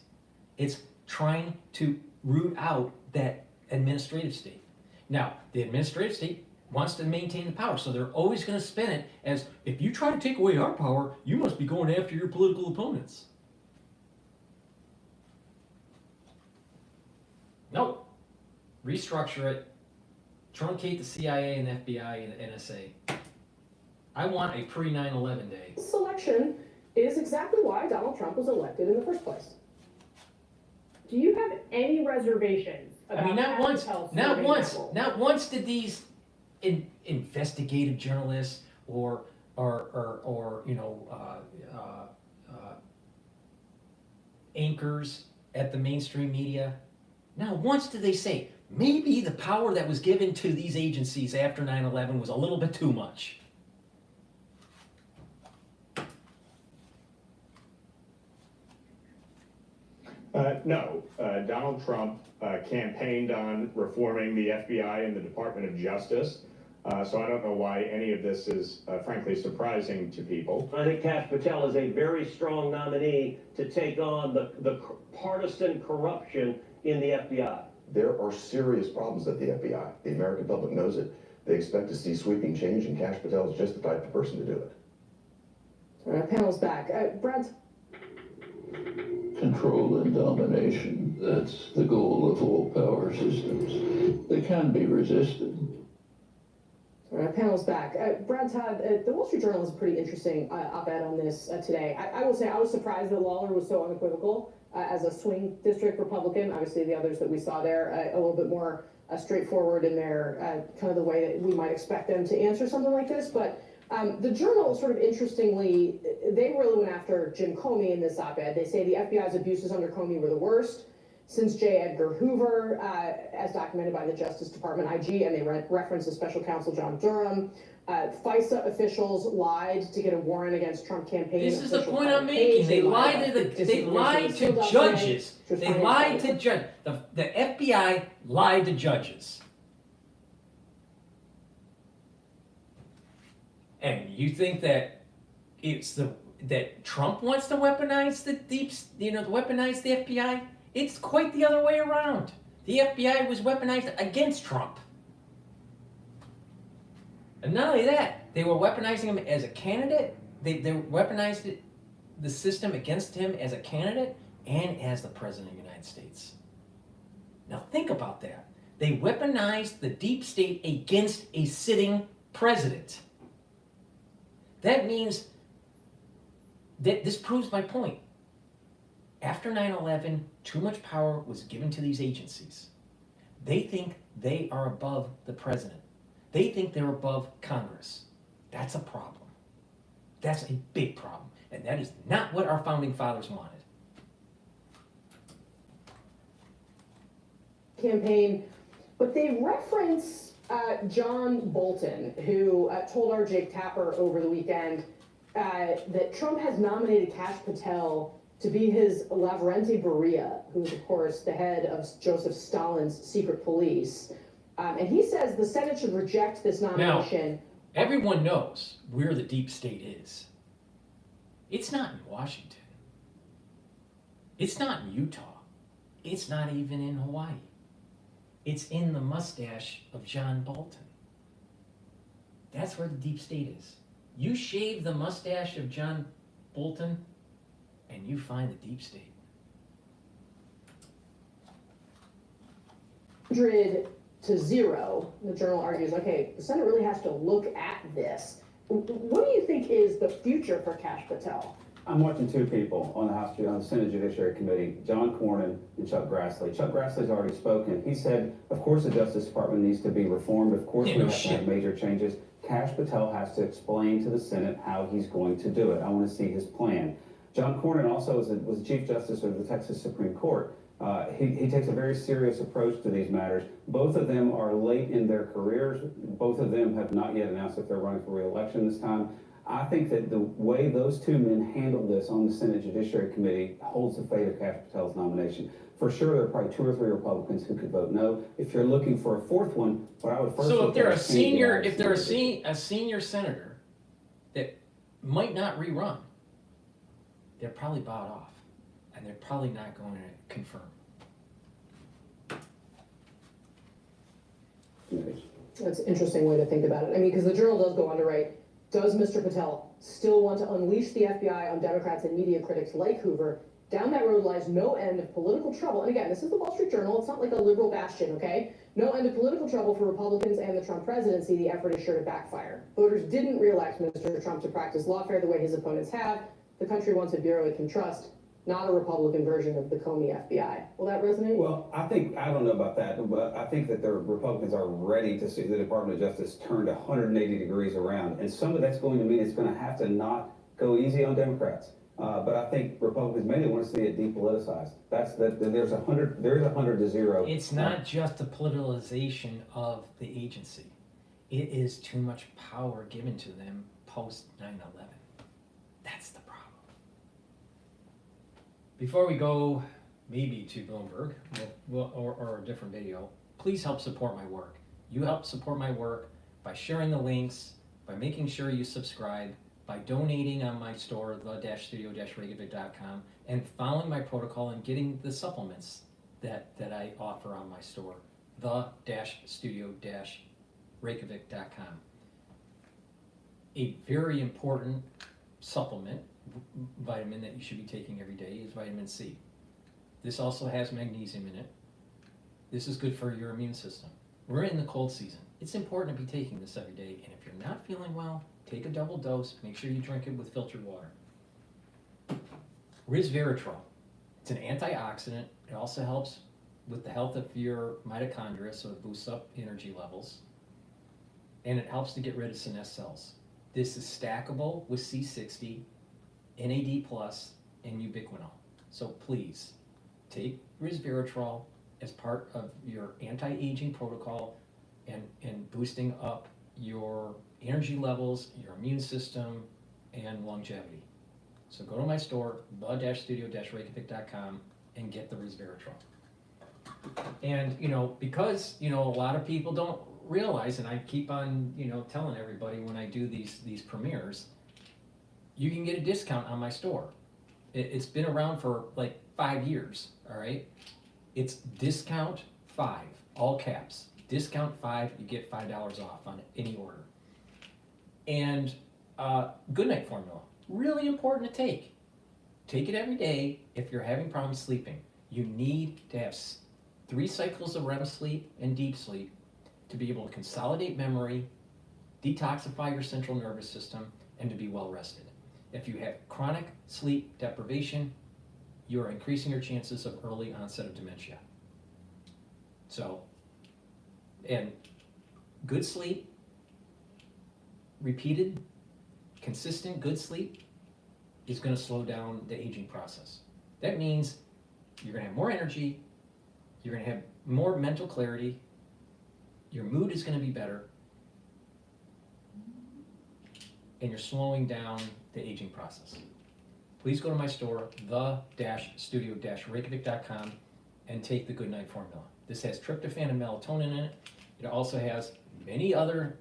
It's trying to root out that administrative state. Now, the administrative state wants to maintain the power, so they're always going to spin it as, if you try to take away our power, you must be going after your political opponents. Nope. Restructure it. Truncate the CIA and FBI and the NSA. I want a pre-9/11 day. This election is exactly why Donald Trump was elected in the first place. Do you have any reservations about not once did these investigative journalists or or anchors at the mainstream media. Not once did they say, maybe the power that was given to these agencies after 9/11 was a little bit too much. No, Donald Trump campaigned on reforming the FBI and the Department of Justice. So I don't know why any of this is frankly surprising to people. I think Kash Patel is a very strong nominee to take on the partisan corruption in the FBI. There are serious problems at the FBI. The American public knows it. They expect to see sweeping change, and Kash Patel is just the type of person to do it. All right, panel's back. Brad? Control and domination. That's the goal of all power systems. They can be resisted. All right, panel's back. Brad, Todd, the Wall Street Journal has a pretty interesting op-ed on this today. I will say I was surprised that Lawler was so unequivocal as a swing district Republican. Obviously, the others that we saw there a little bit more straightforward in their kind of the way that we might expect them to answer something like this. But the Journal, sort of interestingly, they really went after Jim Comey in this op-ed. They say the FBI's abuses under Comey were the worst since J. Edgar Hoover, as documented by the Justice Department IG, and they reference the special counsel John Durham. FISA officials lied to get a warrant against Trump campaign. This is the point I'm making. They lied to judges. They lied to judges. The FBI lied to judges. And you think that that Trump wants to weaponize weaponize the FBI? It's quite the other way around. The FBI was weaponized against Trump. And not only that, they were weaponizing him as a candidate. They weaponized the system against him as a candidate and as the President of the United States. Now think about that. They weaponized the deep state against a sitting president. That means that this proves my point. After 9/11, too much power was given to these agencies. They think they are above the president. They think they're above Congress. That's a problem. That's a big problem. And that is not what our founding fathers wanted. Campaign, but they reference John Bolton, who told our Jake Tapper over the weekend that Trump has nominated Kash Patel to be his Lavrenti Beria, who is, of course, the head of Joseph Stalin's secret police. And he says the Senate should reject this nomination. Now, everyone knows where the deep state is. It's not in Washington. It's not in Utah. It's not even in Hawaii. It's in the mustache of John Bolton. That's where the deep state is. You shave the mustache of John Bolton, and you find the deep state. 100 to 0, the Journal argues, okay, the Senate really has to look at this. What do you think is the future for Kash Patel? I'm watching two people on the Senate Judiciary Committee, John Cornyn and Chuck Grassley. Chuck Grassley's already spoken. He said, of course the Justice Department needs to be reformed. Of course we have to have major changes. Kash Patel has to explain to the Senate how he's going to do it. I want to see his plan. John Cornyn also was Chief Justice of the Texas Supreme Court. He takes a very serious approach to these matters. Both of them are late in their careers. Both of them have not yet announced if they're running for re-election this time. I think that the way those two men handled this on the Senate Judiciary Committee holds the fate of Kash Patel's nomination. For sure, there are probably 2 or 3 Republicans who could vote no. If you're looking for a fourth one, what I would first So if they're a senior senator that might not rerun, they're probably bought off, and they're probably not going to confirm. That's an interesting way to think about it. I mean, because the Journal does go on to write, does Mr. Patel still want to unleash the FBI on Democrats and media critics like Hoover? Down that road lies no end of political trouble. And again, this is the Wall Street Journal. It's not like a liberal bastion, okay? No end of political trouble for Republicans and the Trump presidency. The effort is sure to backfire. Voters didn't re-elect Mr. Trump to practice lawfare the way his opponents have. The country wants a bureau it can trust. not a Republican version of the Comey FBI. Will that resonate? Well, I don't know about that, but I think that the Republicans are ready to see the Department of Justice turned 180 degrees around. And some of that's going to mean it's going to have to not go easy on Democrats. But I think Republicans mainly want to see it depoliticized. There's 100 to 0. It's not just the politicization of the agency. It is too much power given to them post 9/11. That's the problem. Before we go, maybe to Bloomberg or a different video, please help support my work. You help support my work by sharing the links, by making sure you subscribe, by donating on my store, the-studio-reykjavik.com, and following my protocol and getting the supplements that I offer on my store, the-studio-reykjavik.com. A very important supplement, vitamin that you should be taking every day is vitamin C. This also has magnesium in it. This is good for your immune system. We're in the cold season. It's important to be taking this every day, and if you're not feeling well, take a double dose. Make sure you drink it with filtered water. Resveratrol. It's an antioxidant. It also helps with the health of your mitochondria, so it boosts up energy levels. And it helps to get rid of senescent cells. This is stackable with C60, NAD+, and ubiquinol. So please, take resveratrol as part of your anti-aging protocol and boosting up your energy levels, your immune system, and longevity. So go to my store, the-studio-reykjavik.com, and get the resveratrol. And, because, a lot of people don't realize, and I keep on, telling everybody when I do these premieres, you can get a discount on my store. It's been around for like 5 years, all right? It's discount 5, all caps. Discount 5, you get $5 off on any order. And Goodnight Formula, really important to take. Take it every day if you're having problems sleeping. You need to have 3 cycles of REM sleep and deep sleep to be able to consolidate memory, detoxify your central nervous system, and to be well rested. If you have chronic sleep deprivation, you're increasing your chances of early onset of dementia. So, and good sleep, repeated, consistent good sleep is going to slow down the aging process. That means you're going to have more energy, you're going to have more mental clarity, your mood is going to be better, and you're slowing down the aging process. Please go to my store, the-studio-reykjavik.com, and take the Goodnight Formula. This has tryptophan and melatonin in it. It also has many other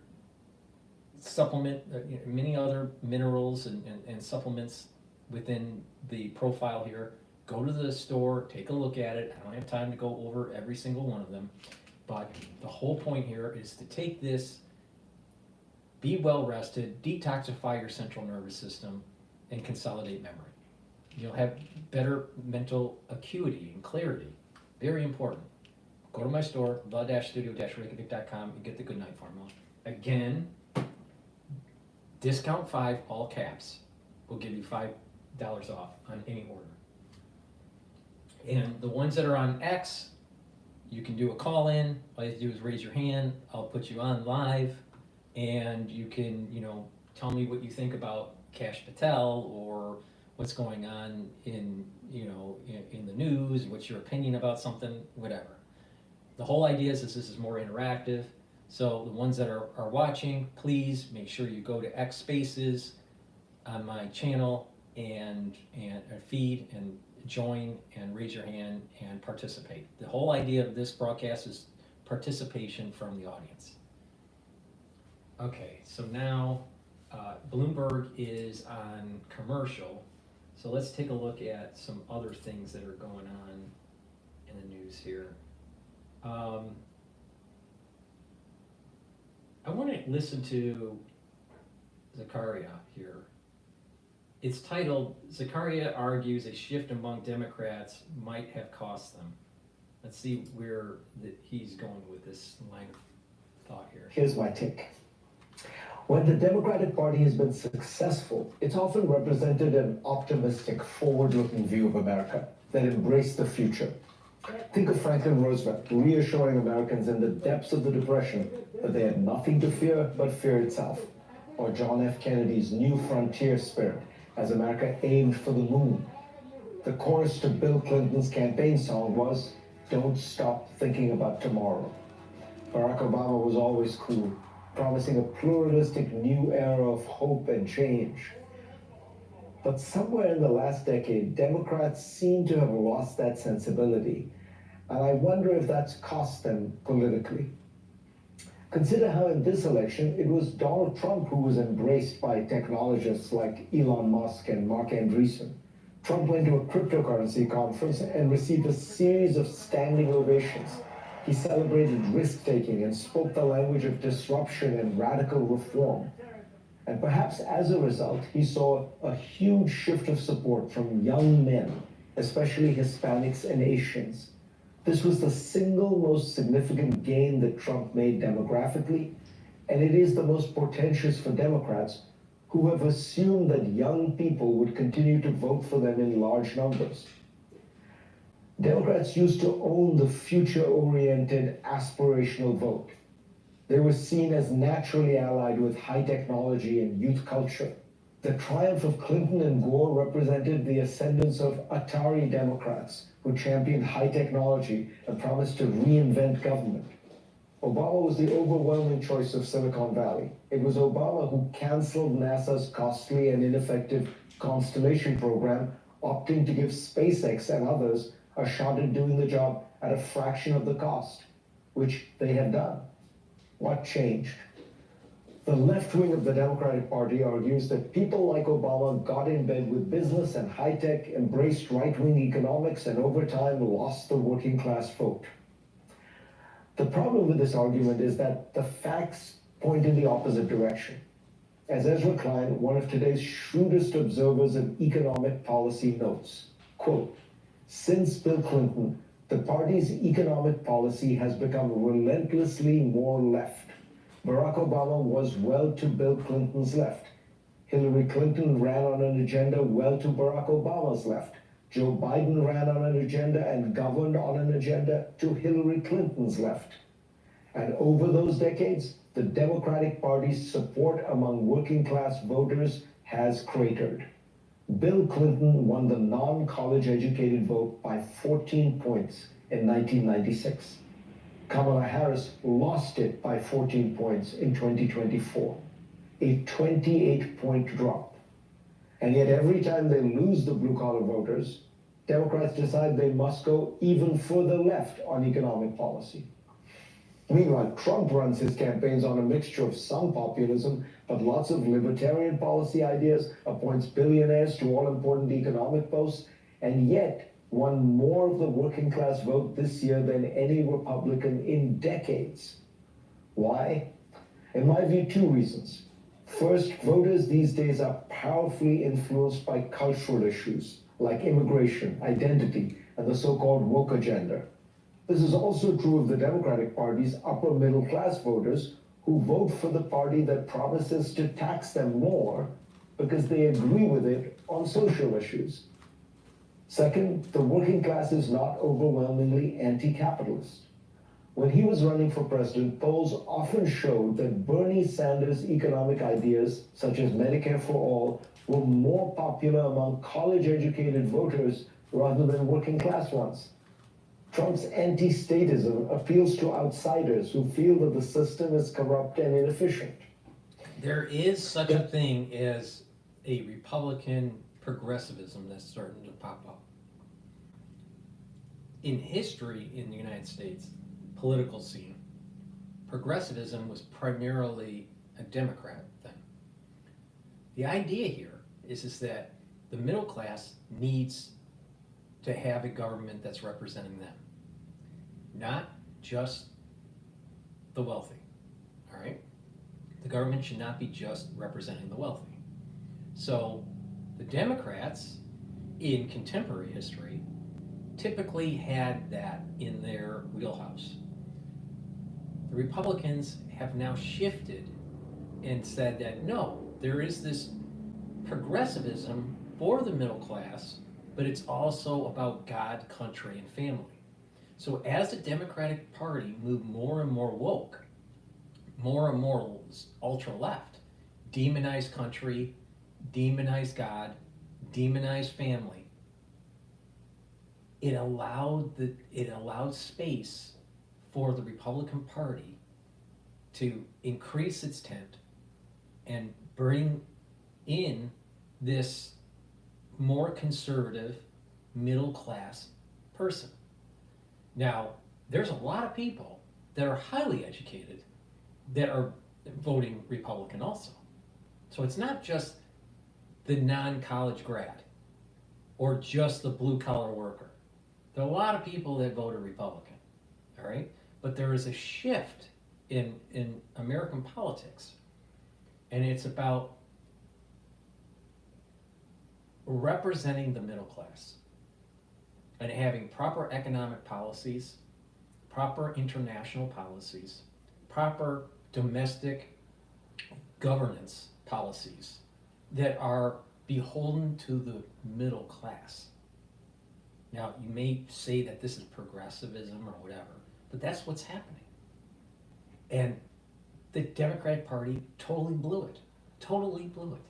many other minerals and supplements within the profile here. Go to the store, take a look at it. I don't have time to go over every single one of them, but the whole point here is to take this, be well rested, detoxify your central nervous system, and consolidate memory. You'll have better mental acuity and clarity. Very important. Go to my store, the-studio-reykjavik.com, and get the Goodnight Formula. Again, discount 5, all caps. We'll give you $5 off on any order. And the ones that are on X, you can do a call in. All you have to do is raise your hand. I'll put you on live, and you can, tell me what you think about Kash Patel or what's going on in the news. What's your opinion about something? Whatever. The whole idea is this is more interactive. So the ones that are watching, please make sure you go to X Spaces on my channel and feed and join and raise your hand and participate. The whole idea of this broadcast is participation from the audience. Okay, so now Bloomberg is on commercial. So let's take a look at some other things that are going on in the news here. I want to listen to Zakaria here. It's titled, Zakaria argues a shift among Democrats might have cost them. Let's see where he's going with this line of thought here. Here's my take. When the Democratic Party has been successful, it's often represented an optimistic, forward-looking view of America that embraced the future. Think of Franklin Roosevelt reassuring Americans in the depths of the Depression that they had nothing to fear but fear itself. Or John F. Kennedy's new frontier spirit as America aimed for the moon. The chorus to Bill Clinton's campaign song was, "Don't stop thinking about tomorrow." Barack Obama was always cool, promising a pluralistic new era of hope and change. But somewhere in the last decade, Democrats seem to have lost that sensibility. And I wonder if that's cost them politically. Consider how in this election, it was Donald Trump who was embraced by technologists like Elon Musk and Mark Andreessen. Trump went to a cryptocurrency conference and received a series of standing ovations. He celebrated risk-taking and spoke the language of disruption and radical reform. And perhaps as a result, he saw a huge shift of support from young men, especially Hispanics and Asians. This was the single most significant gain that Trump made demographically, and it is the most portentous for Democrats who have assumed that young people would continue to vote for them in large numbers. Democrats used to own the future-oriented aspirational vote. They were seen as naturally allied with high technology and youth culture. The triumph of Clinton and Gore represented the ascendance of Atari Democrats who championed high technology and promised to reinvent government. Obama was the overwhelming choice of Silicon Valley. It was Obama who canceled NASA's costly and ineffective Constellation program, opting to give SpaceX and others a shot at doing the job at a fraction of the cost, which they have done. What changed? The left wing of the Democratic Party argues that people like Obama got in bed with business and high tech, embraced right-wing economics, and over time lost the working class vote. The problem with this argument is that the facts point in the opposite direction. As Ezra Klein, one of today's shrewdest observers of economic policy, notes, quote, "Since Bill Clinton, the party's economic policy has become relentlessly more left. Barack Obama was well to Bill Clinton's left. Hillary Clinton ran on an agenda well to Barack Obama's left. Joe Biden ran on an agenda and governed on an agenda to Hillary Clinton's left. And over those decades, the Democratic Party's support among working class voters has cratered. Bill Clinton won the non-college educated vote by 14 points in 1996. Kamala Harris lost it by 14 points in 2024, a 28-point drop. And yet every time they lose the blue-collar voters, Democrats decide they must go even further left on economic policy. Meanwhile, Trump runs his campaigns on a mixture of some populism, but lots of libertarian policy ideas, appoints billionaires to all-important economic posts, and yet won more of the working class vote this year than any Republican in decades. Why? In my view, two reasons. First, voters these days are powerfully influenced by cultural issues like immigration, identity, and the so-called woke agenda. This is also true of the Democratic Party's upper middle class voters who vote for the party that promises to tax them more because they agree with it on social issues. Second, the working class is not overwhelmingly anti-capitalist. When he was running for president, polls often showed that Bernie Sanders' economic ideas, such as Medicare for all, were more popular among college-educated voters rather than working class ones. Trump's anti-statism appeals to outsiders who feel that the system is corrupt and inefficient. There is such a thing as a Republican progressivism that's starting to pop up. In history in the United States, political scene, progressivism was primarily a Democrat thing. The idea here is that the middle class needs to have a government that's representing them, not just the wealthy, all right? The government should not be just representing the wealthy. So the Democrats in contemporary history typically had that in their wheelhouse. The Republicans have now shifted and said that no, there is this progressivism for the middle class, but it's also about God, country, and family. So as the Democratic Party moved more and more woke, more and more ultra left, demonized country, demonized God, demonized family, it allowed space for the Republican Party to increase its tent and bring in this more conservative middle class person. Now, there's a lot of people that are highly educated that are voting Republican also. So it's not just the non-college grad or just the blue collar worker. There are a lot of people that voted Republican, all right? But there is a shift in American politics, and it's about representing the middle class and having proper economic policies, proper international policies, proper domestic governance policies that are beholden to the middle class. Now, you may say that this is progressivism or whatever, but that's what's happening. And the Democratic Party totally blew it. Totally blew it.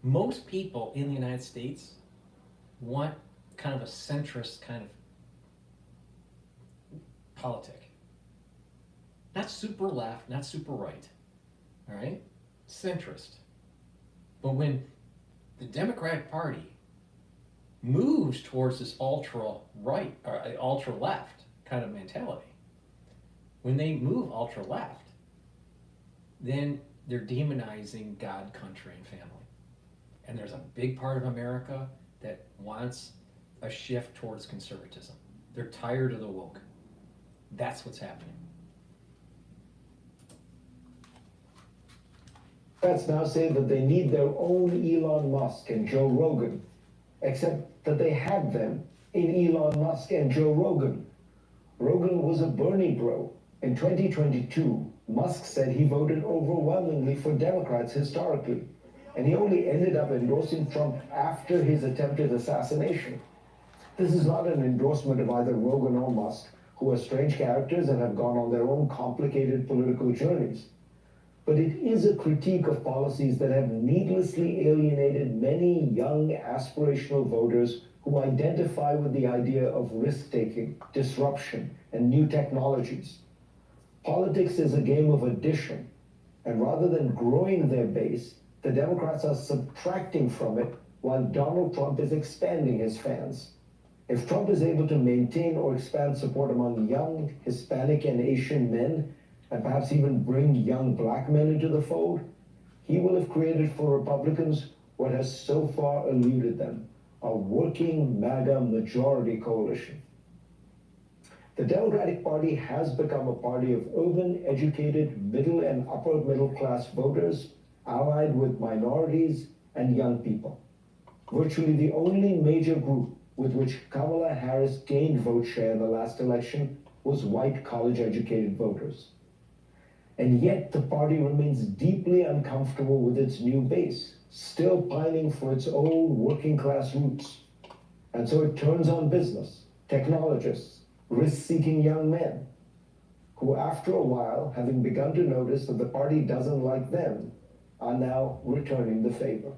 Most people in the United States want kind of a centrist kind of politic. Not super left, not super right, all right? Centrist. But when the Democratic Party moves towards this ultra right, or ultra left kind of mentality, when they move ultra left, then they're demonizing God, country, and family. And there's a big part of America that wants a shift towards conservatism. They're tired of the woke. That's what's happening. Democrats now say that they need their own Elon Musk and Joe Rogan, except that they had them in Elon Musk and Joe Rogan. Rogan was a Bernie bro. In 2022, Musk said he voted overwhelmingly for Democrats historically, and he only ended up endorsing Trump after his attempted assassination. This is not an endorsement of either Rogan or Musk, who are strange characters and have gone on their own complicated political journeys. But it is a critique of policies that have needlessly alienated many young aspirational voters who identify with the idea of risk-taking, disruption, and new technologies. Politics is a game of addition, and rather than growing their base, the Democrats are subtracting from it while Donald Trump is expanding his fans. If Trump is able to maintain or expand support among young Hispanic and Asian men, and perhaps even bring young black men into the fold, he will have created for Republicans what has so far eluded them, a working MAGA majority coalition. The Democratic Party has become a party of urban, educated, middle and upper middle class voters, allied with minorities and young people. Virtually the only major group with which Kamala Harris gained vote share in the last election was white college-educated voters. And yet the party remains deeply uncomfortable with its new base, still pining for its old working class roots. And so it turns on business, technologists, risk-seeking young men, who after a while, having begun to notice that the party doesn't like them, are now returning the favor.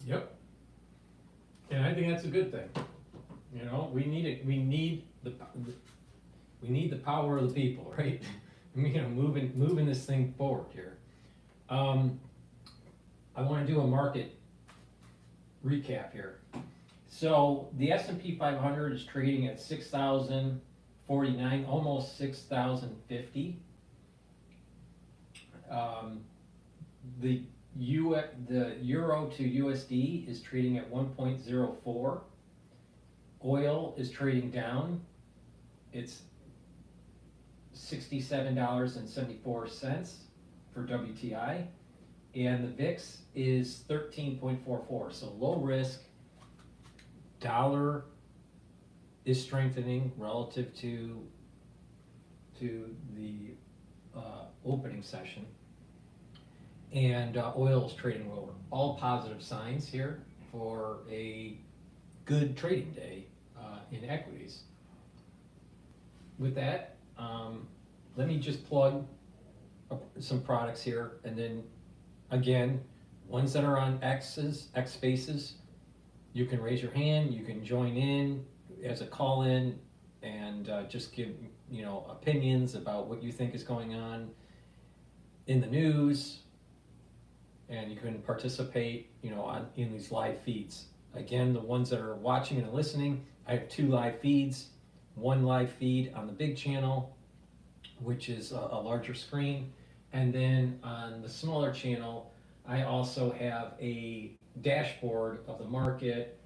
Yep. And I think that's a good thing. You know, we need the power of the people, right? You know, moving this thing forward here. I want to do a market recap here. So the S&P 500 is trading at 6,049, almost 6,050. The euro to USD is trading at 1.04. Oil is trading down. It's $67.74 for WTI, and the VIX is 13.44. So low risk. Dollar is strengthening relative to the opening session. and oil is trading lower. All positive signs here for a good trading day in equities. With that, let me just plug some products here, and then again, ones that are on X Spaces, you can raise your hand, you can join in as a call-in, and just give opinions about what you think is going on in the news, and you can participate in these live feeds. Again, the ones that are watching and listening, I have 2 live feeds. One live feed on the big channel, which is a larger screen, and then on the smaller channel, I also have a dashboard of the market,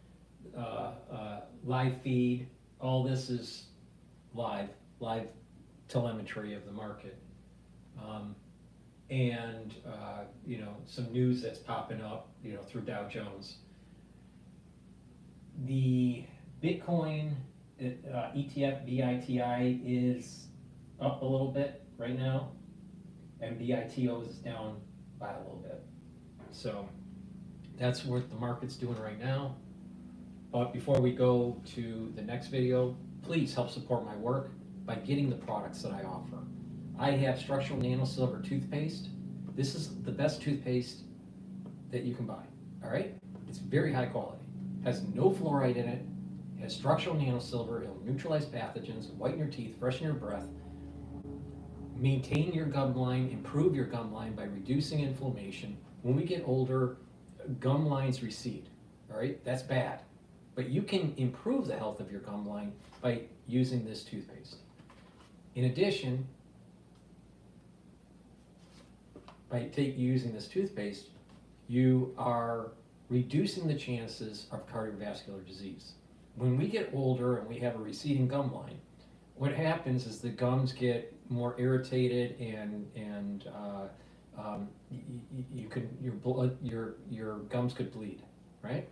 live feed. All this is live telemetry of the market, and some news that's popping up through Dow Jones. The Bitcoin ETF BITI is up a little bit right now, and BITO is down by a little bit. So that's what the market's doing right now. But before we go to the next video, please help support my work by getting the products that I offer. I have structural nanosilver toothpaste. This is the best toothpaste that you can buy, all right? It's very high quality, has no fluoride in it, has structural nanosilver, it'll neutralize pathogens, whiten your teeth, freshen your breath, maintain your gum line, improve your gum line by reducing inflammation. When we get older, gum lines recede, all right? That's bad. But you can improve the health of your gum line by using this toothpaste. In addition, by using this toothpaste, you are reducing the chances of cardiovascular disease. When we get older and we have a receding gum line, what happens is the gums get more irritated, and your gums could bleed, right?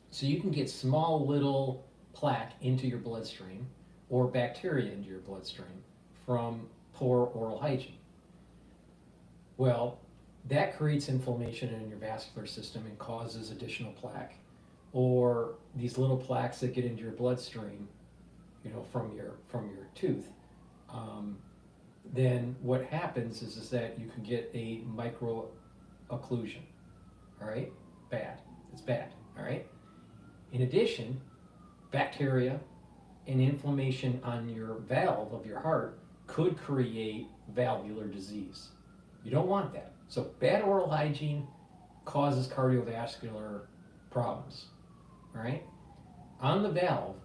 So you can get small little plaque into your bloodstream or bacteria into your bloodstream from poor oral hygiene. Well, that creates inflammation in your vascular system and causes additional plaque, or these little plaques that get into your bloodstream, from your tooth. Then what happens is that you can get a micro occlusion. All right, bad. It's bad. All right. In addition, bacteria and inflammation on your valve of your heart could create valvular disease. You don't want that. So bad oral hygiene causes cardiovascular problems, all right? On the valve,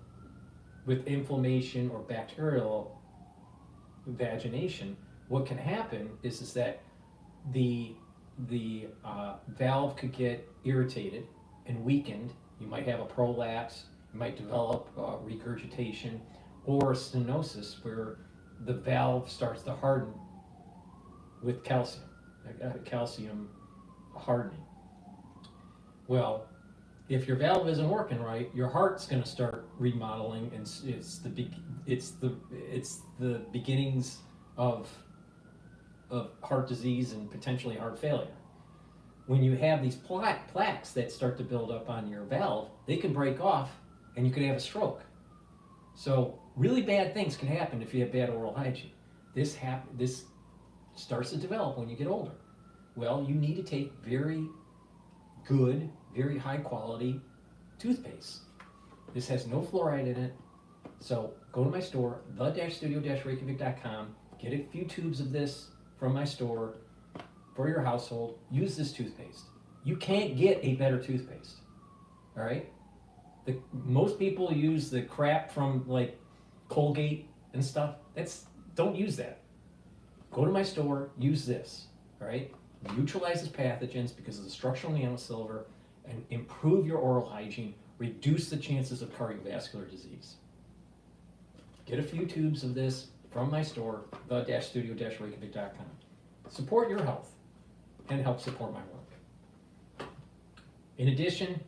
with inflammation or bacterial vagination, what can happen is that the valve could get irritated and weakened. You might have a prolapse, you might develop regurgitation, or stenosis, where the valve starts to harden with calcium hardening. Well, if your valve isn't working right, your heart's going to start remodeling, and it's the beginnings of heart disease and potentially heart failure. When you have these plaques that start to build up on your valve, they can break off, and you could have a stroke. So really bad things can happen if you have bad oral hygiene. This starts to develop when you get older. Well, you need to take very good, very high quality toothpaste. This has no fluoride in it. So go to my store, the-studio-reykjavik.com, get a few tubes of this from my store for your household. Use this toothpaste. You can't get a better toothpaste, all right? Most people use the crap from like Colgate and stuff. Don't use that. Go to my store, use this, all right? Neutralizes pathogens because of the structural nanosilver, and improve your oral hygiene, reduce the chances of cardiovascular disease. Get a few tubes of this from my store, the-studio-reykjavik.com. Support your health and help support my work. In addition,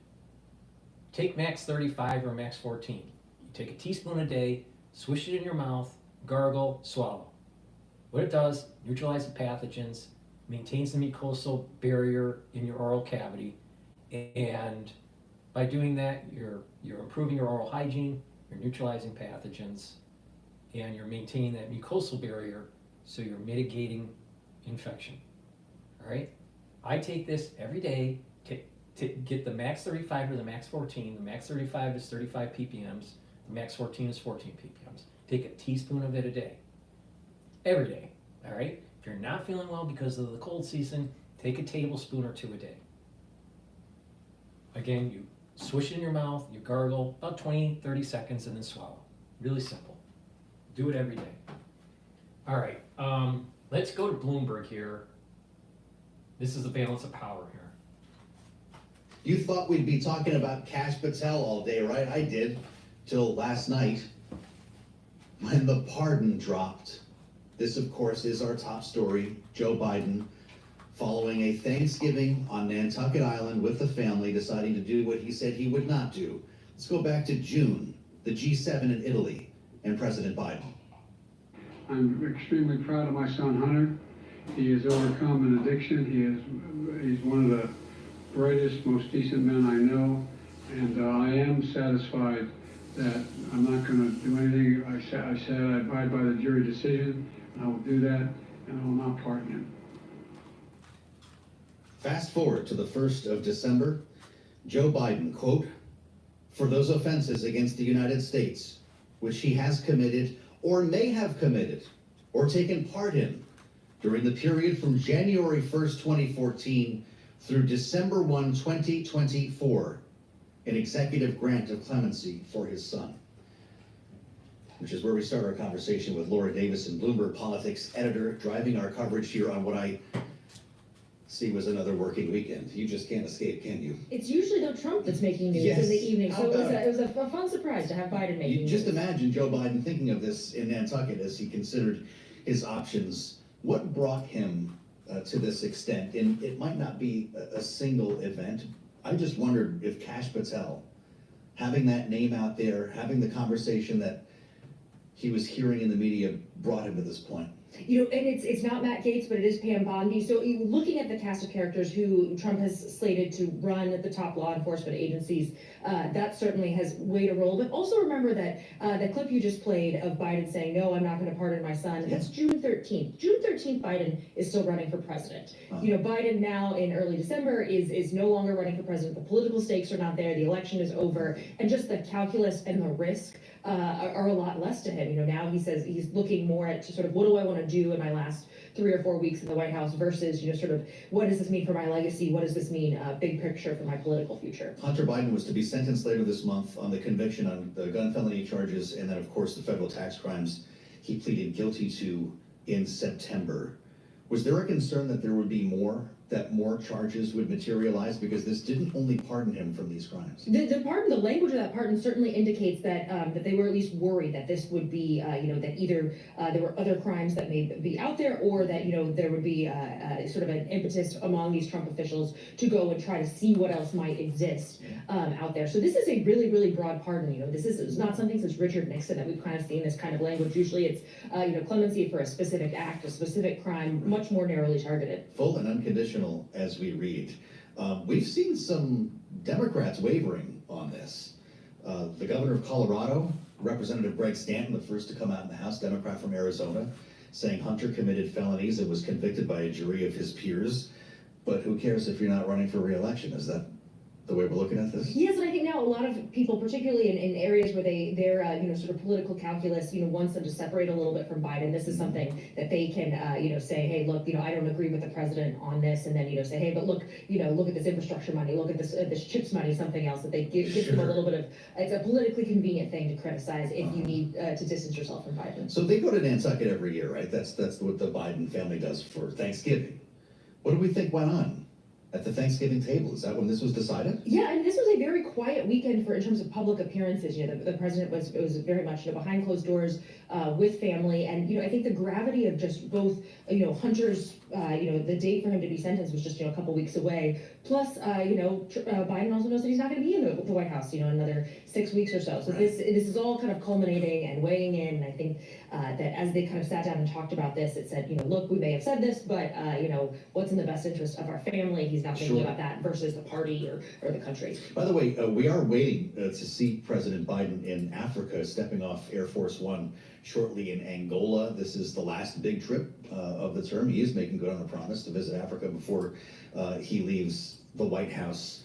take Max 35 or Max 14. You take a teaspoon a day, swish it in your mouth, gargle, swallow. What it does, neutralizes pathogens, maintains the mucosal barrier in your oral cavity, and by doing that, you're improving your oral hygiene, you're neutralizing pathogens, and you're maintaining that mucosal barrier, so you're mitigating infection. All right? I take this every day to get the max 35 or the max 14. The max 35 is 35 ppms. The max 14 is 14 ppms. Take a teaspoon of it a day. Every day. All right? If you're not feeling well because of the cold season, take a tablespoon or 2 a day. Again, you swish it in your mouth, you gargle about 20, 30 seconds, and then swallow. Really simple. Do it every day. All right, let's go to Bloomberg here. This is the balance of power here. You thought we'd be talking about Kash Patel all day, right? I did, till last night, when the pardon dropped. This, of course, is our top story. Joe Biden, following a Thanksgiving on Nantucket Island with the family, deciding to do what he said he would not do. Let's go back to June, the G7 in Italy, and President Biden. I'm extremely proud of my son, Hunter. He has overcome an addiction. He's one of the brightest, most decent men I know, and I am satisfied that I'm not going to do anything. I said I abide by the jury decision. I will do that, and I will not pardon him. Fast forward to the 1st of December, Joe Biden, quote, "For those offenses against the United States, which he has committed or may have committed or taken part in during the period from January 1st, 2014 through December 1, 2024, an executive grant of clemency for his son." Which is where we start our conversation with Laura Davison, Bloomberg Politics editor, driving our coverage here on what I see was another working weekend. You just can't escape, can you? It's usually though Trump that's making news Yes. in the evening, How so about it was a fun surprise to have Biden making You news. just imagine Joe Biden thinking of this in Nantucket as he considered his options. What brought him to this extent? And it might not be a single event. I just wondered if Kash Patel, having that name out there, having the conversation that he was hearing in the media, brought him to this point. You know, and it's not Matt Gaetz, but it is Pam Bondi. So looking at the cast of characters who Trump has slated to run at the top law enforcement agencies, that certainly has weighed a role. But also remember that the clip you just played of Biden saying, "No, I'm not going to pardon my son," that's June 13th. June 13th, Biden is still running for president. You know, Biden now in early December is no longer running for president. The political stakes are not there. The election is over. And just the calculus and the risk are a lot less to him. You know, now he says he's looking more at sort of what do I want to do in my last 3 or 4 weeks in the White House versus, you know, sort of what does this mean for my legacy? What does this mean, big picture for my political future? Hunter Biden was to be sentenced later this month on the conviction on the gun felony charges and then, of course, the federal tax crimes he pleaded guilty to in September. Was there a concern that there would be that more charges would materialize? Because this didn't only pardon him from these crimes. The pardon, the language of that pardon certainly indicates that that they were at least worried that this would be, you know, that either there were other crimes that may be out there, or that, you know, there would be sort of an impetus among these Trump officials to go and try to see what else might exist out there. So this is a really, really broad pardon. You know, this is not something since Richard Nixon that we've kind of seen this kind of language. Usually it's, you know, clemency for a specific act, a specific crime, much more narrowly targeted. Full and unconditional, as we read. We've seen some Democrats wavering on this. The governor of Colorado, Representative Greg Stanton, the first to come out in the House, Democrat from Arizona, saying Hunter committed felonies and was convicted by a jury of his peers. But who cares if you're not running for re-election? Is that the way we're looking at this? Yes, and I think now a lot of people, particularly in areas where their you know, sort of political calculus, you know, wants them to separate a little bit from Biden. This is something that they can, you know, say, hey, look, you know, I don't agree with the president on this, and then, you know, say, hey, but look, you know, look at this infrastructure money, look at this CHIPS money, something else that they give them a little bit of. It's a politically convenient thing to criticize if you need to distance yourself from Biden. So they go to Nantucket every year, right? That's what the Biden family does for Thanksgiving. What do we think went on at the Thanksgiving table? Is that when this was decided? Yeah, and this was a very quiet weekend in terms of public appearances. You know, the president was very much, you know, behind closed doors with family, and, you know, I think the gravity of just both, you know, Hunter's, you know, the date for him to be sentenced was just, you know, a couple weeks away, Plus, Biden also knows that he's not going to be in the White House, another 6 weeks or so. So Right. this is all kind of culminating and weighing in. And I think that as they kind of sat down and talked about this, it said, look, we may have said this, but what's in the best interest of our family? He's not thinking Sure. about that versus the party or the country. By the way, we are waiting to see President Biden in Africa, stepping off Air Force One shortly in Angola. This is the last big trip of the term. He is making good on a promise to visit Africa before he leaves the White House.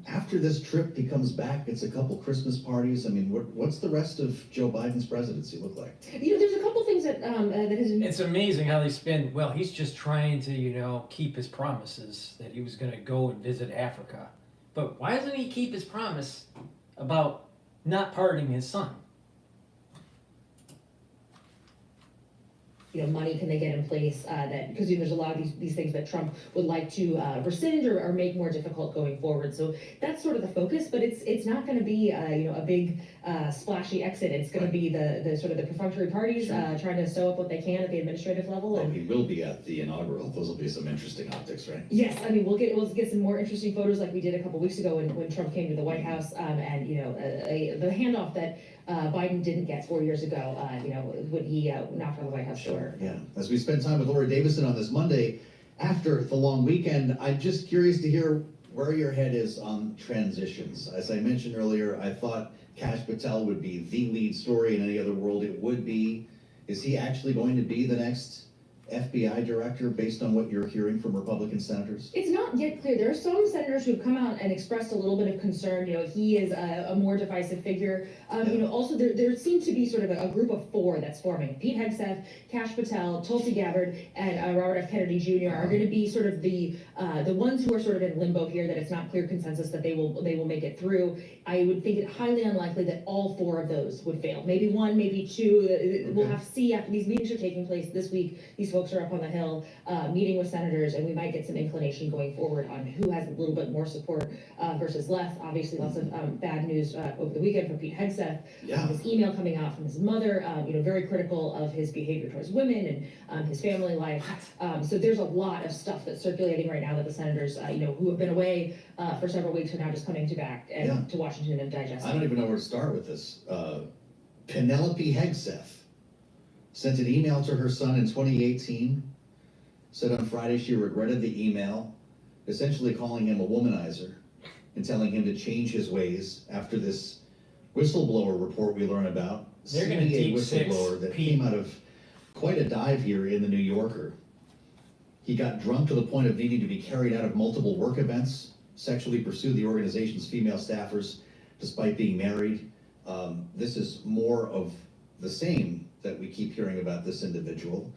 After this trip, he comes back, it's a couple Christmas parties. I mean, what's the rest of Joe Biden's presidency look like? There's a couple things that his... It's amazing how they spin. Well, he's just trying to, keep his promises that he was going to go and visit Africa. But why doesn't he keep his promise about not pardoning his son? Money can they get in place that because there's a lot of these things that Trump would like to rescind or make more difficult going forward. So that's sort of the focus, but it's not going to be a big splashy exit. It's going to be the sort of the perfunctory parties trying to sew up what they can at the administrative level. Well, he will be at the inaugural. Those will be some interesting optics, right? Yes, I mean we'll get some more interesting photos like we did a couple weeks ago when Trump came to the White House, and the handoff that Biden didn't get 4 years ago, when he knocked on the White House door. Yeah. As we spend time with Laura Davison on this Monday after the long weekend, I'm just curious to hear where your head is on transitions. As I mentioned earlier, I thought Kash Patel would be the lead story. In any other world, it would be. Is he actually going to be the next FBI director based on what you're hearing from Republican senators? It's not yet clear. There are some senators who've come out and expressed a little bit of concern. He is a more divisive figure. Also there seems to be sort of a group of four that's forming. Pete Hegseth, Kash Patel, Tulsi Gabbard, and Robert F. Kennedy Jr. are going to be sort of the ones who are sort of in limbo here. That it's not clear consensus that they will make it through. I would think it highly unlikely that all four of those would fail. Maybe one, maybe two. We'll have to see after these meetings are taking place this week. These folks are up on the Hill meeting with senators, and we might get some inclination going forward on who has a little bit more support versus less. Obviously, lots of bad news over the weekend for Pete Hegseth. This email coming out from his mother, very critical of his behavior towards women and his family life. So there's a lot of stuff that's circulating right now that the senators, who have been away for several weeks are now just coming back to Washington and digesting. I don't even know where to start with this. Penelope Hegseth sent an email to her son in 2018, said on Friday she regretted the email, essentially calling him a womanizer and telling him to change his ways after this whistleblower report we learn about. They're going to deep whistleblower that came out of quite a dive here in the New Yorker. He got drunk to the point of needing to be carried out of multiple work events, sexually pursued the organization's female staffers despite being married. This is more of the same that we keep hearing about this individual.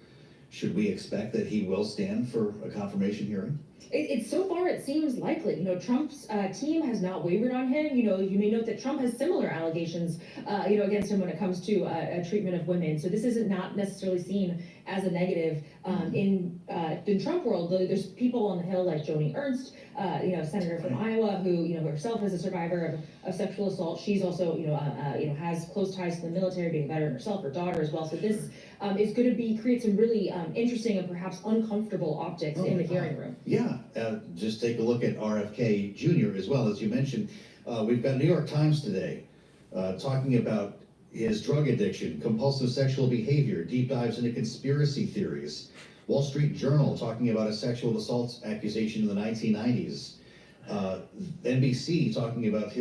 Should we expect that he will stand for a confirmation hearing? It's so far it seems likely. Trump's team has not wavered on him. You may note that Trump has similar allegations, against him when it comes to treatment of women. So this isn't not necessarily seen as a negative in Trump world. There's people on the Hill like Joni Ernst, senator from Iowa, who herself is a survivor of sexual assault. She's also has close ties to the military, being a veteran herself, her daughter as well. So this is going to create some really interesting and perhaps uncomfortable optics in the hearing room. Yeah, just take a look at RFK Jr. as well. As you mentioned, we've got New York Times today talking about his drug addiction, compulsive sexual behavior, deep dives into conspiracy theories. Wall Street Journal talking about a sexual assault accusation in the 1990s. NBC talking about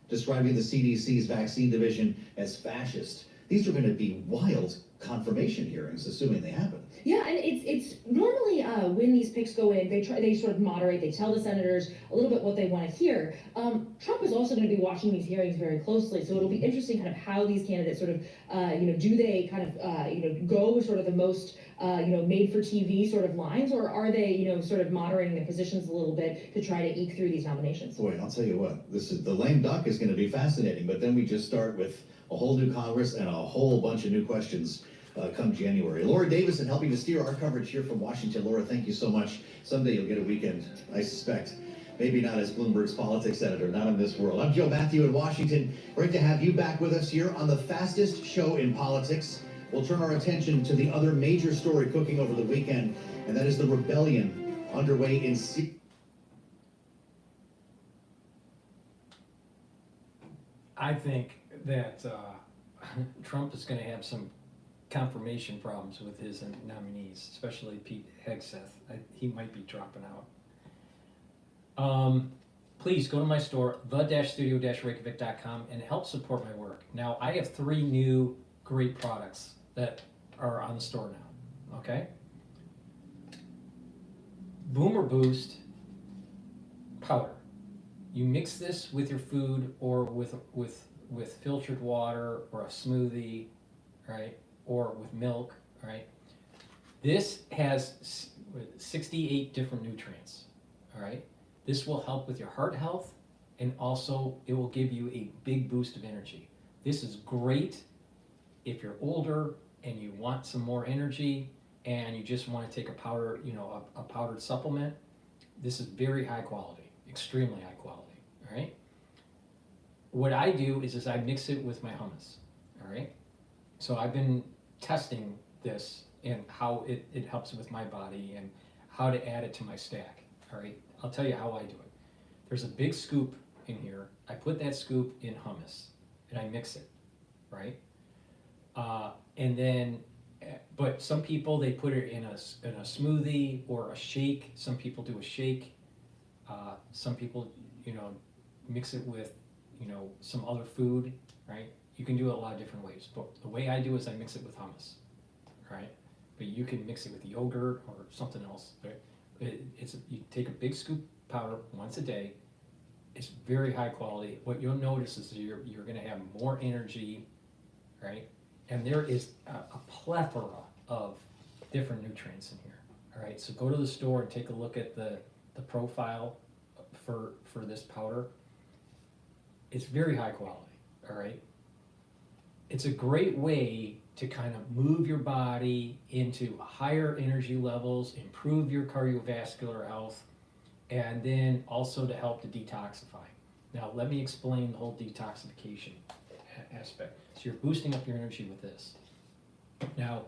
describing the CDC's vaccine division as fascist. These are going to be wild confirmation hearings, assuming they happen. Yeah, and it's normally when these picks go in, they sort of moderate. They tell the senators a little bit what they want to hear. Trump is also going to be watching these hearings very closely, so it'll be interesting kind of how these candidates sort of, do they kind of, go with sort of the most, made for TV sort of lines, or are they, sort of moderating their positions a little bit to try to eke through these nominations? Boy, I'll tell you what, the lame duck is going to be fascinating, but then we just start with a whole new Congress and a whole bunch of new questions come January. Laura Davison helping to steer our coverage here from Washington. Laura, thank you so much. Someday you'll get a weekend, I suspect. Maybe not as Bloomberg's politics editor, not in this world. I'm Joe Matthew in Washington. Great to have you back with us here on the fastest show in politics. We'll turn our attention to the other major story cooking over the weekend, and that is the rebellion underway in Syria. I think that Trump is going to have some confirmation problems with his nominees, especially Pete Hegseth. He might be dropping out. Please go to my store, the-studio-reykjavik.com, and help support my work. Now, I have 3 new great products that are on the store now, okay? Boomer Boost powder. You mix this with your food or with filtered water or a smoothie, right? Or with milk, right? This has 68 different nutrients, all right? This will help with your heart health, and also it will give you a big boost of energy. This is great if you're older and you want some more energy and you just want to take a powder, a powdered supplement. This is very high quality, extremely high quality, all right? What I do is I mix it with my hummus, all right? So I've been testing this and how it helps with my body and how to add it to my stack, all right? I'll tell you how I do it. There's a big scoop in here. I put that scoop in hummus and I mix it, right? And then, but some people, they put it in a smoothie or a shake. Some people do a shake. Some people, mix it with, some other food, right? You can do it a lot of different ways. But the way I do is I mix it with hummus, right? But you can mix it with yogurt or something else. Right? You take a big scoop powder once a day. It's very high quality. What you'll notice is you're going to have more energy, right? And there is a plethora of different nutrients in here. All right, so go to the store and take a look at the profile for this powder. It's very high quality. All right. It's a great way to kind of move your body into higher energy levels, improve your cardiovascular health, and then also to help to detoxify. Now, let me explain the whole detoxification aspect. So you're boosting up your energy with this. Now,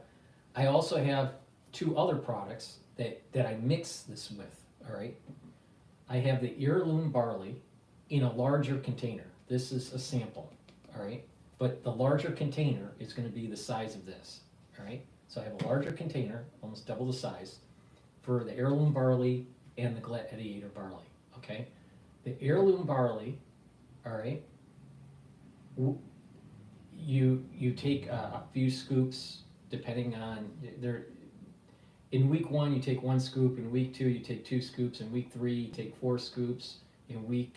I also have 2 other products that I mix this with, all right? I have the heirloom barley in a larger container. This is a sample, all right? But the larger container is going to be the size of this, all right? So I have a larger container, almost double the size, for the heirloom barley and the gladiator barley, okay? The heirloom barley, all right, you take a few scoops, depending on, in week 1 you take 1 scoop, in week 2 you take 2 scoops, in week 3 you take 4 scoops, in week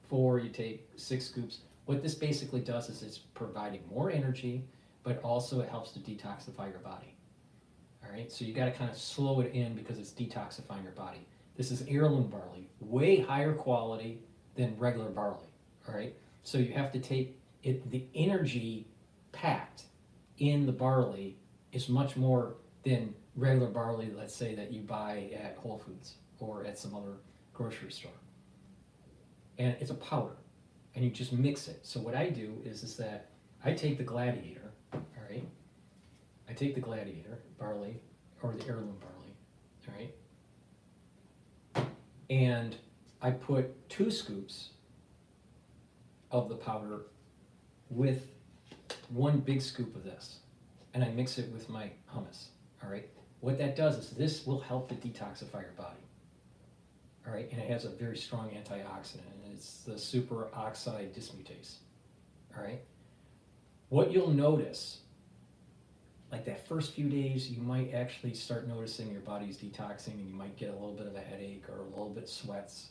4 you take 6 scoops. What this basically does is it's providing more energy, but also it helps to detoxify your body. All right, so you got to kind of slow it in because it's detoxifying your body. This is heirloom barley, way higher quality than regular barley. All right, so you have to take it. The energy packed in the barley is much more than regular barley, let's say, that you buy at Whole Foods or at some other grocery store. And it's a powder. And you just mix it. So what I do is that I take the gladiator, all right? I take the gladiator barley or the heirloom barley, all right? And I put 2 scoops of the powder with 1 big scoop of this, and I mix it with my hummus, all right? What that does is this will help to detoxify your body. All right, and it has a very strong antioxidant, and it's the superoxide dismutase. All right, what you'll notice, like that first few days, you might actually start noticing your body's detoxing, and you might get a little bit of a headache or a little bit sweats.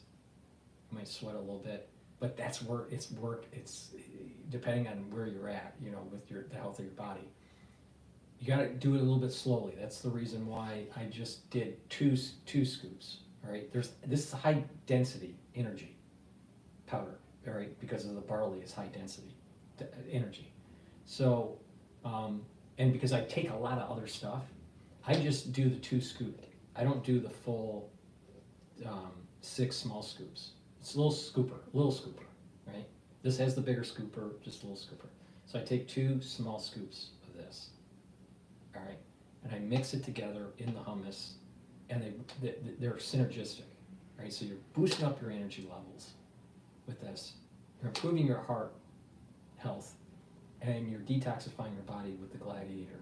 You might sweat a little bit, but that's where it's depending on where you're at, with the health of your body. You got to do it a little bit slowly. That's the reason why I just did two scoops. All right, this is high density energy powder, all right, because of the barley is high density energy. So, and because I take a lot of other stuff, I just do the 2 scoop. I don't do the full 6 small scoops. It's a little scooper, right? This has the bigger scooper, just a little scooper. So I take 2 small scoops of this, all right, and I mix it together in the hummus. And they're synergistic, right? So you're boosting up your energy levels with this. You're improving your heart health, and you're detoxifying your body with the Gladiator.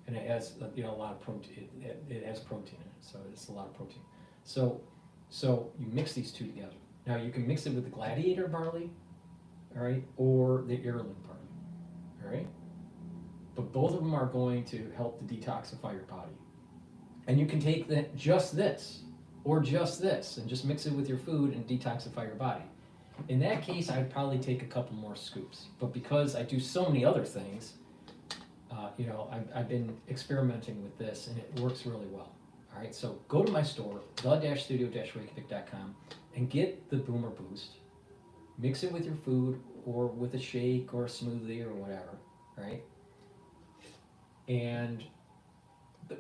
And it has a lot of protein. It has protein in it, so it's a lot of protein. So you mix these two together. Now you can mix it with the Gladiator barley, all right, or the heirloom barley, all right. But both of them are going to help to detoxify your body. And you can take just this, or just this, and just mix it with your food and detoxify your body. In that case, I'd probably take a couple more scoops. But because I do so many other things, I've been experimenting with this, and it works really well. All right, so go to my store, the-studio-reykjavik.com, and get the Boomer Boost. Mix it with your food, or with a shake, or a smoothie, or whatever, right? And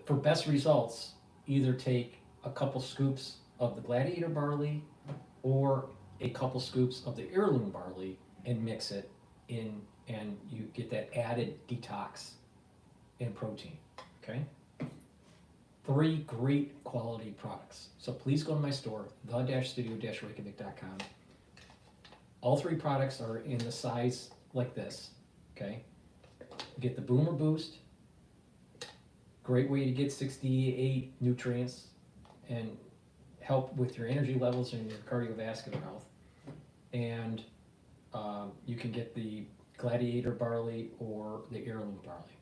for best results, either take a couple scoops of the Gladiator barley or a couple scoops of the heirloom barley and mix it in, and you get that added detox and protein, okay? 3 great quality products. So please go to my store, the-studio-reykjavik.com. All 3 products are in the size like this, okay? Get the Boomer Boost. Great way to get 68 nutrients and help with your energy levels and your cardiovascular health. And you can get the Gladiator barley or the heirloom barley.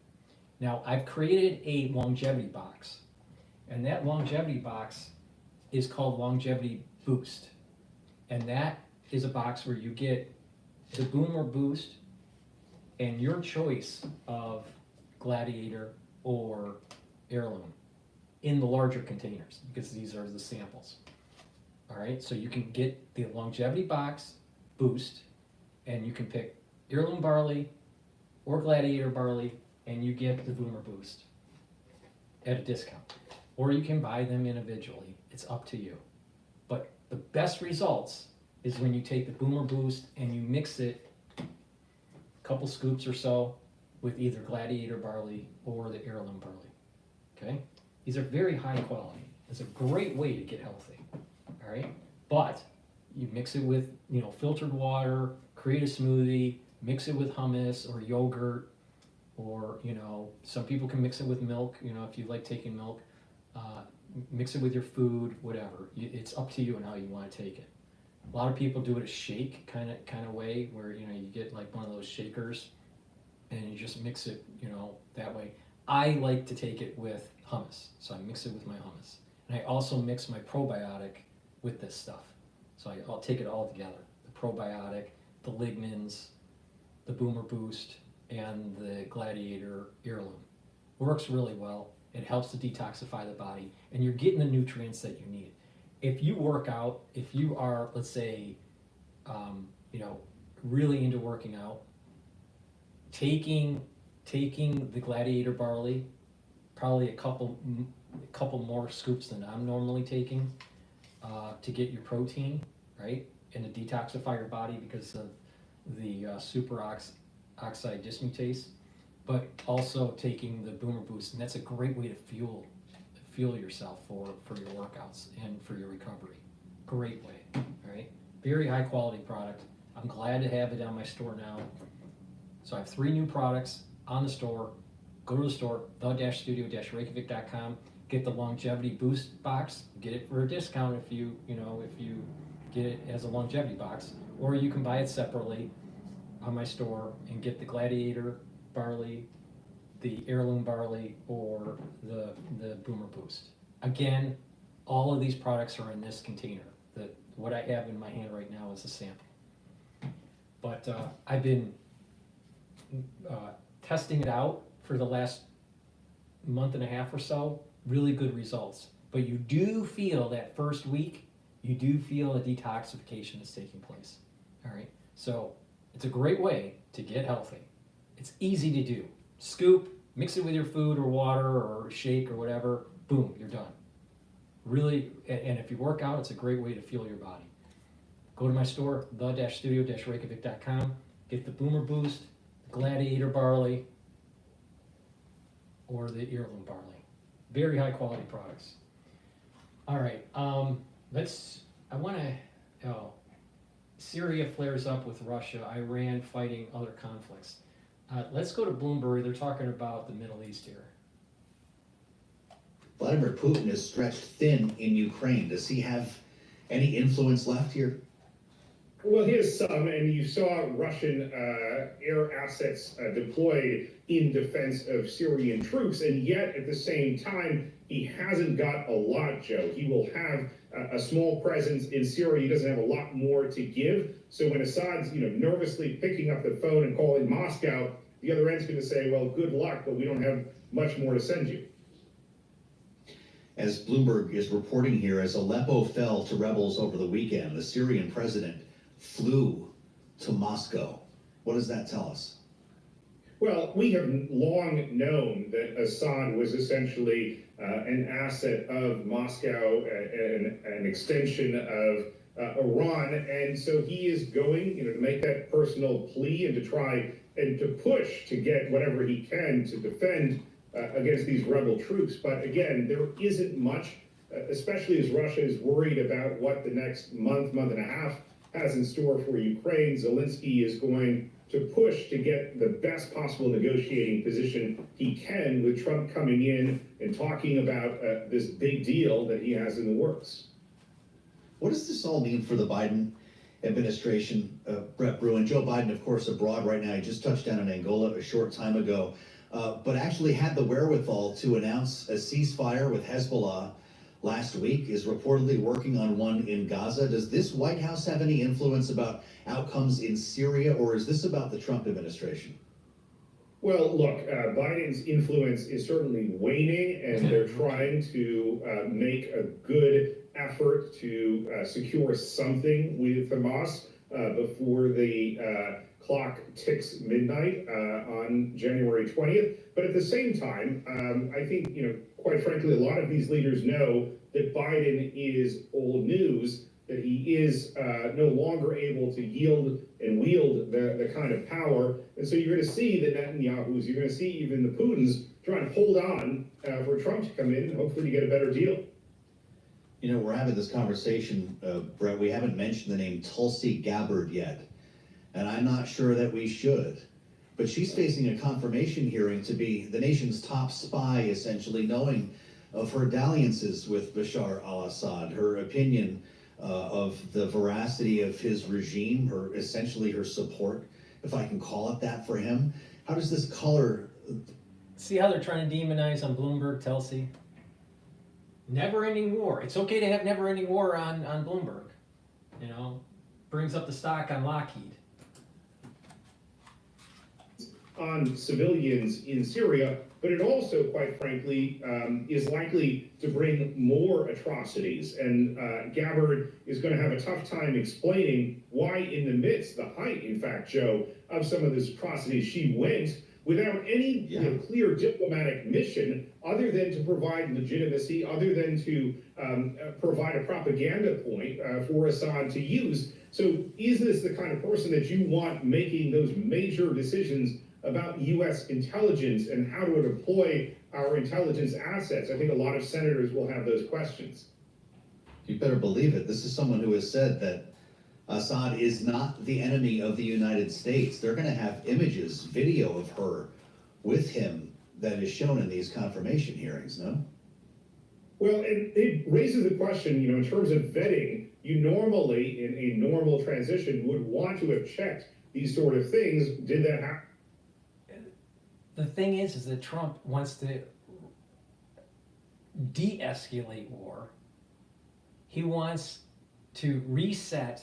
Now, I've created a longevity box, and that longevity box is called Longevity Boost. And that is a box where you get the Boomer Boost and your choice of Gladiator or heirloom in the larger containers, because these are the samples. All right, so you can get the longevity box boost, and you can pick heirloom barley or Gladiator barley, and you get the Boomer Boost at a discount. Or you can buy them individually. It's up to you. But the best results is when you take the Boomer Boost and you mix it, a couple scoops or so, with either Gladiator barley or the heirloom barley. Okay? These are very high quality. It's a great way to get healthy. All right? But you mix it with, filtered water, create a smoothie, mix it with hummus or yogurt, or, some people can mix it with milk, if you like taking milk. Mix it with your food, whatever. It's up to you and how you want to take it. A lot of people do it a shake kind of way, where, you get like one of those shakers and you just mix it, that way. I like to take it with hummus, so I mix it with my hummus. And I also mix my probiotic with this stuff. So I'll take it all together. The probiotic, the lignans, the Boomer Boost, and the Gladiator heirloom. Works really well. It helps to detoxify the body, and you're getting the nutrients that you need. If you work out, if you are, let's say, really into working out, taking the Gladiator barley, probably a couple more scoops than I'm normally taking, to get your protein, right, and to detoxify your body because of the superoxide dismutase, but also taking the Boomer Boost, and that's a great way to fuel yourself for your workouts and for your recovery. Great way, all right? Very high quality product. I'm glad to have it on my store now. So I have 3 new products on the store. Go to the store, the-studio-reykjavik.com. Get the Longevity Boost box. Get it for a discount if you get it as a longevity box, or you can buy it separately on my store and get the Gladiator barley, the heirloom barley, or the Boomer Boost. Again, all of these products are in this container. What I have in my hand right now is a sample. But I've been testing it out for the last month and a half or so. Really good results. But you do feel that first week, you do feel a detoxification is taking place. All right? So it's a great way to get healthy. It's easy to do. Scoop, mix it with your food or water or shake or whatever, boom, you're done. Really, and if you work out, it's a great way to fuel your body. Go to my store, the-studio-reykjavik.com, get the Boomer Boost, the Gladiator barley, or the heirloom barley. Very high quality products. All right, Syria flares up with Russia, Iran fighting other conflicts. Let's go to Bloomberg. They're talking about the Middle East here. Vladimir Putin is stretched thin in Ukraine. Does he have any influence left here? Well, he has some, and you saw Russian air assets deployed in defense of Syrian troops, and yet at the same time, he hasn't got a lot, Joe. He will have a small presence in Syria. He doesn't have a lot more to give. So when Assad's, nervously picking up the phone and calling Moscow, the other end's going to say, well, good luck, but we don't have much more to send you. As Bloomberg is reporting here, as Aleppo fell to rebels over the weekend, the Syrian president flew to Moscow. What does that tell us? Well, we have long known that Assad was essentially an asset of Moscow and an extension of Iran, and so he is going, to make that personal plea and to try and to push to get whatever he can to defend against these rebel troops. But again, there isn't much, especially as Russia is worried about what the next month and a half has in store for Ukraine. Zelensky is going to push to get the best possible negotiating position he can, with Trump coming in and talking about this big deal that he has in the works. What does this all mean for the Biden administration, Brett Bruin? Joe Biden, of course, abroad right now. He just touched down in Angola a short time ago, but actually had the wherewithal to announce a ceasefire with Hezbollah last week, is reportedly working on one in Gaza. Does this White House have any influence about outcomes in Syria, or is this about the Trump administration? Well, look, Biden's influence is certainly waning, and they're trying to make a good effort to secure something with Hamas before the clock ticks midnight on January 20th. But at the same time, I think, quite frankly, a lot of these leaders know that Biden is old news, that he is no longer able to yield and wield the kind of power. And so you're going to see the Netanyahus, you're going to see even the Putins trying to hold on for Trump to come in and hopefully to get a better deal. We're having this conversation, Brett. We haven't mentioned the name Tulsi Gabbard yet, and I'm not sure that we should. But she's facing a confirmation hearing to be the nation's top spy, essentially, knowing of her dalliances with Bashar al-Assad, her opinion of the veracity of his regime, essentially her support, if I can call it that, for him. How does this color? See how they're trying to demonize on Bloomberg, Tulsi? Never-ending war. It's okay to have never-ending war on Bloomberg. Brings up the stock on Lockheed. On civilians in Syria, but it also, quite frankly, is likely to bring more atrocities. And Gabbard is going to have a tough time explaining why, in the midst, the height, in fact, Joe, of some of these atrocities, she went without any clear diplomatic mission other than to provide legitimacy, other than to provide a propaganda point for Assad to use. So is this the kind of person that you want making those major decisions about U.S. intelligence and how to deploy our intelligence assets? I think a lot of senators will have those questions. You better believe it. This is someone who has said that Assad is not the enemy of the United States. They're going to have images, video of her with him that is shown in these confirmation hearings, no? Well, and it raises the question, in terms of vetting, you normally, in a normal transition, would want to have checked these sort of things. Did that happen? The thing is that Trump wants to de-escalate war. He wants to reset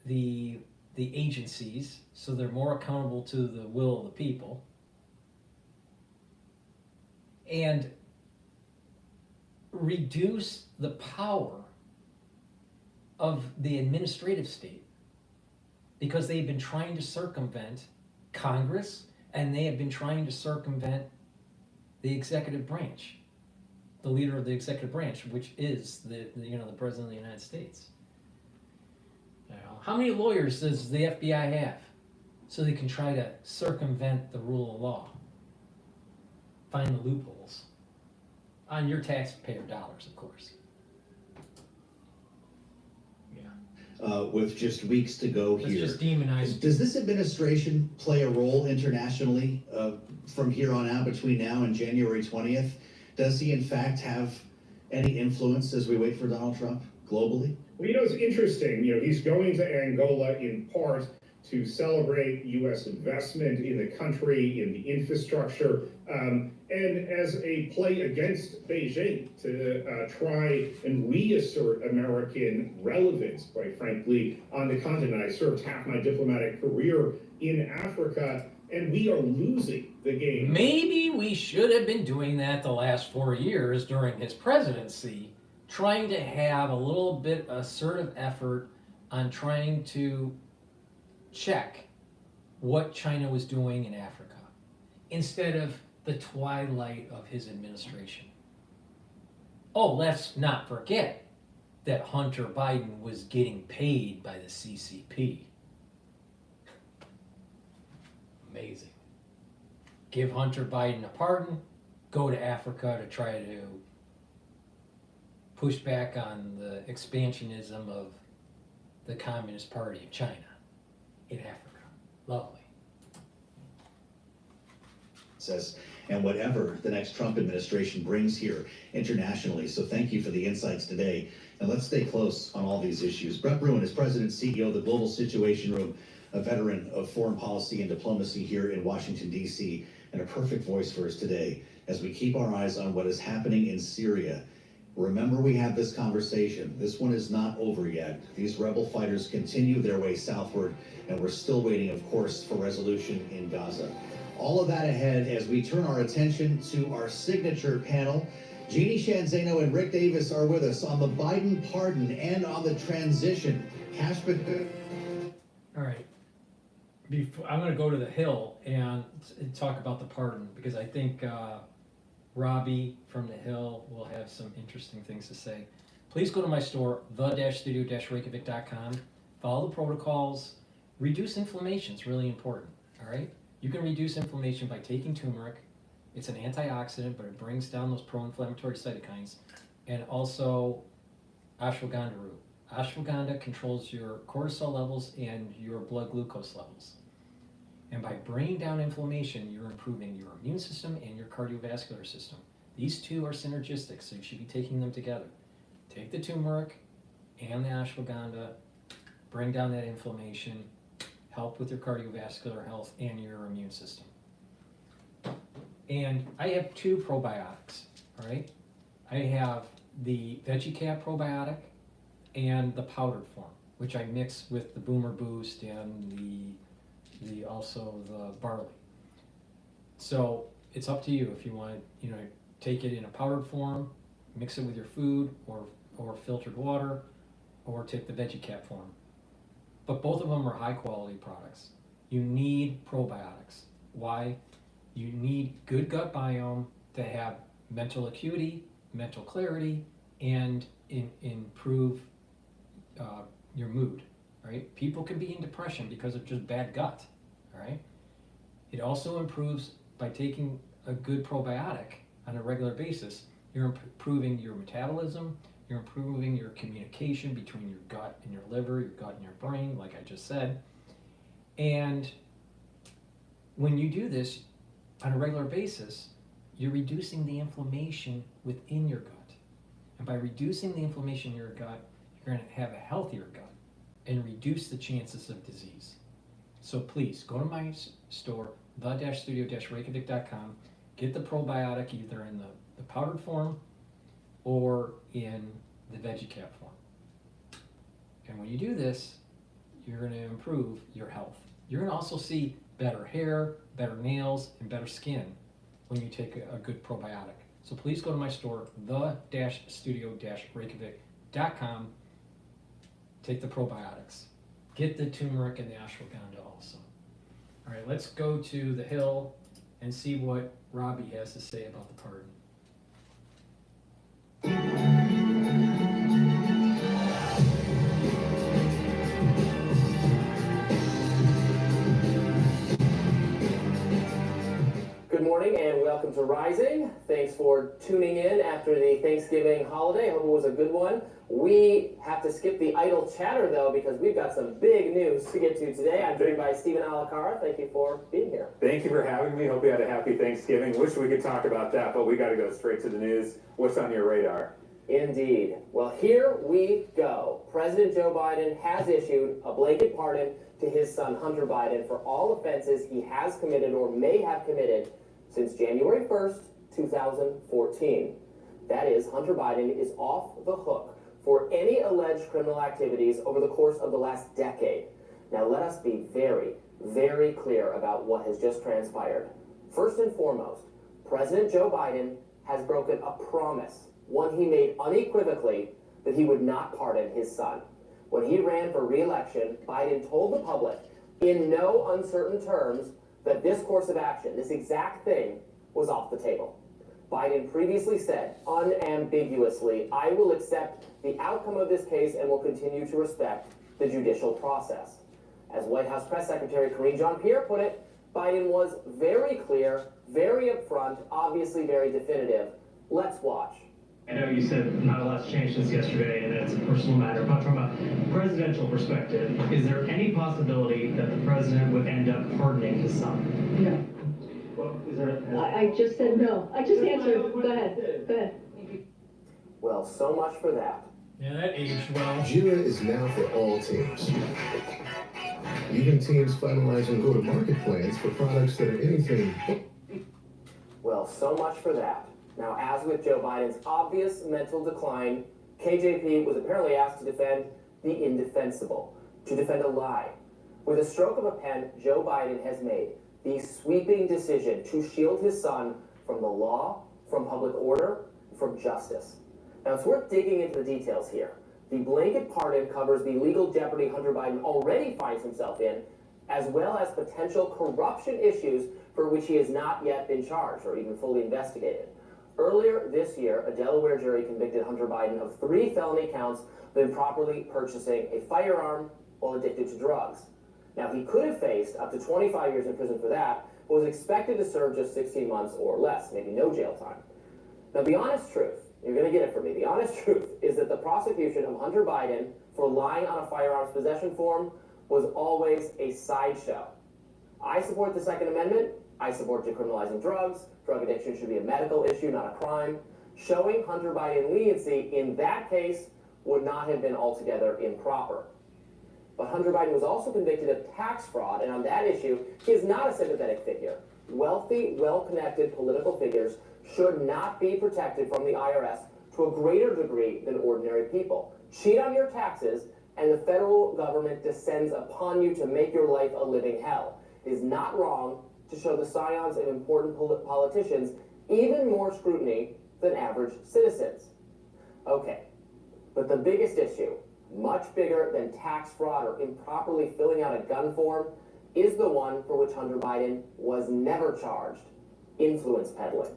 the agencies so they're more accountable to the will of the people, and reduce the power of the administrative state, because they've been trying to circumvent Congress, and they have been trying to circumvent the executive branch, the leader of the executive branch, which is the President of the United States. How many lawyers does the FBI have so they can try to circumvent the rule of law? Find the loopholes. On your taxpayer dollars, of course. with just weeks to go Let's here. just demonize. Does this administration play a role internationally from here on out between now and January 20th? Does he in fact have any influence as we wait for Donald Trump globally? Well, it's interesting. He's going to Angola in part to celebrate U.S. investment in the country, in the infrastructure, and as a play against Beijing to try and reassert American relevance, quite frankly, on the continent. I served half my diplomatic career in Africa, and we are losing the game. Maybe we should have been doing that the last 4 years during his presidency, trying to have a little bit assertive effort on trying to check what China was doing in Africa, instead of the twilight of his administration. Oh, let's not forget that Hunter Biden was getting paid by the CCP. Amazing. Give Hunter Biden a pardon, go to Africa to try to push back on the expansionism of the Communist Party of China in Africa. Lovely. And whatever the next Trump administration brings here internationally. So thank you for the insights today. And let's stay close on all these issues. Brett Bruen is President and CEO of the Global Situation Room, a veteran of foreign policy and diplomacy here in Washington, D.C., and a perfect voice for us today as we keep our eyes on what is happening in Syria. Remember, we had this conversation. This one is not over yet. These rebel fighters continue their way southward, and we're still waiting, of course, for resolution in Gaza. All of that ahead as we turn our attention to our signature panel. Jeannie Shanzano and Rick Davis are with us on the Biden pardon and on the transition. Kash. All right. I'm going to go to the Hill and talk about the pardon, because I think Robbie from the Hill will have some interesting things to say. Please go to my store, the-studio-reykjavik.com. Follow the protocols. Reduce inflammation. It's really important. All right. You can reduce inflammation by taking turmeric. It's an antioxidant, but it brings down those pro-inflammatory cytokines. And also ashwagandha root. Ashwagandha controls your cortisol levels and your blood glucose levels. And by bringing down inflammation, you're improving your immune system and your cardiovascular system. These two are synergistic, so you should be taking them together. Take the turmeric and the ashwagandha, bring down that inflammation, help with your cardiovascular health and your immune system. And I have 2 probiotics, all right? I have the VeggieCap probiotic and the powdered form, which I mix with the Boomer Boost and also the barley. So it's up to you if you want to, take it in a powdered form, mix it with your food or filtered water, or take the VeggieCap form. But both of them are high quality products. You need probiotics. Why? You need good gut biome to have mental acuity, mental clarity, and improve your mood, right? People can be in depression because of just bad gut, all right? It also improves by taking a good probiotic on a regular basis. You're improving your metabolism, you're improving your communication between your gut and your liver, your gut and your brain, like I just said. And when you do this on a regular basis, you're reducing the inflammation within your gut. And by reducing the inflammation in your gut, you're going to have a healthier gut and reduce the chances of disease. So please go to my store, the-studio-reykjavik.com, get the probiotic either in the powdered form or in the VeggieCap form. And when you do this, you're going to improve your health. You're going to also see better hair, better nails, and better skin when you take a good probiotic. So please go to my store, the-studio-reykjavik.com, take the probiotics. Get the turmeric and the ashwagandha also. All right, let's go to the Hill and see what Robbie has to say about the pardon. Good morning and welcome to Rising. Thanks for tuning in after the Thanksgiving holiday. I hope it was a good one. We have to skip the idle chatter though because we've got some big news to get to today. I'm joined by Stephen Alacara. Thank you for being here. Thank you for having me. Hope you had a happy Thanksgiving. Wish we could talk about that, but we got to go straight to the news. What's on your radar? Indeed. Well, here we go. President Joe Biden has issued a blanket pardon to his son Hunter Biden for all offenses he has committed or may have committed since January 1st, 2014. That is, Hunter Biden is off the hook for any alleged criminal activities over the course of the last decade. Now, let us be very, very clear about what has just transpired. First and foremost, President Joe Biden has broken a promise, one he made unequivocally, that he would not pardon his son. When he ran for re-election, Biden told the public, in no uncertain terms, that this course of action, this exact thing, was off the table. Biden previously said, unambiguously, I will accept the outcome of this case and will continue to respect the judicial process. As White House Press Secretary Karine Jean-Pierre put it, Biden was very clear, very upfront, obviously very definitive. Let's watch. I know you said not a lot's changed since yesterday and it's a personal matter, but from a presidential perspective, is there any possibility that the president would end up pardoning his son? No. Well, is there I just said no. I just answered. Go ahead. Go ahead. Well, so much for that. Yeah, that aged well. JIRA is now for all teams. Even teams finalizing go-to-market plans for products that are anything. Well, so much for that. Now, as with Joe Biden's obvious mental decline, KJP was apparently asked to defend the indefensible, to defend a lie. With a stroke of a pen, Joe Biden has made the sweeping decision to shield his son from the law, from public order, from justice. Now, it's worth digging into the details here. The blanket pardon covers the legal jeopardy Hunter Biden already finds himself in, as well as potential corruption issues for which he has not yet been charged or even fully investigated. Earlier this year, a Delaware jury convicted Hunter Biden of 3 felony counts of improperly purchasing a firearm while addicted to drugs. Now, he could have faced up to 25 years in prison for that, but was expected to serve just 16 months or less, maybe no jail time. Now, the honest truth, you're going to get it from me, the honest truth is that the prosecution of Hunter Biden for lying on a firearms possession form was always a sideshow. I support the Second Amendment. I support decriminalizing drugs. Drug addiction should be a medical issue, not a crime. Showing Hunter Biden leniency in that case would not have been altogether improper. But Hunter Biden was also convicted of tax fraud, and on that issue, he is not a sympathetic figure. Wealthy, well-connected political figures should not be protected from the IRS to a greater degree than ordinary people. Cheat on your taxes, and the federal government descends upon you to make your life a living hell. It is not wrong to show the scions of important politicians even more scrutiny than average citizens. Okay, but the biggest issue, much bigger than tax fraud or improperly filling out a gun form, is the one for which Hunter Biden was never charged: influence peddling.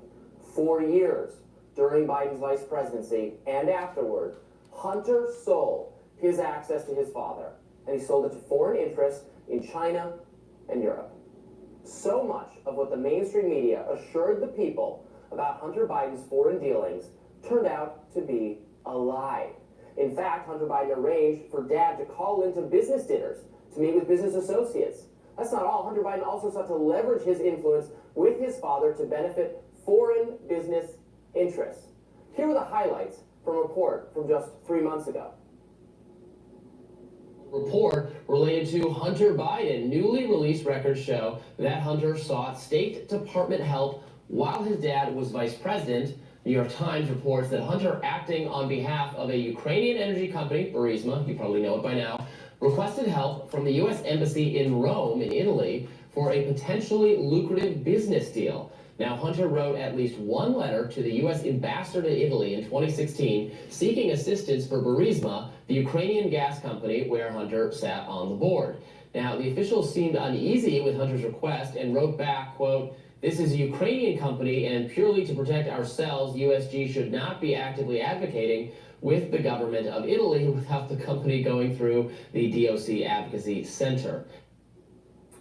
For years, during Biden's vice presidency and afterward, Hunter sold his access to his father, and he sold it to foreign interests in China and Europe. So much of what the mainstream media assured the people about Hunter Biden's foreign dealings turned out to be a lie. In fact, Hunter Biden arranged for Dad to call into business dinners to meet with business associates. That's not all. Hunter Biden also sought to leverage his influence with his father to benefit foreign business interests. Here are the highlights from a report from just 3 months ago. Report related to Hunter Biden. Newly released records show that Hunter sought State Department help while his dad was vice president. New York Times reports that Hunter, acting on behalf of a Ukrainian energy company, Burisma, you probably know it by now, requested help from the U.S. Embassy in Rome, in Italy, for a potentially lucrative business deal. Now, Hunter wrote at least one letter to the U.S. ambassador to Italy in 2016 seeking assistance for Burisma, the Ukrainian gas company where Hunter sat on the board. Now, the officials seemed uneasy with Hunter's request and wrote back, quote, "This is a Ukrainian company, and purely to protect ourselves, USG should not be actively advocating with the government of Italy without the company going through the DOC Advocacy Center."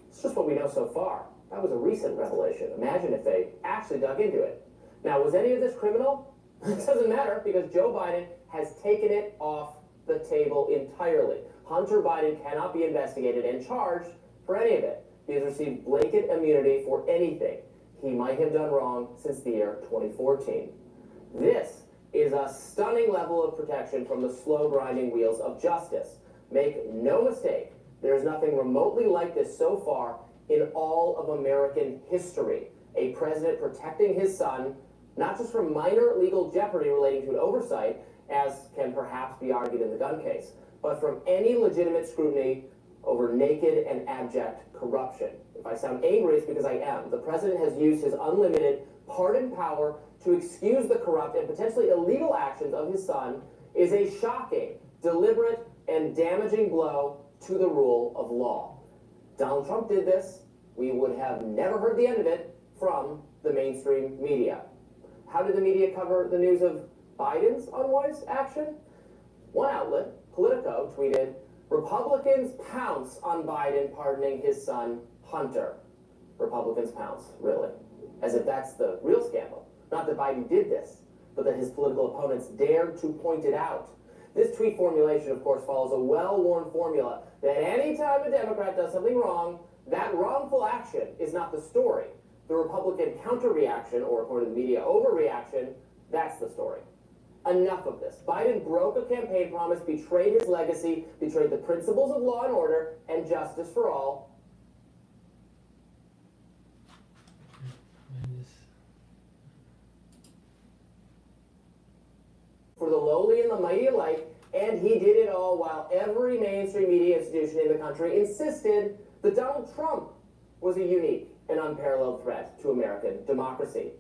It's just what we know so far. That was a recent revelation. Imagine if they actually dug into it. Now, was any of this criminal? It doesn't matter because Joe Biden has taken it off the table entirely. Hunter Biden cannot be investigated and charged for any of it. He has received blanket immunity for anything he might have done wrong since the year 2014. This is a stunning level of protection from the slow grinding wheels of justice. Make no mistake, there's nothing remotely like this so far in all of American history. A president protecting his son, not just from minor legal jeopardy relating to an oversight, as can perhaps be argued in the gun case, but from any legitimate scrutiny over naked and abject corruption. If I sound angry, it's because I am. The president has used his unlimited pardon power to excuse the corrupt and potentially illegal actions of his son is a shocking, deliberate, and damaging blow to the rule of law. Donald Trump did this. We would have never heard the end of it from the mainstream media. How did the media cover the news of Biden's unwise action? One outlet, Politico, tweeted, "Republicans pounce on Biden pardoning his son, Hunter." Republicans pounce, really? As if that's the real scandal. Not that Biden did this, but that his political opponents dared to point it out. This tweet formulation, of course, follows a well-worn formula that anytime a Democrat does something wrong, that wrongful action is not the story. The Republican counter-reaction, or according to the media, overreaction, that's the story. Enough of this. Biden broke a campaign promise, betrayed his legacy, betrayed the principles of law and order and justice for all. For the lowly and the mighty alike, and he did it all while every mainstream media institution in the country insisted that Donald Trump was a unique and unparalleled threat to American democracy.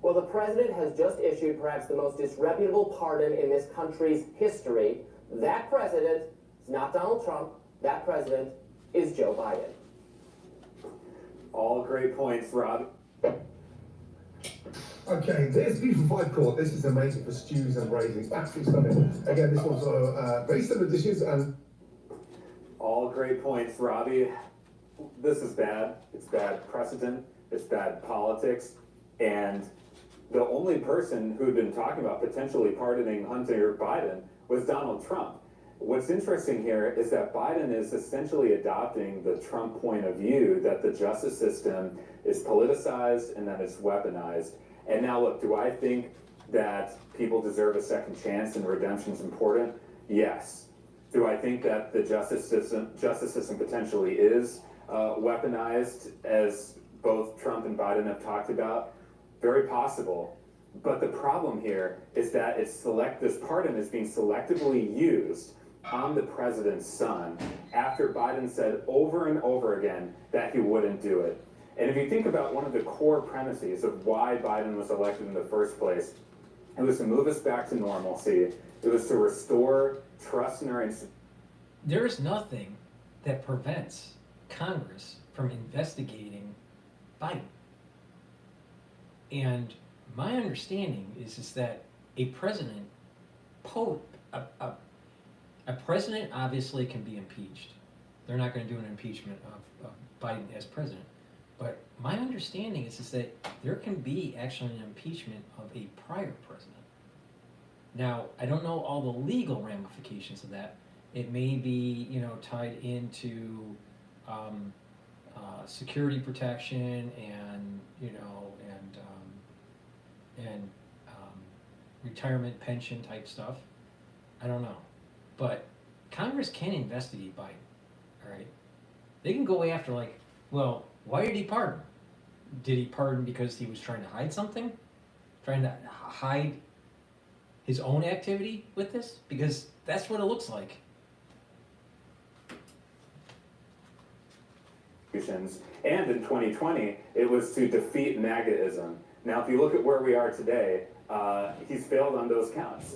Well, the president has just issued perhaps the most disreputable pardon in this country's history. That president is not Donald Trump. That president is Joe Biden. All great points, Rob. Okay, there's beautiful five court. This is amazing for stews and raisins. Absolutely stunning. Again, this one's very similar dishes and. All great points, Robbie. This is bad. It's bad precedent. It's bad politics. And the only person who had been talking about potentially pardoning Hunter Biden was Donald Trump. What's interesting here is that Biden is essentially adopting the Trump point of view that the justice system is politicized and that it's weaponized. And now look, do I think that people deserve a second chance and redemption is important? Yes. Do I think that the justice system potentially is weaponized, as both Trump and Biden have talked about? Very possible. But the problem here is that this pardon is being selectively used on the president's son after Biden said over and over again that he wouldn't do it. And if you think about one of the core premises of why Biden was elected in the first place, it was to move us back to normalcy. It was to restore trust in our institutions. There is nothing that prevents Congress from investigating Biden. And my understanding is that a president, a president obviously can be impeached. They're not going to do an impeachment of Biden as president. But my understanding is that there can be actually an impeachment of a prior president. Now, I don't know all the legal ramifications of that. It may be, tied into security protection and retirement pension type stuff. I don't know. But Congress can investigate Biden, all right? They can go after, why did he pardon? Did he pardon because he was trying to hide something? Trying to hide his own activity with this? Because that's what it looks like. And in 2020, it was to defeat MAGAism. Now, if you look at where we are today, he's failed on those counts.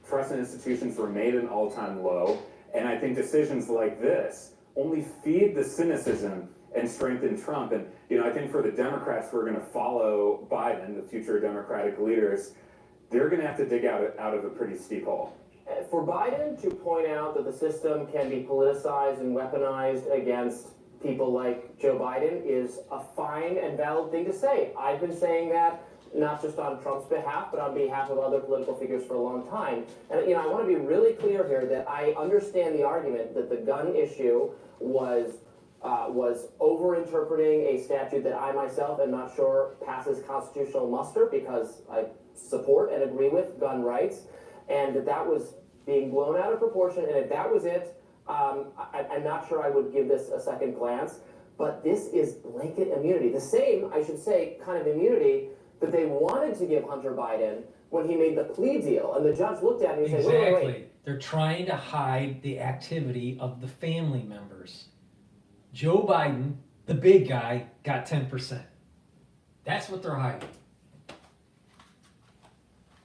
Trust in institutions remain at an all-time low, and I think decisions like this only feed the cynicism and strengthen Trump. And, I think for the Democrats who are going to follow Biden, the future Democratic leaders, they're going to have to dig out of a pretty steep hole. For Biden to point out that the system can be politicized and weaponized against people like Joe Biden is a fine and valid thing to say. I've been saying that not just on Trump's behalf, but on behalf of other political figures for a long time. And I want to be really clear here that I understand the argument that the gun issue was over-interpreting a statute that I myself am not sure passes constitutional muster, because I support and agree with gun rights, and that was being blown out of proportion. And if that was it, I'm not sure I would give this a second glance. But this is blanket immunity. The same, I should say, kind of immunity that they wanted to give Hunter Biden when he made the plea deal. And the judge looked at him and he said, wait. They're trying to hide the activity of the family members. Joe Biden, the big guy, got 10%. That's what they're hiding.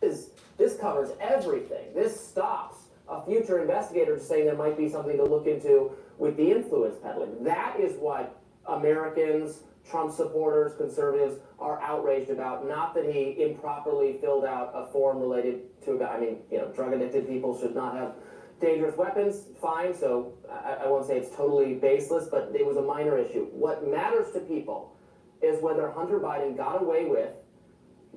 This covers everything. This stops a future investigator saying there might be something to look into with the influence peddling. That is what Americans, Trump supporters, conservatives are outraged about. Not that he improperly filled out a form related to a guy. I mean, drug addicted people should not have dangerous weapons, fine, so I won't say it's totally baseless, but it was a minor issue. What matters to people is whether Hunter Biden got away with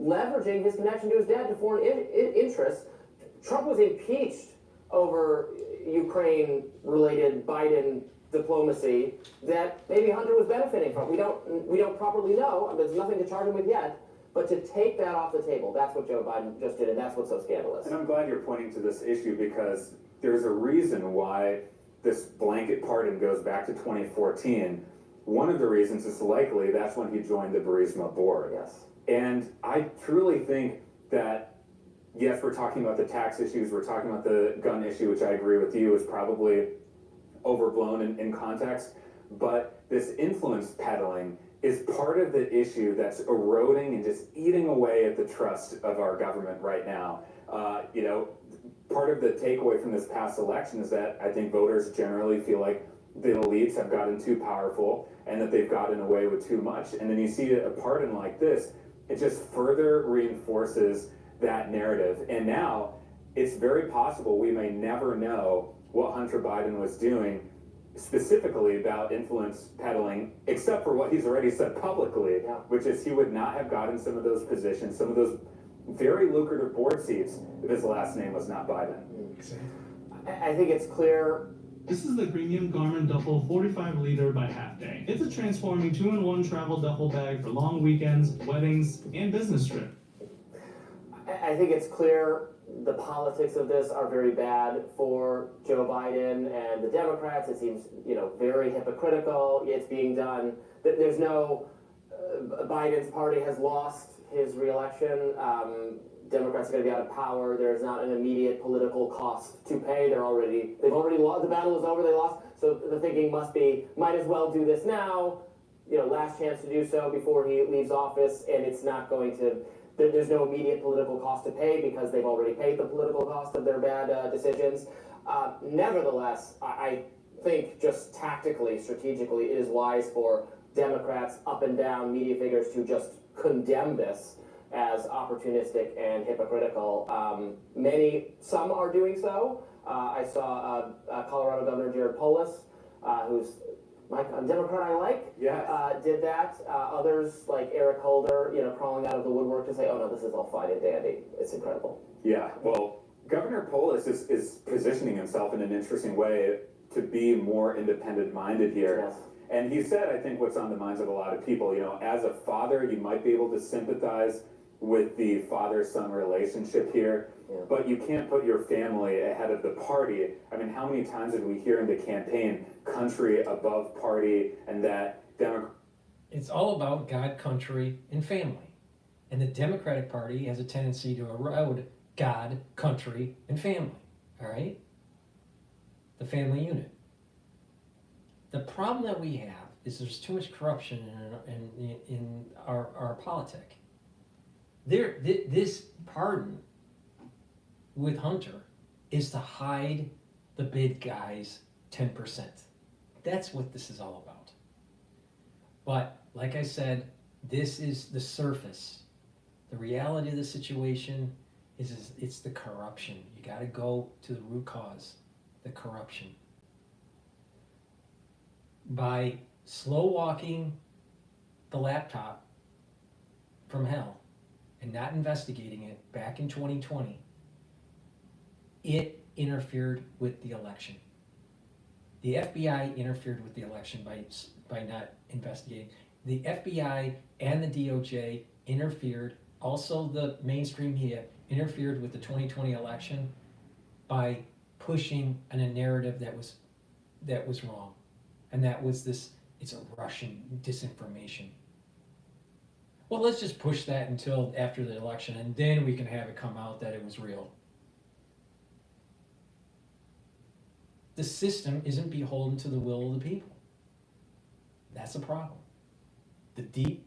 leveraging his connection to his dad to foreign interests. Trump was impeached over Ukraine-related Biden diplomacy that maybe Hunter was benefiting from. We don't properly know. There's nothing to charge him with yet. But to take that off the table, that's what Joe Biden just did, and that's what's so scandalous. And I'm glad you're pointing to this issue, because there's a reason why this blanket pardon goes back to 2014. One of the reasons is likely that's when he joined the Burisma board. Yes. And I truly think that, yes, we're talking about the tax issues, we're talking about the gun issue, which I agree with you is probably overblown in context, but this influence peddling is part of the issue that's eroding and just eating away at the trust of our government right now. Part of the takeaway from this past election is that I think voters generally feel like the elites have gotten too powerful and that they've gotten away with too much. And then you see a pardon like this, it just further reinforces that narrative. And now it's very possible we may never know what Hunter Biden was doing specifically about influence peddling, except for what he's already said publicly, which is he would not have gotten some of those positions, some of those very lucrative board seats, if his last name was not Biden. I think it's clear. This is the premium Garmin Duffel 45 liter by Half Day. It's a transforming 2-in-1 travel duffel bag for long weekends, weddings, and business trip. I think it's clear the politics of this are very bad for Joe Biden and the Democrats. It seems, very hypocritical. It's being done. There's no, Biden's party has lost his reelection. Democrats are going to be out of power. There's not an immediate political cost to pay. They've already lost. The battle is over. They lost. So the thinking must be, might as well do this now. Last chance to do so before he leaves office, and it's not going to. There's no immediate political cost to pay because they've already paid the political cost of their bad decisions. Nevertheless, I think just tactically, strategically, it is wise for Democrats, up and down media figures to just condemn this as opportunistic and hypocritical. Some are doing so. I saw Colorado Governor Jared Polis, who's a Democrat I like, did that. Others, like Eric Holder, crawling out of the woodwork to say, oh no, this is all fine and dandy. It's incredible. Yeah, well, Governor Polis is positioning himself in an interesting way to be more independent-minded here. Yes. And he said, I think, what's on the minds of a lot of people. As a father, you might be able to sympathize with the father-son relationship here, but you can't put your family ahead of the party. I mean, how many times did we hear in the campaign, country above party, and that It's all about God, country, and family. And the Democratic Party has a tendency to erode God, country, and family. All right? The family unit. The problem that we have is there's too much corruption in our politic. This pardon with Hunter is to hide the big guy's 10%. That's what this is all about. But like I said, this is the surface. The reality of the situation is it's the corruption. You got to go to the root cause, the corruption. By slow walking the laptop from hell and not investigating it back in 2020, it interfered with the election. The FBI interfered with the election by not investigating. The FBI and the DOJ interfered, also the mainstream media interfered with the 2020 election by pushing a narrative that was wrong. And that was this, it's a Russian disinformation. Well, let's just push that until after the election, and then we can have it come out that it was real. The system isn't beholden to the will of the people. That's a problem. The deep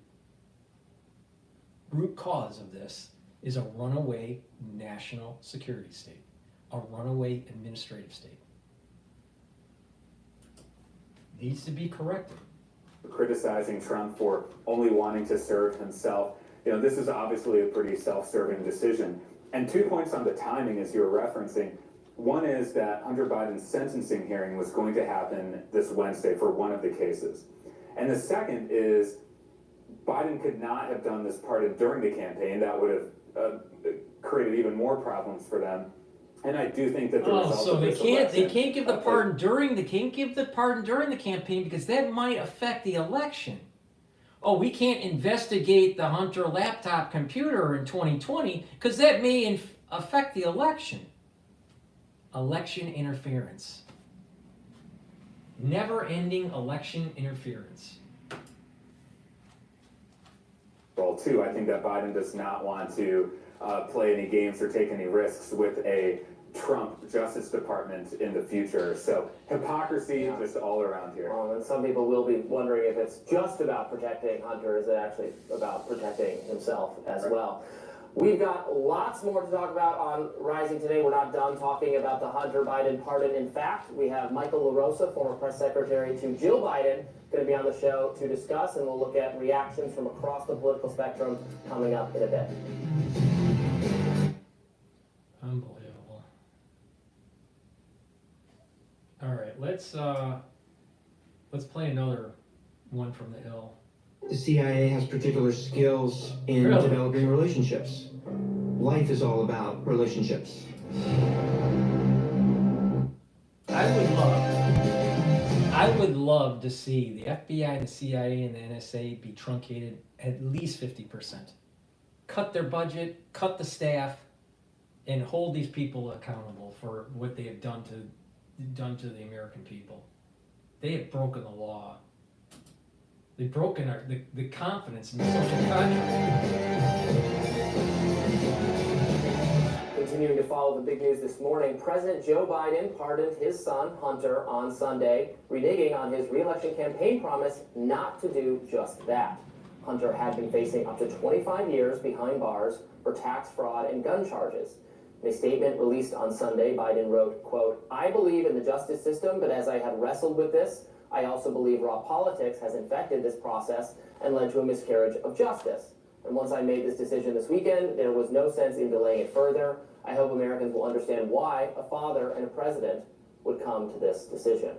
root cause of this is a runaway national security state, a runaway administrative state. Needs to be corrected. Criticizing Trump for only wanting to serve himself. You know, this is obviously a pretty self-serving decision. And 2 points on the timing as you're referencing. One is that Hunter Biden's sentencing hearing was going to happen this Wednesday for one of the cases. And the second is Biden could not have done this pardon during the campaign. That would have created even more problems for them. And I do think that the result so of they this can't election, give the pardon during the campaign because that might affect the election. Oh, we can't investigate the Hunter laptop computer in 2020 because that may affect the election. Election interference. Never-ending election interference. Well, too, I think that Biden does not want to play any games or take any risks with a Trump Justice Department in the future. So hypocrisy just all around here. Well, and some people will be wondering if it's just about protecting Hunter, is it actually about protecting himself as well? We've got lots more to talk about on Rising today. We're not done talking about the Hunter Biden pardon. In fact, we have Michael LaRosa, former press secretary to Jill Biden, going to be on the show to discuss, and we'll look at reactions from across the political spectrum coming up in a bit. Unbelievable. All right, let's play another one from the Hill. The CIA has particular skills in developing relationships. Life is all about relationships. I would love to see the FBI, the CIA, and the NSA be truncated at least 50%. Cut their budget, cut the staff, and hold these people accountable for what they have done to the American people. They have broken the law. They've broken the confidence in the social contract. Continuing to follow the big news this morning, President Joe Biden pardoned his son, Hunter, on Sunday, reneging on his re-election campaign promise not to do just that. Hunter had been facing up to 25 years behind bars for tax fraud and gun charges. In a statement released on Sunday, Biden wrote, quote, "I believe in the justice system, but as I have wrestled with this, I also believe raw politics has infected this process and led to a miscarriage of justice. And once I made this decision this weekend, there was no sense in delaying it further. I hope Americans will understand why a father and a president would come to this decision."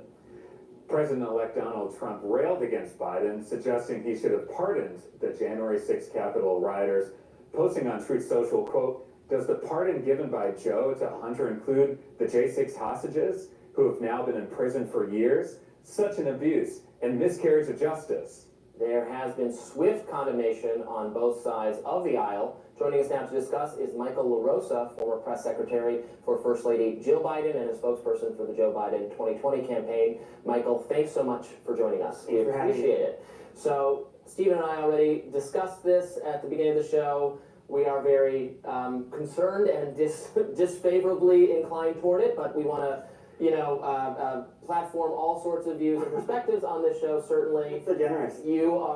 President-elect Donald Trump railed against Biden, suggesting he should have pardoned the January 6th Capitol rioters, posting on Truth Social, quote, "Does the pardon given by Joe to Hunter include the J6 hostages who have now been in prison for years? Such an abuse and miscarriage of justice." There has been swift condemnation on both sides of the aisle. Joining us now to discuss is Michael LaRosa, former press secretary for First Lady Jill Biden and a spokesperson for the Joe Biden 2020 campaign. Michael, thanks so much for joining us. We appreciate it. So, Stephen and I already discussed this at the beginning of the show. We are very concerned and disfavorably inclined toward it, but we want to platform all sorts of views and perspectives on this show, certainly. So generous. You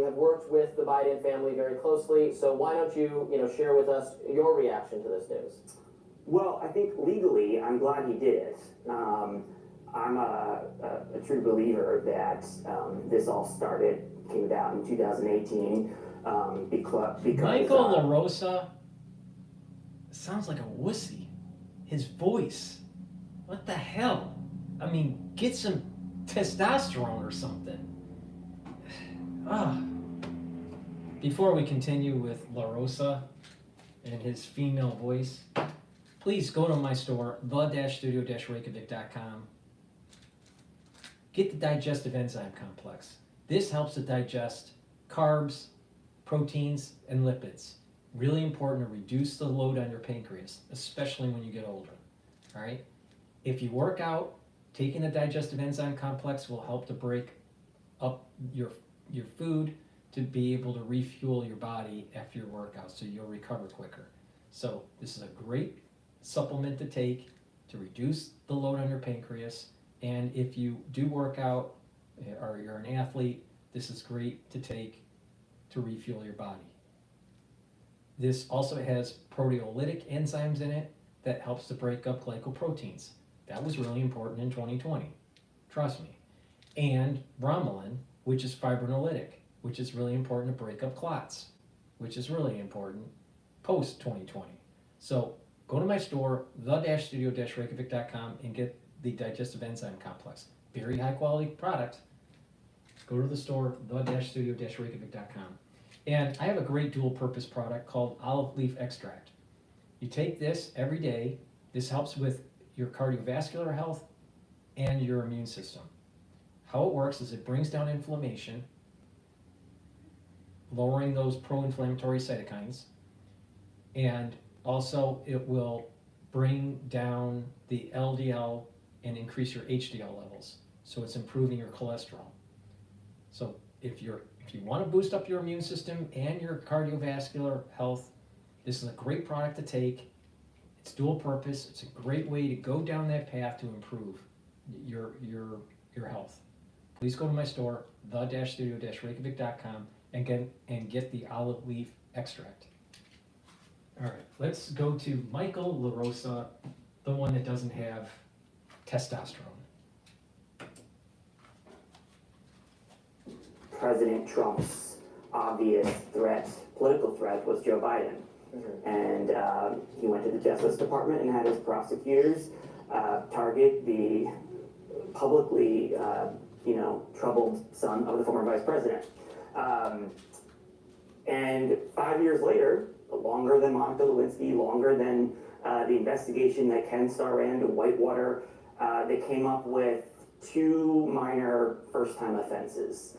have worked with the Biden family very closely, so why don't you share with us your reaction to this news? Well, I think legally, I'm glad he did it. I'm a true believer that this all came about in 2018 because Michael LaRosa sounds like a wussy. His voice. What the hell? I mean, get some testosterone or something. Before we continue with La Rosa and his female voice, please go to my store, the-studio-reykjavik.com. Get the digestive enzyme complex. This helps to digest carbs, proteins, and lipids. Really important to reduce the load on your pancreas, especially when you get older. All right? If you work out, taking the digestive enzyme complex will help to break up your food to be able to refuel your body after your workout, so you'll recover quicker. So this is a great supplement to take to reduce the load on your pancreas. And if you do work out or you're an athlete, this is great to take to refuel your body. This also has proteolytic enzymes in it that helps to break up glycoproteins. That was really important in 2020, trust me. And bromelain, which is fibrinolytic, which is really important to break up clots, which is really important post-2020. So go to my store, the-studio-reykjavik.com, and get the digestive enzyme complex. Very high quality product. Go to the store, the-studio-reykjavik.com. And I have a great dual purpose product called olive leaf extract. You take this every day. This helps with your cardiovascular health and your immune system. How it works is it brings down inflammation, lowering those pro-inflammatory cytokines, and also it will bring down the LDL and increase your HDL levels. So it's improving your cholesterol. So if you want to boost up your immune system and your cardiovascular health, this is a great product to take. It's dual purpose. It's a great way to go down that path to improve your health. Please go to my store, the-studio-reykjavik.com, and get the olive leaf extract. All right, let's go to Michael La Rosa, the one that doesn't have testosterone. President Trump's obvious threat, political threat, was Joe Biden. And he went to the Justice Department and had his prosecutors target the publicly, troubled son of the former vice president. And 5 years later, longer than Monica Lewinsky, longer than the investigation that Ken Starr ran to Whitewater, they came up with 2 minor first-time offenses.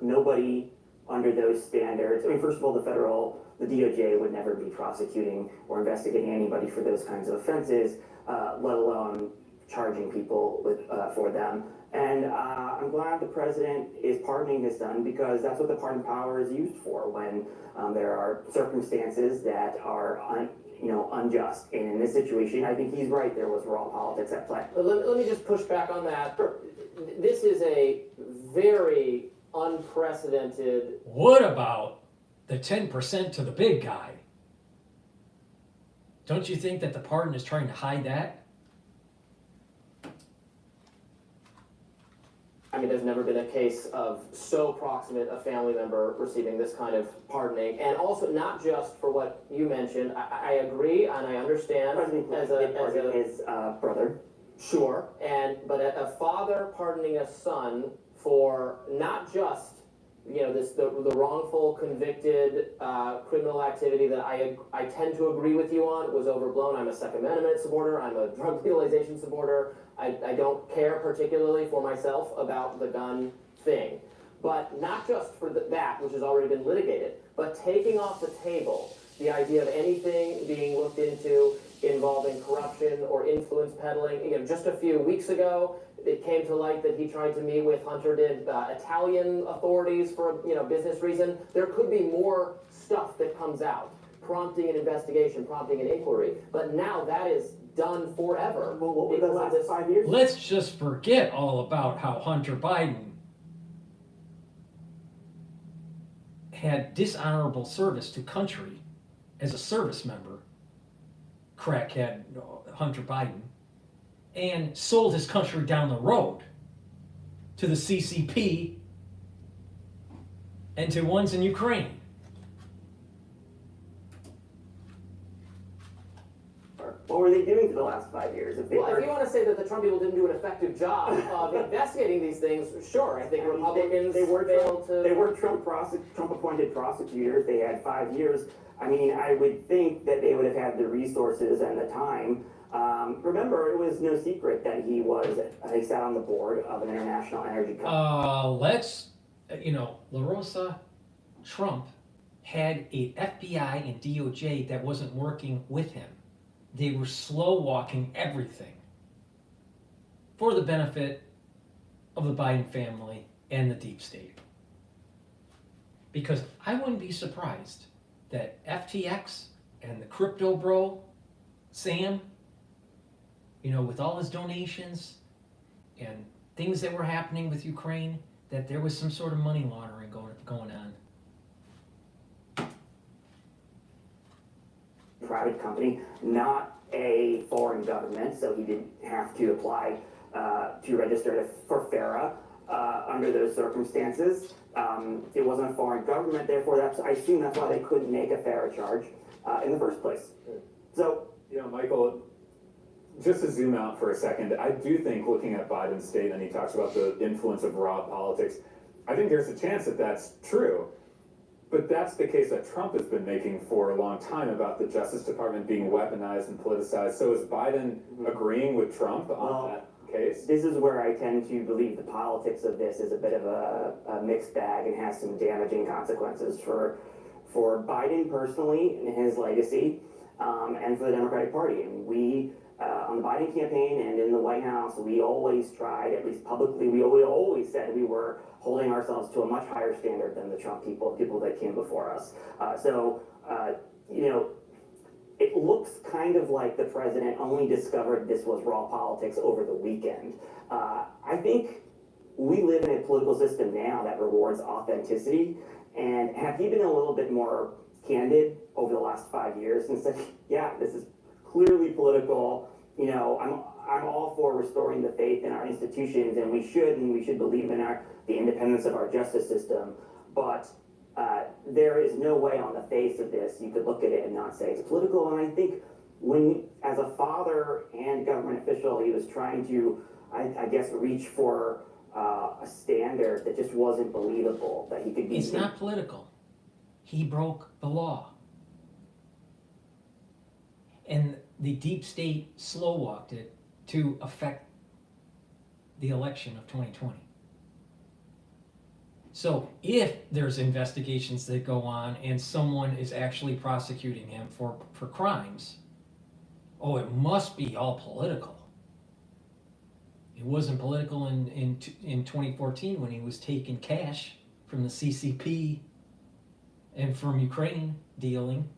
Nobody under those standards, first of all, the DOJ would never be prosecuting or investigating anybody for those kinds of offenses, let alone charging people for them. And I'm glad the president is pardoning his son, because that's what the pardon power is used for when there are circumstances that are unjust. And in this situation, I think he's right. There was raw politics at play. Let me just push back on that. This is a very unprecedented. What about the 10% to the big guy? Don't you think that the pardon is trying to hide that? I mean, there's never been a case of so proximate a family member receiving this kind of pardoning, and also not just for what you mentioned. I agree and I understand as his brother. Sure, but a father pardoning a son for not just the wrongful convicted criminal activity that I tend to agree with you on was overblown. I'm a Second Amendment supporter. I'm a drug legalization supporter. I don't care particularly for myself about the gun thing. But not just for that, which has already been litigated, but taking off the table the idea of anything being looked into involving corruption or influence peddling. Just a few weeks ago, it came to light that he tried to meet with Italian authorities for a business reason. There could be more stuff that comes out, prompting an investigation, prompting an inquiry. But now that is done forever. Well, what were the last 5 years? Let's just forget all about how Hunter Biden had dishonorable service to country as a service member, crackhead Hunter Biden, and sold his country down the road to the CCP and to ones in Ukraine. What were they doing for the last 5 years? If they Well, if were, you want to say that the Trump people didn't do an effective job of investigating these things, sure. I think Republicans they were failed to. They were Trump appointed prosecutors. They had 5 years. I mean, I would think that they would have had the resources and the time. Remember, it was no secret that he sat on the board of an international energy company. La Rosa Trump had a FBI and DOJ that wasn't working with him. They were slow walking everything for the benefit of the Biden family and the deep state. Because I wouldn't be surprised that FTX and the crypto bro, Sam, with all his donations and things that were happening with Ukraine, that there was some sort of money laundering going on. Private company, not a foreign government, so he didn't have to apply to register for FARA under those circumstances. It wasn't a foreign government, therefore I assume that's why they couldn't make a FARA charge in the first place. So, Michael, just to zoom out for a second, I do think looking at Biden's state, and he talks about the influence of raw politics, I think there's a chance that that's true. But that's the case that Trump has been making for a long time about the Justice Department being weaponized and politicized. So is Biden agreeing with Trump on that case? This is where I tend to believe the politics of this is a bit of a mixed bag and has some damaging consequences for Biden personally and his legacy, and for the Democratic Party. And we, on the Biden campaign and in the White House, we always tried, at least publicly, we always said we were holding ourselves to a much higher standard than the Trump people that came before us. It looks kind of like the president only discovered this was raw politics over the weekend. I think we live in a political system now that rewards authenticity. And have he been a little bit more candid over the last 5 years and said, yeah, this is clearly political. I'm all for restoring the faith in our institutions, and we should believe in the independence of our justice system. But there is no way on the face of this you could look at it and not say it's political. And I think when, as a father and government official, he was trying to, I guess, reach for a standard that just wasn't believable, that he could be. It's not political. He broke the law. And the deep state slow walked it to affect the election of 2020. So if there's investigations that go on and someone is actually prosecuting him for crimes, it must be all political. It wasn't political in 2014 when he was taking cash from the CCP and from Ukraine dealing.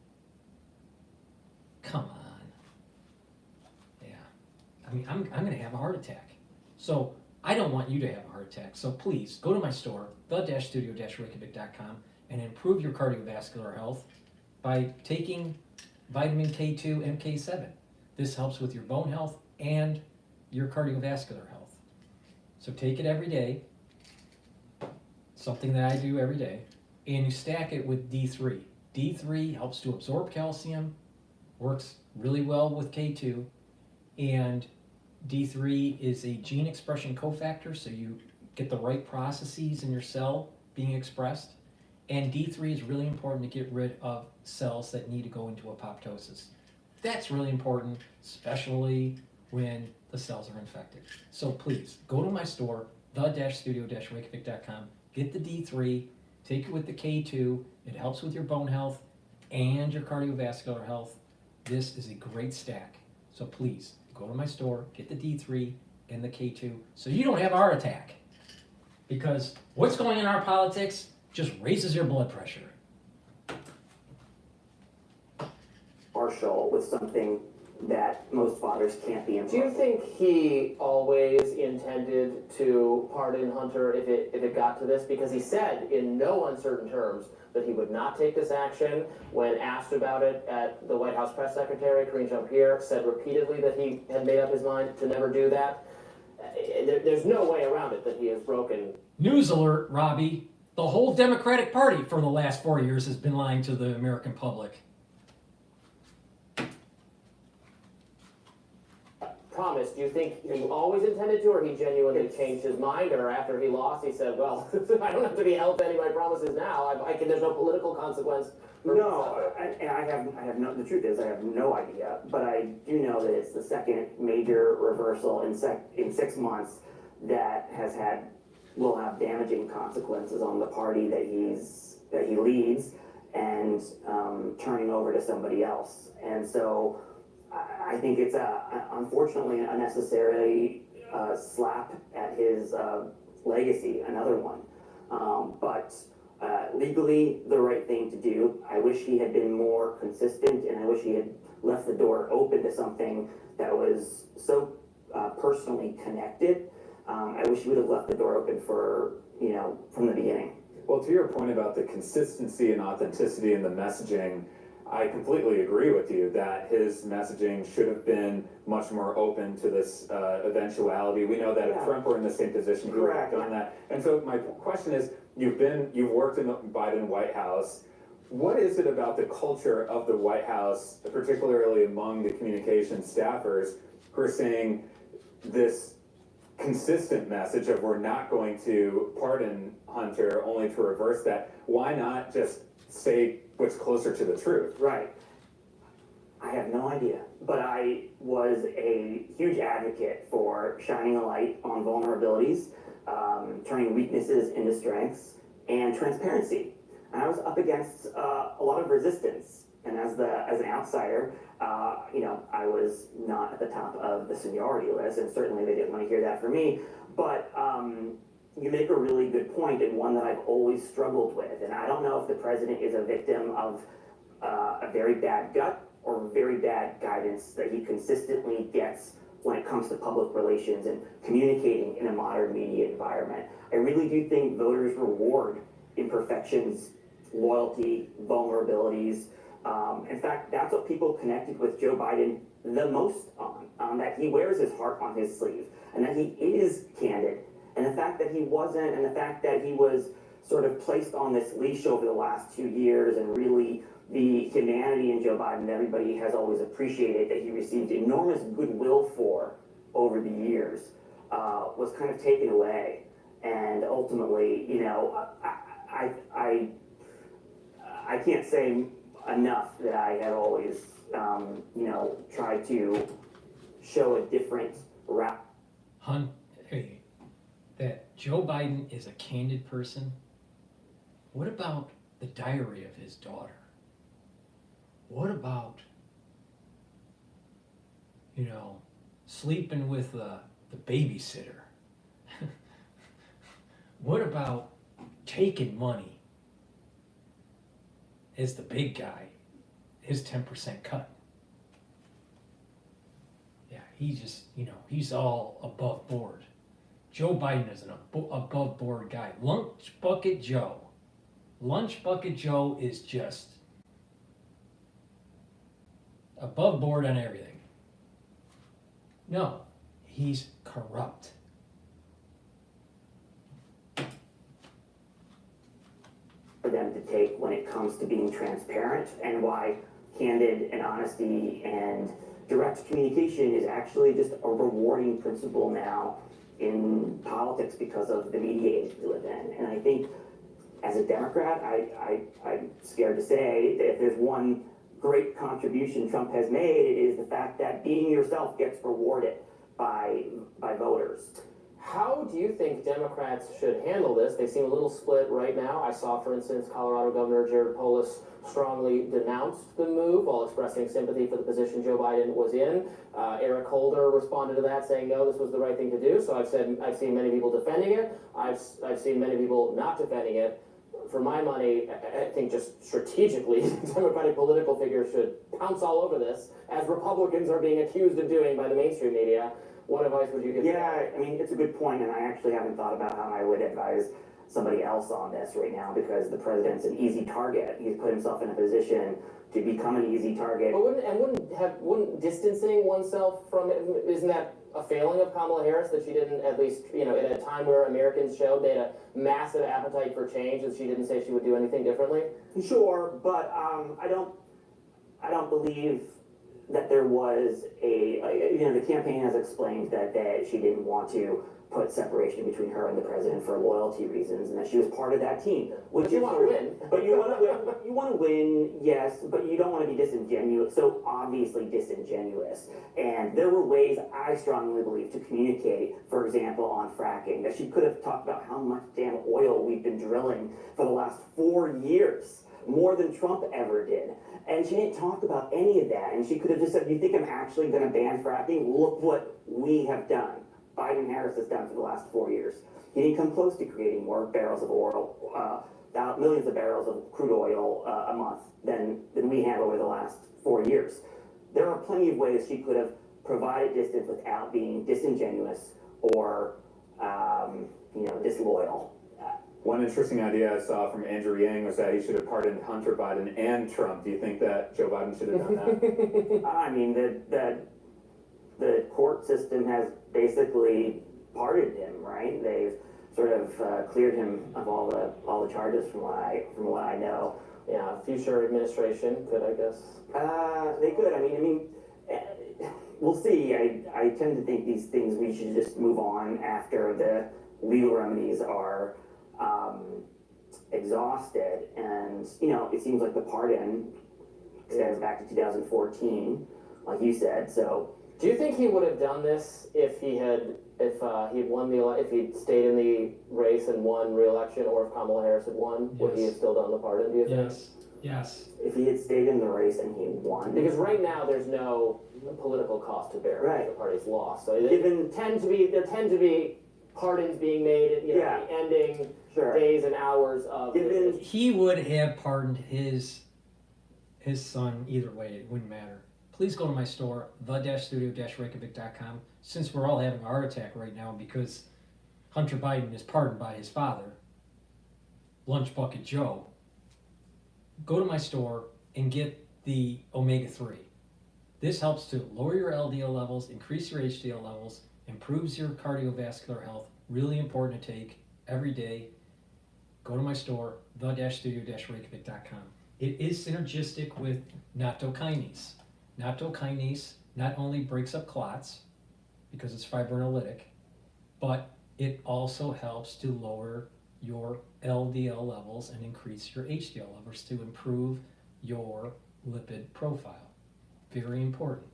Come on. Yeah. I mean, I'm going to have a heart attack. So I don't want you to have a heart attack. So please go to my store, the-studio-reykjavik.com, and improve your cardiovascular health by taking vitamin K2 MK7. This helps with your bone health and your cardiovascular health. So take it every day, something that I do every day, and you stack it with D3. D3 helps to absorb calcium, works really well with K2, and D3 is a gene expression cofactor, so you get the right processes in your cell being expressed. And D3 is really important to get rid of cells that need to go into apoptosis. That's really important, especially when the cells are infected. So please, go to my store, the-studio-reykjavik.com, get the D3, take it with the K2, it helps with your bone health and your cardiovascular health. This is a great stack. So please, go to my store, get the D3 and the K2, so you don't have a heart attack. Because what's going on in our politics just raises your blood pressure. Partial with something that most fathers can't be Do you think he always intended to pardon Hunter if it got to this? Because he said in no uncertain terms that he would not take this action. When asked about it at the White House press secretary, Karine Jean-Pierre, said repeatedly that he had made up his mind to never do that. There's no way around it that he has broken. News alert, Robbie. The whole Democratic Party for the last 4 years has been lying to the American public. promise, do you think he always intended to, or he genuinely changed his mind, or after he lost, he said, well, I don't have to be held to any of my promises now, there's no political consequence? No, and I have no, the truth is, I have no idea, but I do know that it's the second major reversal in 6 months that will have damaging consequences on the party that he leads, and turning over to somebody else. And so I think it's unfortunately an unnecessary slap at his legacy, another one. But legally, the right thing to do. I wish he had been more consistent, and I wish he had left the door open to something that was so personally connected. I wish he would have left the door open from the beginning. Well, to your point about the consistency and authenticity in the messaging, I completely agree with you that his messaging should have been much more open to this eventuality. We know that if Trump were in the same position, he would have done that. And so my question is, you've worked in the Biden White House. What is it about the culture of the White House, particularly among the communications staffers, who are saying this consistent message of we're not going to pardon Hunter, only to reverse that? Why not just say what's closer to the truth? Right. I have no idea, but I was a huge advocate for shining a light on vulnerabilities, turning weaknesses into strengths, and transparency. And I was up against a lot of resistance, and as an outsider, I was not at the top of the seniority list, and certainly they didn't want to hear that from me. But you make a really good point, and one that I've always struggled with. And I don't know if the president is a victim of a very bad gut or very bad guidance that he consistently gets when it comes to public relations and communicating in a modern media environment. I really do think voters reward imperfections, loyalty, vulnerabilities. In fact, that's what people connected with Joe Biden the most on, that he wears his heart on his sleeve, and that he is candid. And the fact that he wasn't, and the fact that he was sort of placed on this leash over the last 2 years, and really the humanity in Joe Biden that everybody has always appreciated, that he received enormous goodwill for over the years, was kind of taken away. And ultimately, I can't say enough that I have always, tried to show a different route. That Joe Biden is a candid person. What about the diary of his daughter? What about, sleeping with the babysitter? What about taking money as the big guy, his 10% cut? Yeah, he just, he's all above board. Joe Biden is an above board guy. Lunch Bucket Joe. Lunch Bucket Joe is just above board on everything. No, he's corrupt. For them to take when it comes to being transparent, and why candid and honesty and direct communication is actually just a rewarding principle now in politics because of the media age we live in. And I think as a Democrat, I'm scared to say that if there's one great contribution Trump has made, it is the fact that being yourself gets rewarded by voters. How do you think Democrats should handle this? They seem a little split right now. I saw, for instance, Colorado Governor Jared Polis strongly denounced the move while expressing sympathy for the position Joe Biden was in. Eric Holder responded to that, saying, no, this was the right thing to do. So I've seen many people defending it. I've seen many people not defending it. For my money, I think just strategically, Democratic political figures should pounce all over this, as Republicans are being accused of doing by the mainstream media. What advice would you give? Yeah, I mean, it's a good point, and I actually haven't thought about how I would advise somebody else on this right now, because the president's an easy target. He's put himself in a position to become an easy target. But wouldn't distancing oneself from it, isn't that a failing of Kamala Harris, that she didn't, at least, in a time where Americans showed they had a massive appetite for change, that she didn't say she would do anything differently? Sure, but I don't believe that there was the campaign has explained that she didn't want to put separation between her and the president for loyalty reasons, and that she was part of that team. But you want to win. But you want to win. You want to win, yes, but you don't want to be disingenuous. So obviously disingenuous. And there were ways, I strongly believe, to communicate. For example, on fracking, that she could have talked about how much damn oil we've been drilling for the last 4 years, more than Trump ever did. And she didn't talk about any of that. And she could have just said, "You think I'm actually going to ban fracking? Look what we have done." Biden Harris has done for the last 4 years. He didn't come close to creating more barrels of oil, millions of barrels of crude oil a month than we have over the last 4 years. There are plenty of ways she could have provided distance without being disingenuous or, disloyal. One interesting idea I saw from Andrew Yang was that he should have pardoned Hunter Biden and Trump. Do you think that Joe Biden should have done that? I mean, the court system has basically pardoned him, right? They've sort of cleared him of all the charges from what I know. Yeah, future administration could, I guess. They could. I mean, we'll see. I tend to think these things we should just move on after the legal remedies are exhausted, and it seems like the pardon extends back to 2014, like you said. So. Do you think he would have done this if he'd stayed in the race and won re-election, or if Kamala Harris had won? Yes. Would he have still done the pardon? Do you think? Yes. If he had stayed in the race and he won. Because right now there's no political cost to bear. Right. The party's lost. So there tend to be pardons being made. Ending days and hours of. He would have pardoned his son either way. It wouldn't matter. Please go to my store, the-studio-reykjavik.com. Since we're all having a heart attack right now because Hunter Biden is pardoned by his father, Lunch Bucket Joe, go to my store and get the omega-3. This helps to lower your LDL levels, increase your HDL levels, improves your cardiovascular health. Really important to take every day. Go to my store, the-studio-reykjavik.com. It is synergistic with nattokinase. Nattokinase not only breaks up clots because it's fibrinolytic, but it also helps to lower your LDL levels and increase your HDL levels to improve your lipid profile. Very important.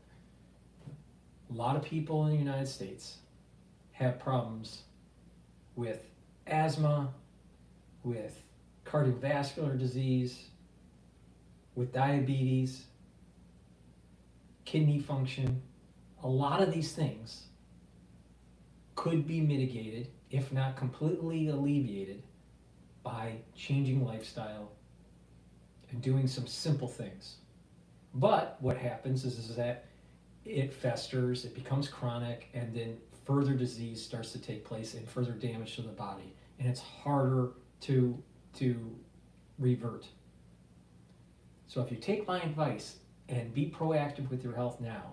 A lot of people in the United States have problems with asthma, with cardiovascular disease, with diabetes, kidney function. A lot of these things could be mitigated, if not completely alleviated, by changing lifestyle and doing some simple things. But what happens is that it festers, it becomes chronic, and then further disease starts to take place and further damage to the body. And it's harder to revert. So if you take my advice and be proactive with your health now,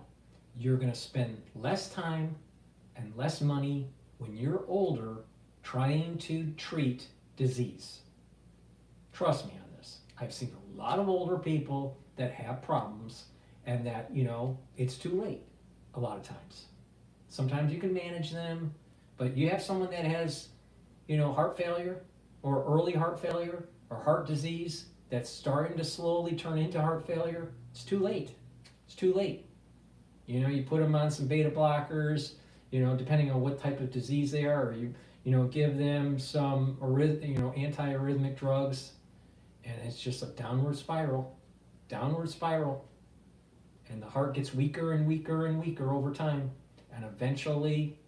you're going to spend less time and less money when you're older trying to treat disease. Trust me on this. I've seen a lot of older people that have problems and that, it's too late a lot of times. Sometimes you can manage them, but you have someone that has, heart failure or early heart failure or heart disease that's starting to slowly turn into heart failure. It's too late. It's too late. You put them on some beta blockers, depending on what type of disease they are, or you give them some anti-arrhythmic drugs, and it's just a downward spiral, and the heart gets weaker and weaker and weaker over time, and eventually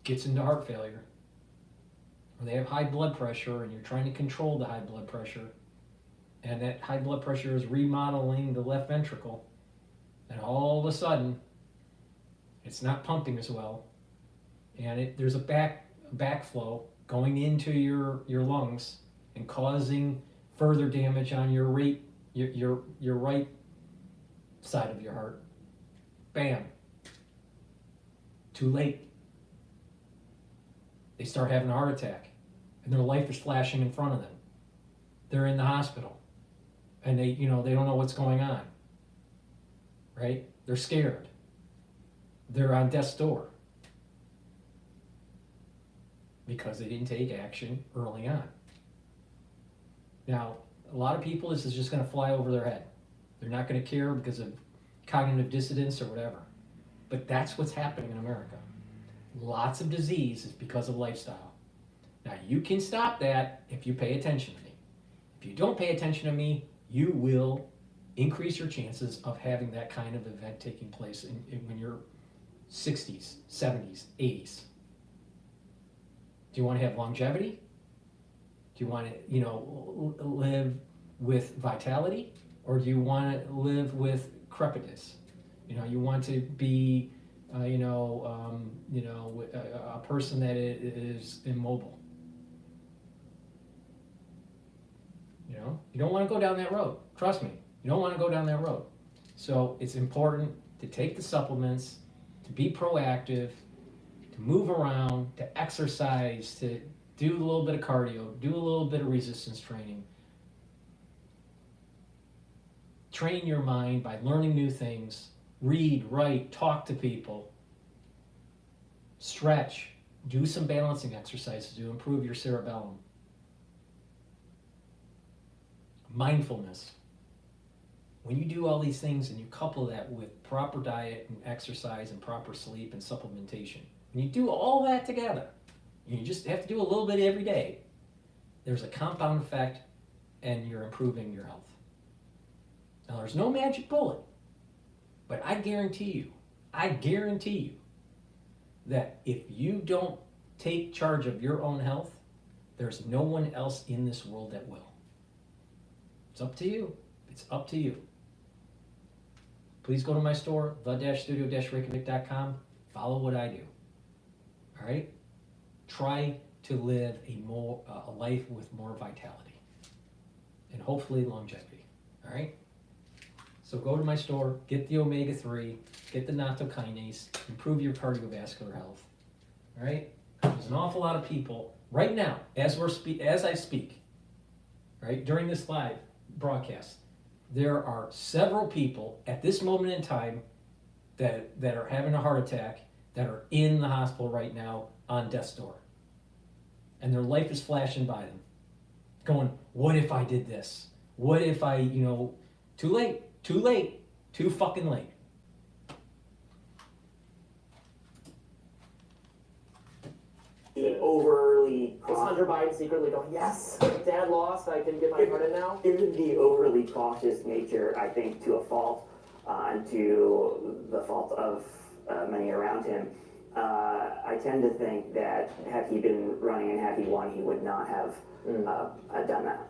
gets into heart failure. Or they have high blood pressure, and you're trying to control the high blood pressure, and that high blood pressure is remodeling the left ventricle, and all of a sudden it's not pumping as well, and there's a backflow going into your lungs and causing further damage on your right side of your heart. Bam. Too late. They start having a heart attack, and their life is flashing in front of them. They're in the hospital, and they don't know what's going on. right? They're scared. They're on death's door because they didn't take action early on. Now, a lot of people, this is just going to fly over their head. They're not going to care because of cognitive dissidence or whatever. But that's what's happening in America. Lots of disease is because of lifestyle. Now, you can stop that if you pay attention to me. If you don't pay attention to me, you will increase your chances of having that kind of event taking place when you're 60s, 70s, 80s. Do you want to have longevity? Do you want to, live with vitality? Or do you want to live with crepitness? You want to be, a person that is immobile. You don't want to go down that road. Trust me, you don't want to go down that road. So it's important to take the supplements, to be proactive, to move around, to exercise, to do a little bit of cardio, do a little bit of resistance training. Train your mind by learning new things. Read, write, talk to people. Stretch. Do some balancing exercises to improve your cerebellum. Mindfulness. When you do all these things and you couple that with proper diet and exercise and proper sleep and supplementation, when you do all that together, and you just have to do a little bit every day, there's a compound effect and you're improving your health. Now, there's no magic bullet, but I guarantee you that if you don't take charge of your own health, there's no one else in this world that will. It's up to you. It's up to you. Please go to my store, the-studio-reykjavik.com. Follow what I do. All right? Try to live a life with more vitality and hopefully longevity. All right? So go to my store, get the omega-3, get the nattokinase, improve your cardiovascular health. All right? There's an awful lot of people right now, as I speak, right, during this live broadcast, there are several people at this moment in time that are having a heart attack, that are in the hospital right now on death's door. And their life is flashing by them, going, what if I did this? What if I, too late, too fucking late. Overly cautious. Is Hunter Biden secretly going, yes, Dad lost, I can get my heart in now? Given the overly cautious nature, I think, to a fault, and to the fault of many around him, I tend to think that had he been running and had he won, he would not have done that.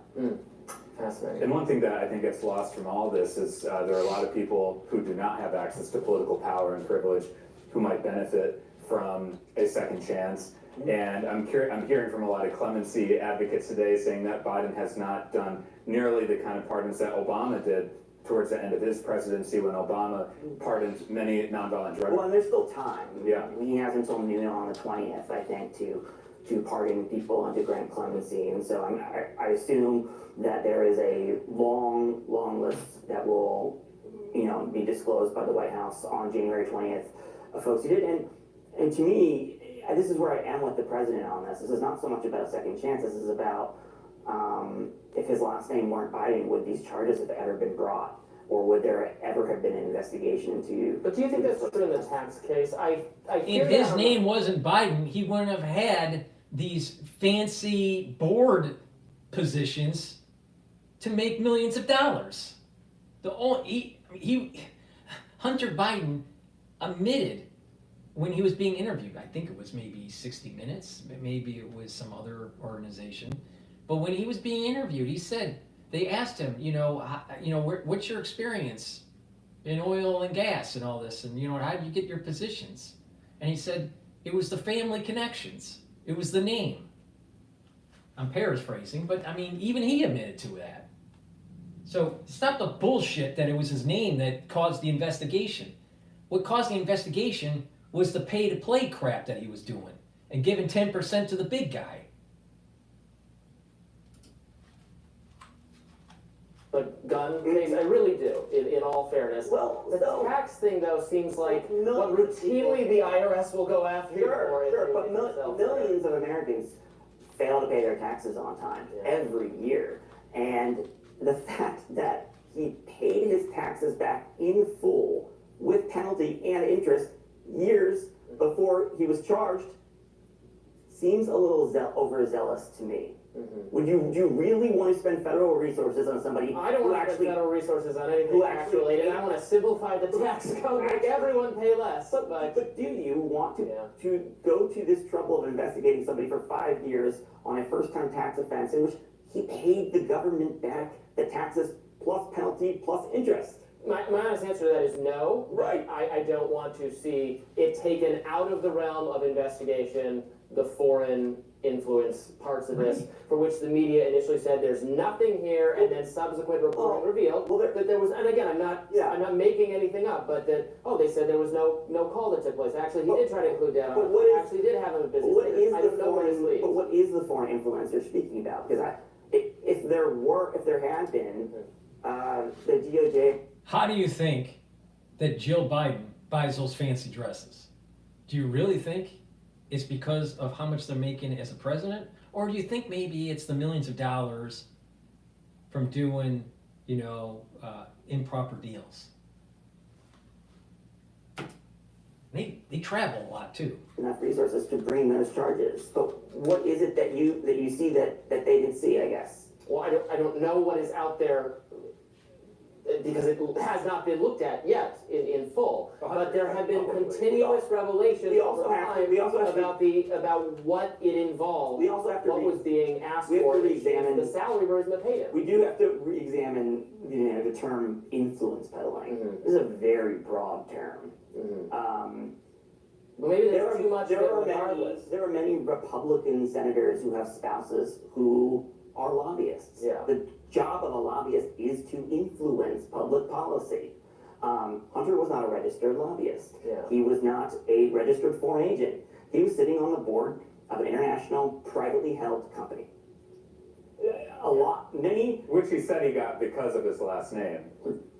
Fascinating. And one thing that I think gets lost from all this is there are a lot of people who do not have access to political power and privilege who might benefit from a second chance. And I'm hearing from a lot of clemency advocates today saying that Biden has not done nearly the kind of pardons that Obama did towards the end of his presidency, when Obama pardoned many nonviolent drug. Well, and there's still time. Yeah. He has until noon on the 20th, I think, to pardon people and to grant clemency. And so I assume that there is a long list that will, be disclosed by the White House on January 20th of folks who did. And to me, this is where I am with the president on this. This is not so much about a second chance. This is about if his last name weren't Biden, would these charges have ever been brought? Or would there ever have been an investigation into... But do you think that's true in the tax case? If his name wasn't Biden, he wouldn't have had these fancy board positions to make millions of dollars. Hunter Biden admitted when he was being interviewed, I think it was maybe 60 Minutes, maybe it was some other organization, but when he was being interviewed, he said, they asked him, what's your experience in oil and gas and all this, and how did you get your positions? And he said, it was the family connections, it was the name. I'm paraphrasing, but even he admitted to that. So stop the bullshit that it was his name that caused the investigation. What caused the investigation was the pay-to-play crap that he was doing and giving 10% to the big guy. But gun case. I really do, in all fairness. Well, the tax thing, though, seems like what routinely the IRS will go after you for. Sure, but millions of Americans fail to pay their taxes on time every year. And the fact that he paid his taxes back in full with penalty and interest years before he was charged seems a little overzealous to me. Would you really want to spend federal resources on somebody I don't want to spend federal resources on anything tax related. I want to simplify the tax code, make everyone pay less. But do you want to go to this trouble of investigating somebody for 5 years on a first-time tax offense in which he paid the government back the taxes plus penalty plus interest? My honest answer to that is no. Right. I don't want to see it taken out of the realm of investigation, the foreign influence parts of this, for which the media initially said there's nothing here, and then subsequent reporting revealed that there was, and again, I'm not making anything up, but that, they said there was no call that took place. Actually, he did try to include that on it. Actually did have him a business. I don't know where this leads. But what is the foreign influence you're speaking about? Because if there had been, the DOJ. How do you think that Jill Biden buys those fancy dresses? Do you really think it's because of how much they're making as a president? Or do you think maybe it's the millions of dollars from doing, improper deals? They travel a lot too. Enough resources to bring those charges. But what is it that you see that they didn't see, I guess? Well, I don't know what is out there because it has not been looked at yet in full. But there have been continuous revelations over time about what it involved, what was being asked for, the salary version of payment. We do have to re-examine the term influence peddling. This is a very broad term. But maybe there's too much regardless. There are many Republican senators who have spouses who are lobbyists. The job of a lobbyist is to influence public policy. Hunter was not a registered lobbyist. He was not a registered foreign agent. He was sitting on the board of an international privately held company. Which he said he got because of his last name.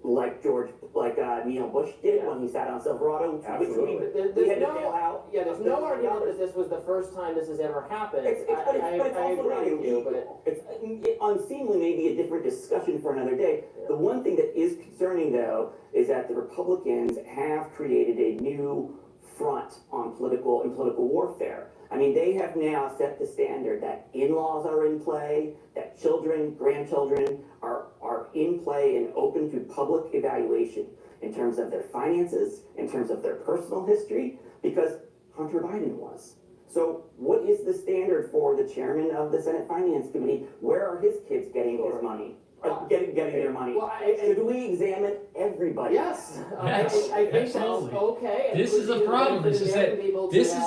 Like Neil Bush did when he sat on Silverado. Absolutely. There's no argument that this was the first time this has ever happened. I agree with you, but it's unseemly, maybe a different discussion for another day. The one thing that is concerning, though, is that the Republicans have created a new front on political warfare. I mean, they have now set the standard that in-laws are in play, that children, grandchildren are in play and open to public evaluation in terms of their finances, in terms of their personal history, because Hunter Biden was. So what is the standard for the chairman of the Senate Finance Committee? Where are his kids getting his money? Getting their money? Should we examine everybody? Yes. I think that's okay. This is the problem. This is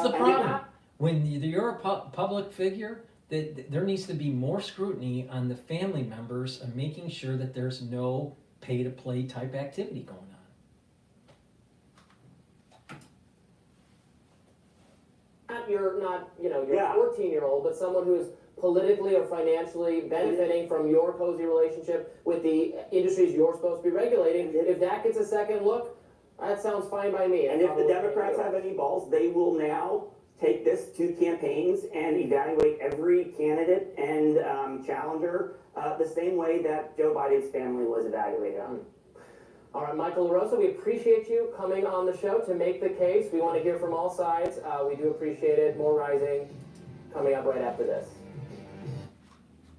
the problem. When you're a public figure, there needs to be more scrutiny on the family members and making sure that there's no pay-to-play type activity going on. You're not, your 14-year-old, but someone who is politically or financially benefiting from your cozy relationship with the industries you're supposed to be regulating. If that gets a second look, that sounds fine by me. And if the Democrats have any balls, they will now take this to campaigns and evaluate every candidate and challenger the same way that Joe Biden's family was evaluated on. All right, Michael LaRosa, we appreciate you coming on the show to make the case. We want to hear from all sides. We do appreciate it. More Rising coming up right after this.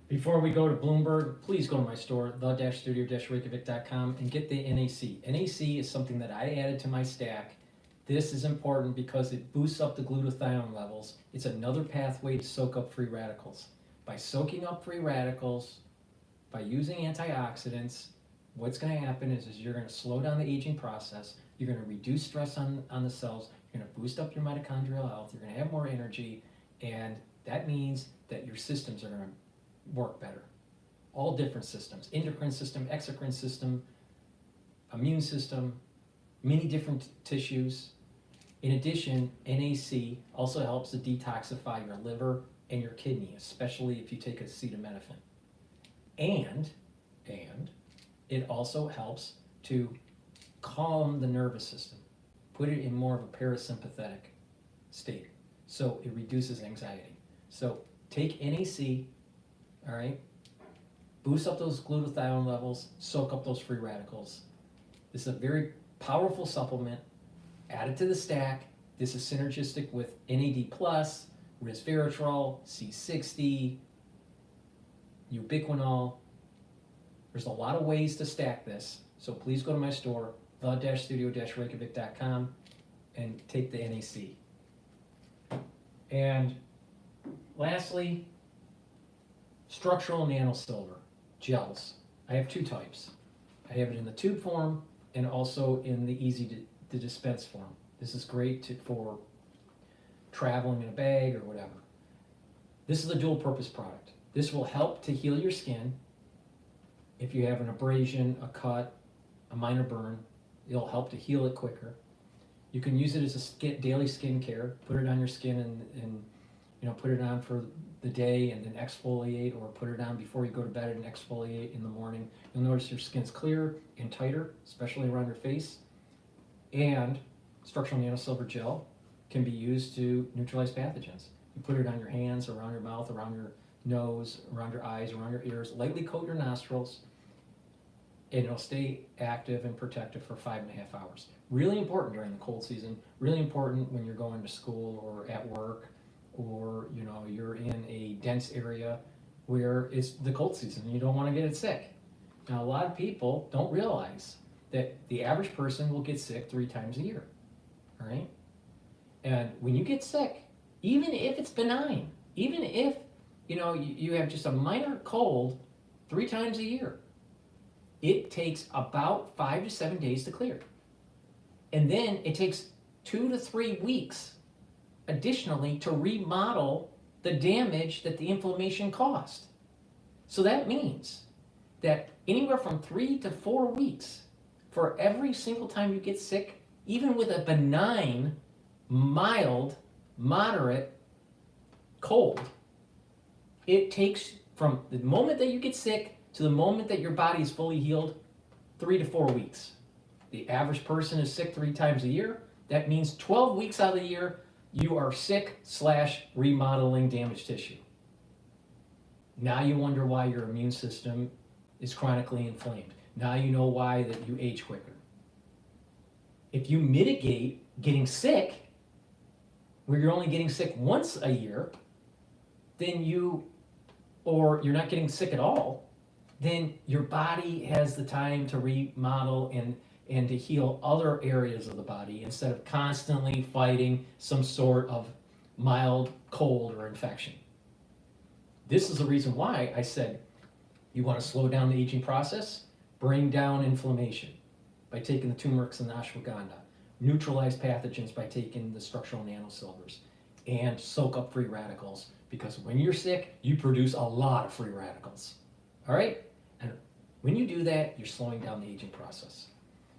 Before we go to Bloomberg, please go to my store, the-studio-reykjavik.com, and get the NAC. NAC is something that I added to my stack. This is important because it boosts up the glutathione levels. It's another pathway to soak up free radicals. By soaking up free radicals, by using antioxidants, what's going to happen is you're going to slow down the aging process. You're going to reduce stress on the cells. You're going to boost up your mitochondrial health. You're going to have more energy. And that means that your systems are going to work better. All different systems, endocrine system, exocrine system, immune system, many different tissues. In addition, NAC also helps to detoxify your liver and your kidney, especially if you take acetaminophen. And It also helps to calm the nervous system, put it in more of a parasympathetic state. So it reduces anxiety. So take NAC, all right? Boost up those glutathione levels, soak up those free radicals. This is a very powerful supplement. Add it to the stack. This is synergistic with NAD+, resveratrol, C60, ubiquinol. There's a lot of ways to stack this. So please go to my store, the-studio-reykjavik.com, and take the NAC. And lastly, structural nanosilver gels. I have two types. I have it in the tube form and also in the easy to dispense form. This is great for traveling in a bag or whatever. This is a dual purpose product. This will help to heal your skin. If you have an abrasion, a cut, a minor burn, it'll help to heal it quicker. You can use it as a daily skin care. Put it on your skin and put it on for the day and then exfoliate, or put it on before you go to bed and exfoliate in the morning. You'll notice your skin's clearer and tighter, especially around your face. And structural nanosilver gel can be used to neutralize pathogens. You put it on your hands, around your mouth, around your nose, around your eyes, around your ears. Lightly coat your nostrils, and it'll stay active and protective for 5.5 hours. Really important during the cold season. Really important when you're going to school or at work, or you're in a dense area where it's the cold season and you don't want to get it sick. Now, a lot of people don't realize that the average person will get sick 3 times a year, all right? And when you get sick, even if it's benign, even if you have just a minor cold 3 times a year, it takes about 5 to 7 days to clear. And then it takes 2 to 3 weeks additionally to remodel the damage that the inflammation caused. So that means that anywhere from 3 to 4 weeks for every single time you get sick, even with a benign, mild, moderate cold, it takes from the moment that you get sick to the moment that your body is fully healed, 3 to 4 weeks. The average person is sick 3 times a year. That means 12 weeks out of the year, you are sick / remodeling damaged tissue. Now you wonder why your immune system is chronically inflamed. Now you know why that you age quicker. If you mitigate getting sick, where you're only getting sick once a year, then you're not getting sick at all, then your body has the time to remodel and to heal other areas of the body instead of constantly fighting some sort of mild cold or infection. This is the reason why I said you want to slow down the aging process, bring down inflammation by taking the turmerics and the ashwagandha, neutralize pathogens by taking the structural nanosilvers, and soak up free radicals, because when you're sick, you produce a lot of free radicals. All right? And when you do that, you're slowing down the aging process.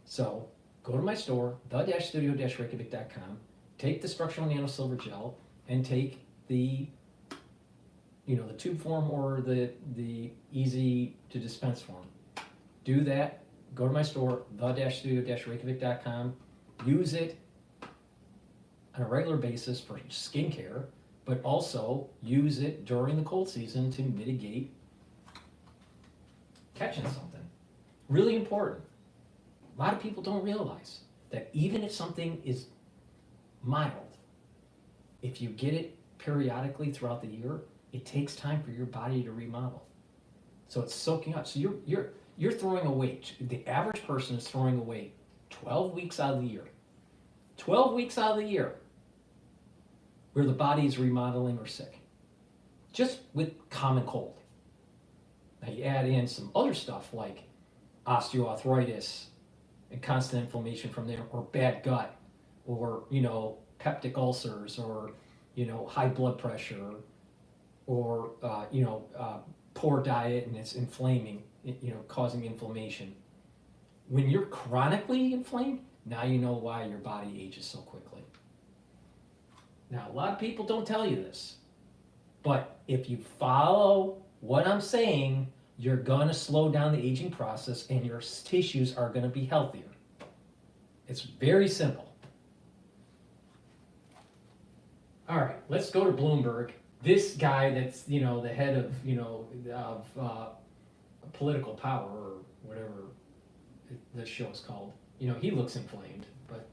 So go to my store, the-studio-reykjavik.com, take the structural nanosilver gel, and take the tube form or the easy to dispense form. Do that. Go to my store, the-studio-reykjavik.com. Use it on a regular basis for skincare, but also use it during the cold season to mitigate catching something. Really important. A lot of people don't realize that even if something is mild, if you get it periodically throughout the year, it takes time for your body to remodel. So it's soaking up. So you're throwing away, the average person is throwing away 12 weeks out of the year. 12 weeks out of the year where the body is remodeling or sick. Just with common cold. Now you add in some other stuff like osteoarthritis and constant inflammation from there, or bad gut, or peptic ulcers, or high blood pressure, or poor diet and it's inflaming, causing inflammation. When you're chronically inflamed, now you know why your body ages so quickly. Now, a lot of people don't tell you this, but if you follow what I'm saying you're gonna slow down the aging process and your tissues are gonna be healthier. It's very simple. All right, let's go to Bloomberg. This guy that's, the head of, political power or whatever this show is called, he looks inflamed, but,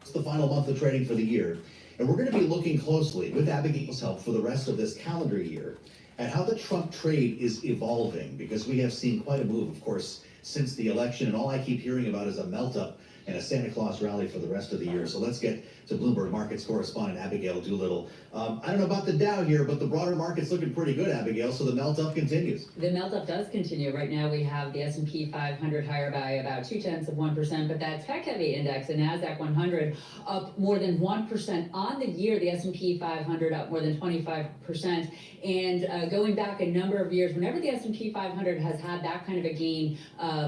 It's the final month of trading for the year, and we're going to be looking closely, with Abigail's help, for the rest of this calendar year at how the Trump trade is evolving, because we have seen quite a move, of course, since the election, and all I keep hearing about is a melt-up and a Santa Claus rally for the rest of the year. So let's get to Bloomberg Markets correspondent Abigail Doolittle. I don't know about the Dow here, but the broader market's looking pretty good, Abigail, so the melt-up continues. The melt-up does continue. Right now we have the S&P 500 higher by about 0.2%, but that tech-heavy index, the NASDAQ 100, up more than 1% on the year. The S&P 500 up more than 25%. And going back a number of years, whenever the S&P 500 has had that kind of a gain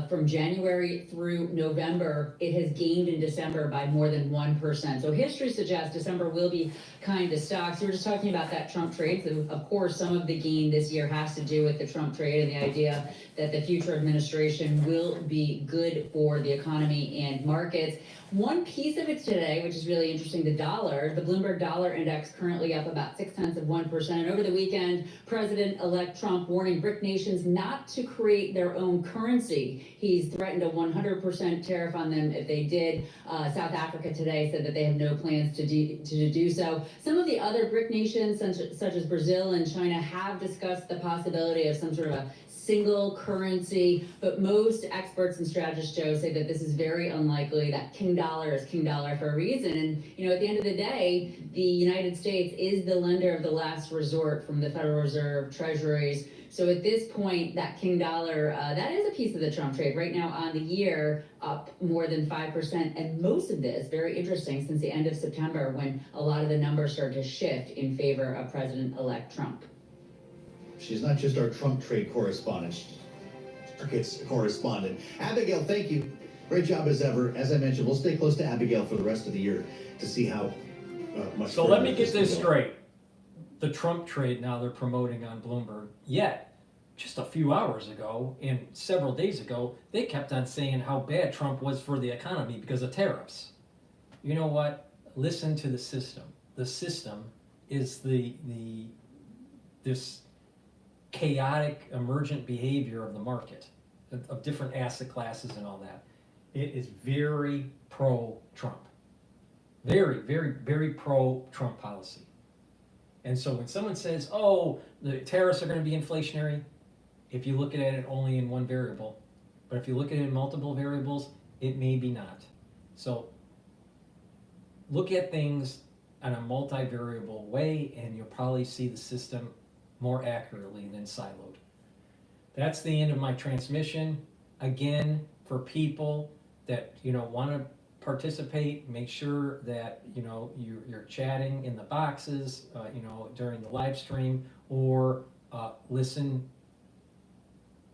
from January through November, it has gained in December by more than 1%. So history suggests December will be kind of stocks. You were just talking about that Trump trade. So of course, some of the gain this year has to do with the Trump trade and the idea that the future administration will be good for the economy and markets. One piece of it today, which is really interesting, the dollar, the Bloomberg Dollar Index currently up about 0.6%. And over the weekend, President-elect Trump warning BRIC nations not to create their own currency. He's threatened a 100% tariff on them if they did. South Africa today said that they have no plans to do so. Some of the other BRIC nations, such as Brazil and China, have discussed the possibility of some sort of a single currency, but most experts and strategists, Joe, say that this is very unlikely, that King Dollar is King Dollar for a reason. And, at the end of the day, the United States is the lender of the last resort from the Federal Reserve, Treasuries. So at this point, that King Dollar, that is a piece of the Trump trade. Right now on the year, up more than 5%. And most of this, very interesting, since the end of September, when a lot of the numbers started to shift in favor of President-elect Trump. She's not just our Trump trade correspondent, she's markets correspondent. Abigail, thank you. Great job as ever. As I mentioned, we'll stay close to Abigail for the rest of the year to see how much. So let me get this straight. The Trump trade now they're promoting on Bloomberg, yet just a few hours ago and several days ago, they kept on saying how bad Trump was for the economy because of tariffs. You know what? Listen to the system. The system is this chaotic emergent behavior of the market, of different asset classes and all that. It is very pro-Trump. Very, very, very pro-Trump policy. And so when someone says, oh, the tariffs are going to be inflationary, if you look at it only in one variable, but if you look at it in multiple variables, it may be not. So look at things in a multivariable way and you'll probably see the system more accurately than siloed. That's the end of my transmission. Again, for people that want to participate, make sure that you're chatting in the boxes, during the live stream, or listen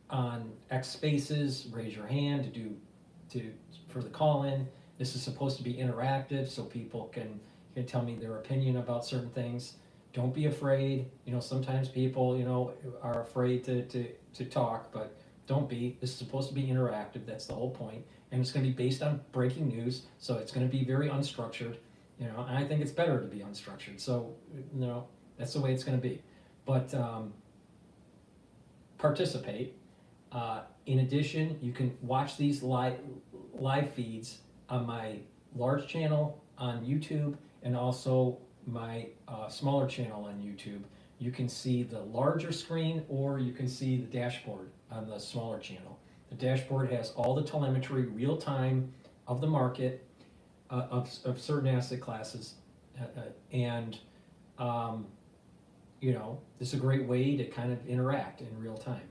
on X Spaces. Raise your hand for the call-in. This is supposed to be interactive, so people can tell me their opinion about certain things. Don't be afraid. Sometimes people, are afraid to talk, but don't be. This is supposed to be interactive. That's the whole point. And it's going to be based on breaking news, so it's going to be very unstructured. And I think it's better to be unstructured. So, that's the way it's going to be. But participate. In addition, you can watch these live feeds on my large channel on YouTube and also my smaller channel on YouTube. You can see the larger screen or you can see the dashboard on the smaller channel. The dashboard has all the telemetry real time of the market of certain asset classes, and this is a great way to kind of interact in real time.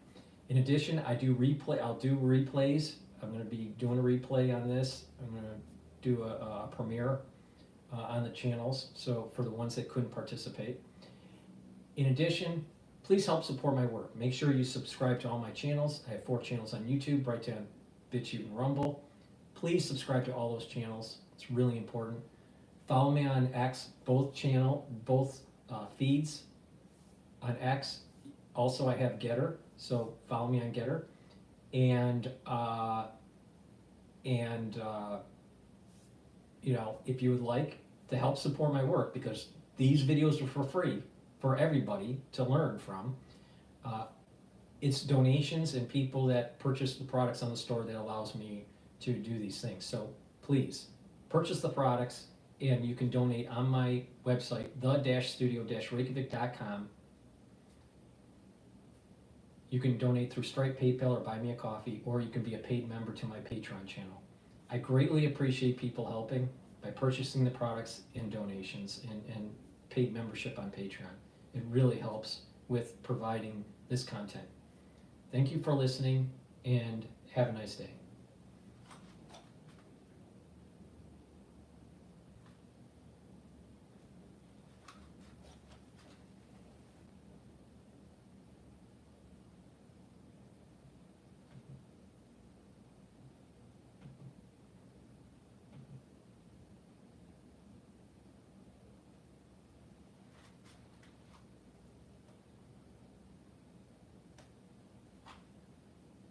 In addition, I'll do replays. I'm going to be doing a replay on this. I'm going to do a premiere on the channels, so for the ones that couldn't participate. In addition, please help support my work. Make sure you subscribe to all my channels. I have 4 channels on YouTube, Brighteon, Bitchute, and Rumble. Please subscribe to all those channels. It's really important. Follow me on X, both feeds. on X. Also, I have GETTR, so follow me on GETTR. And you know, if you would like to help support my work, because these videos are for free for everybody to learn from, it's donations and people that purchase the products on the store that allows me to do these things. So please purchase the products, and you can donate on my website, the-studio-reykjavik.com. You can donate through Stripe, PayPal, or buy me a coffee, or you can be a paid member to my Patreon channel. I greatly appreciate people helping by purchasing the products and donations and paid membership on Patreon. It really helps with providing this content. Thank you for listening, and have a nice day.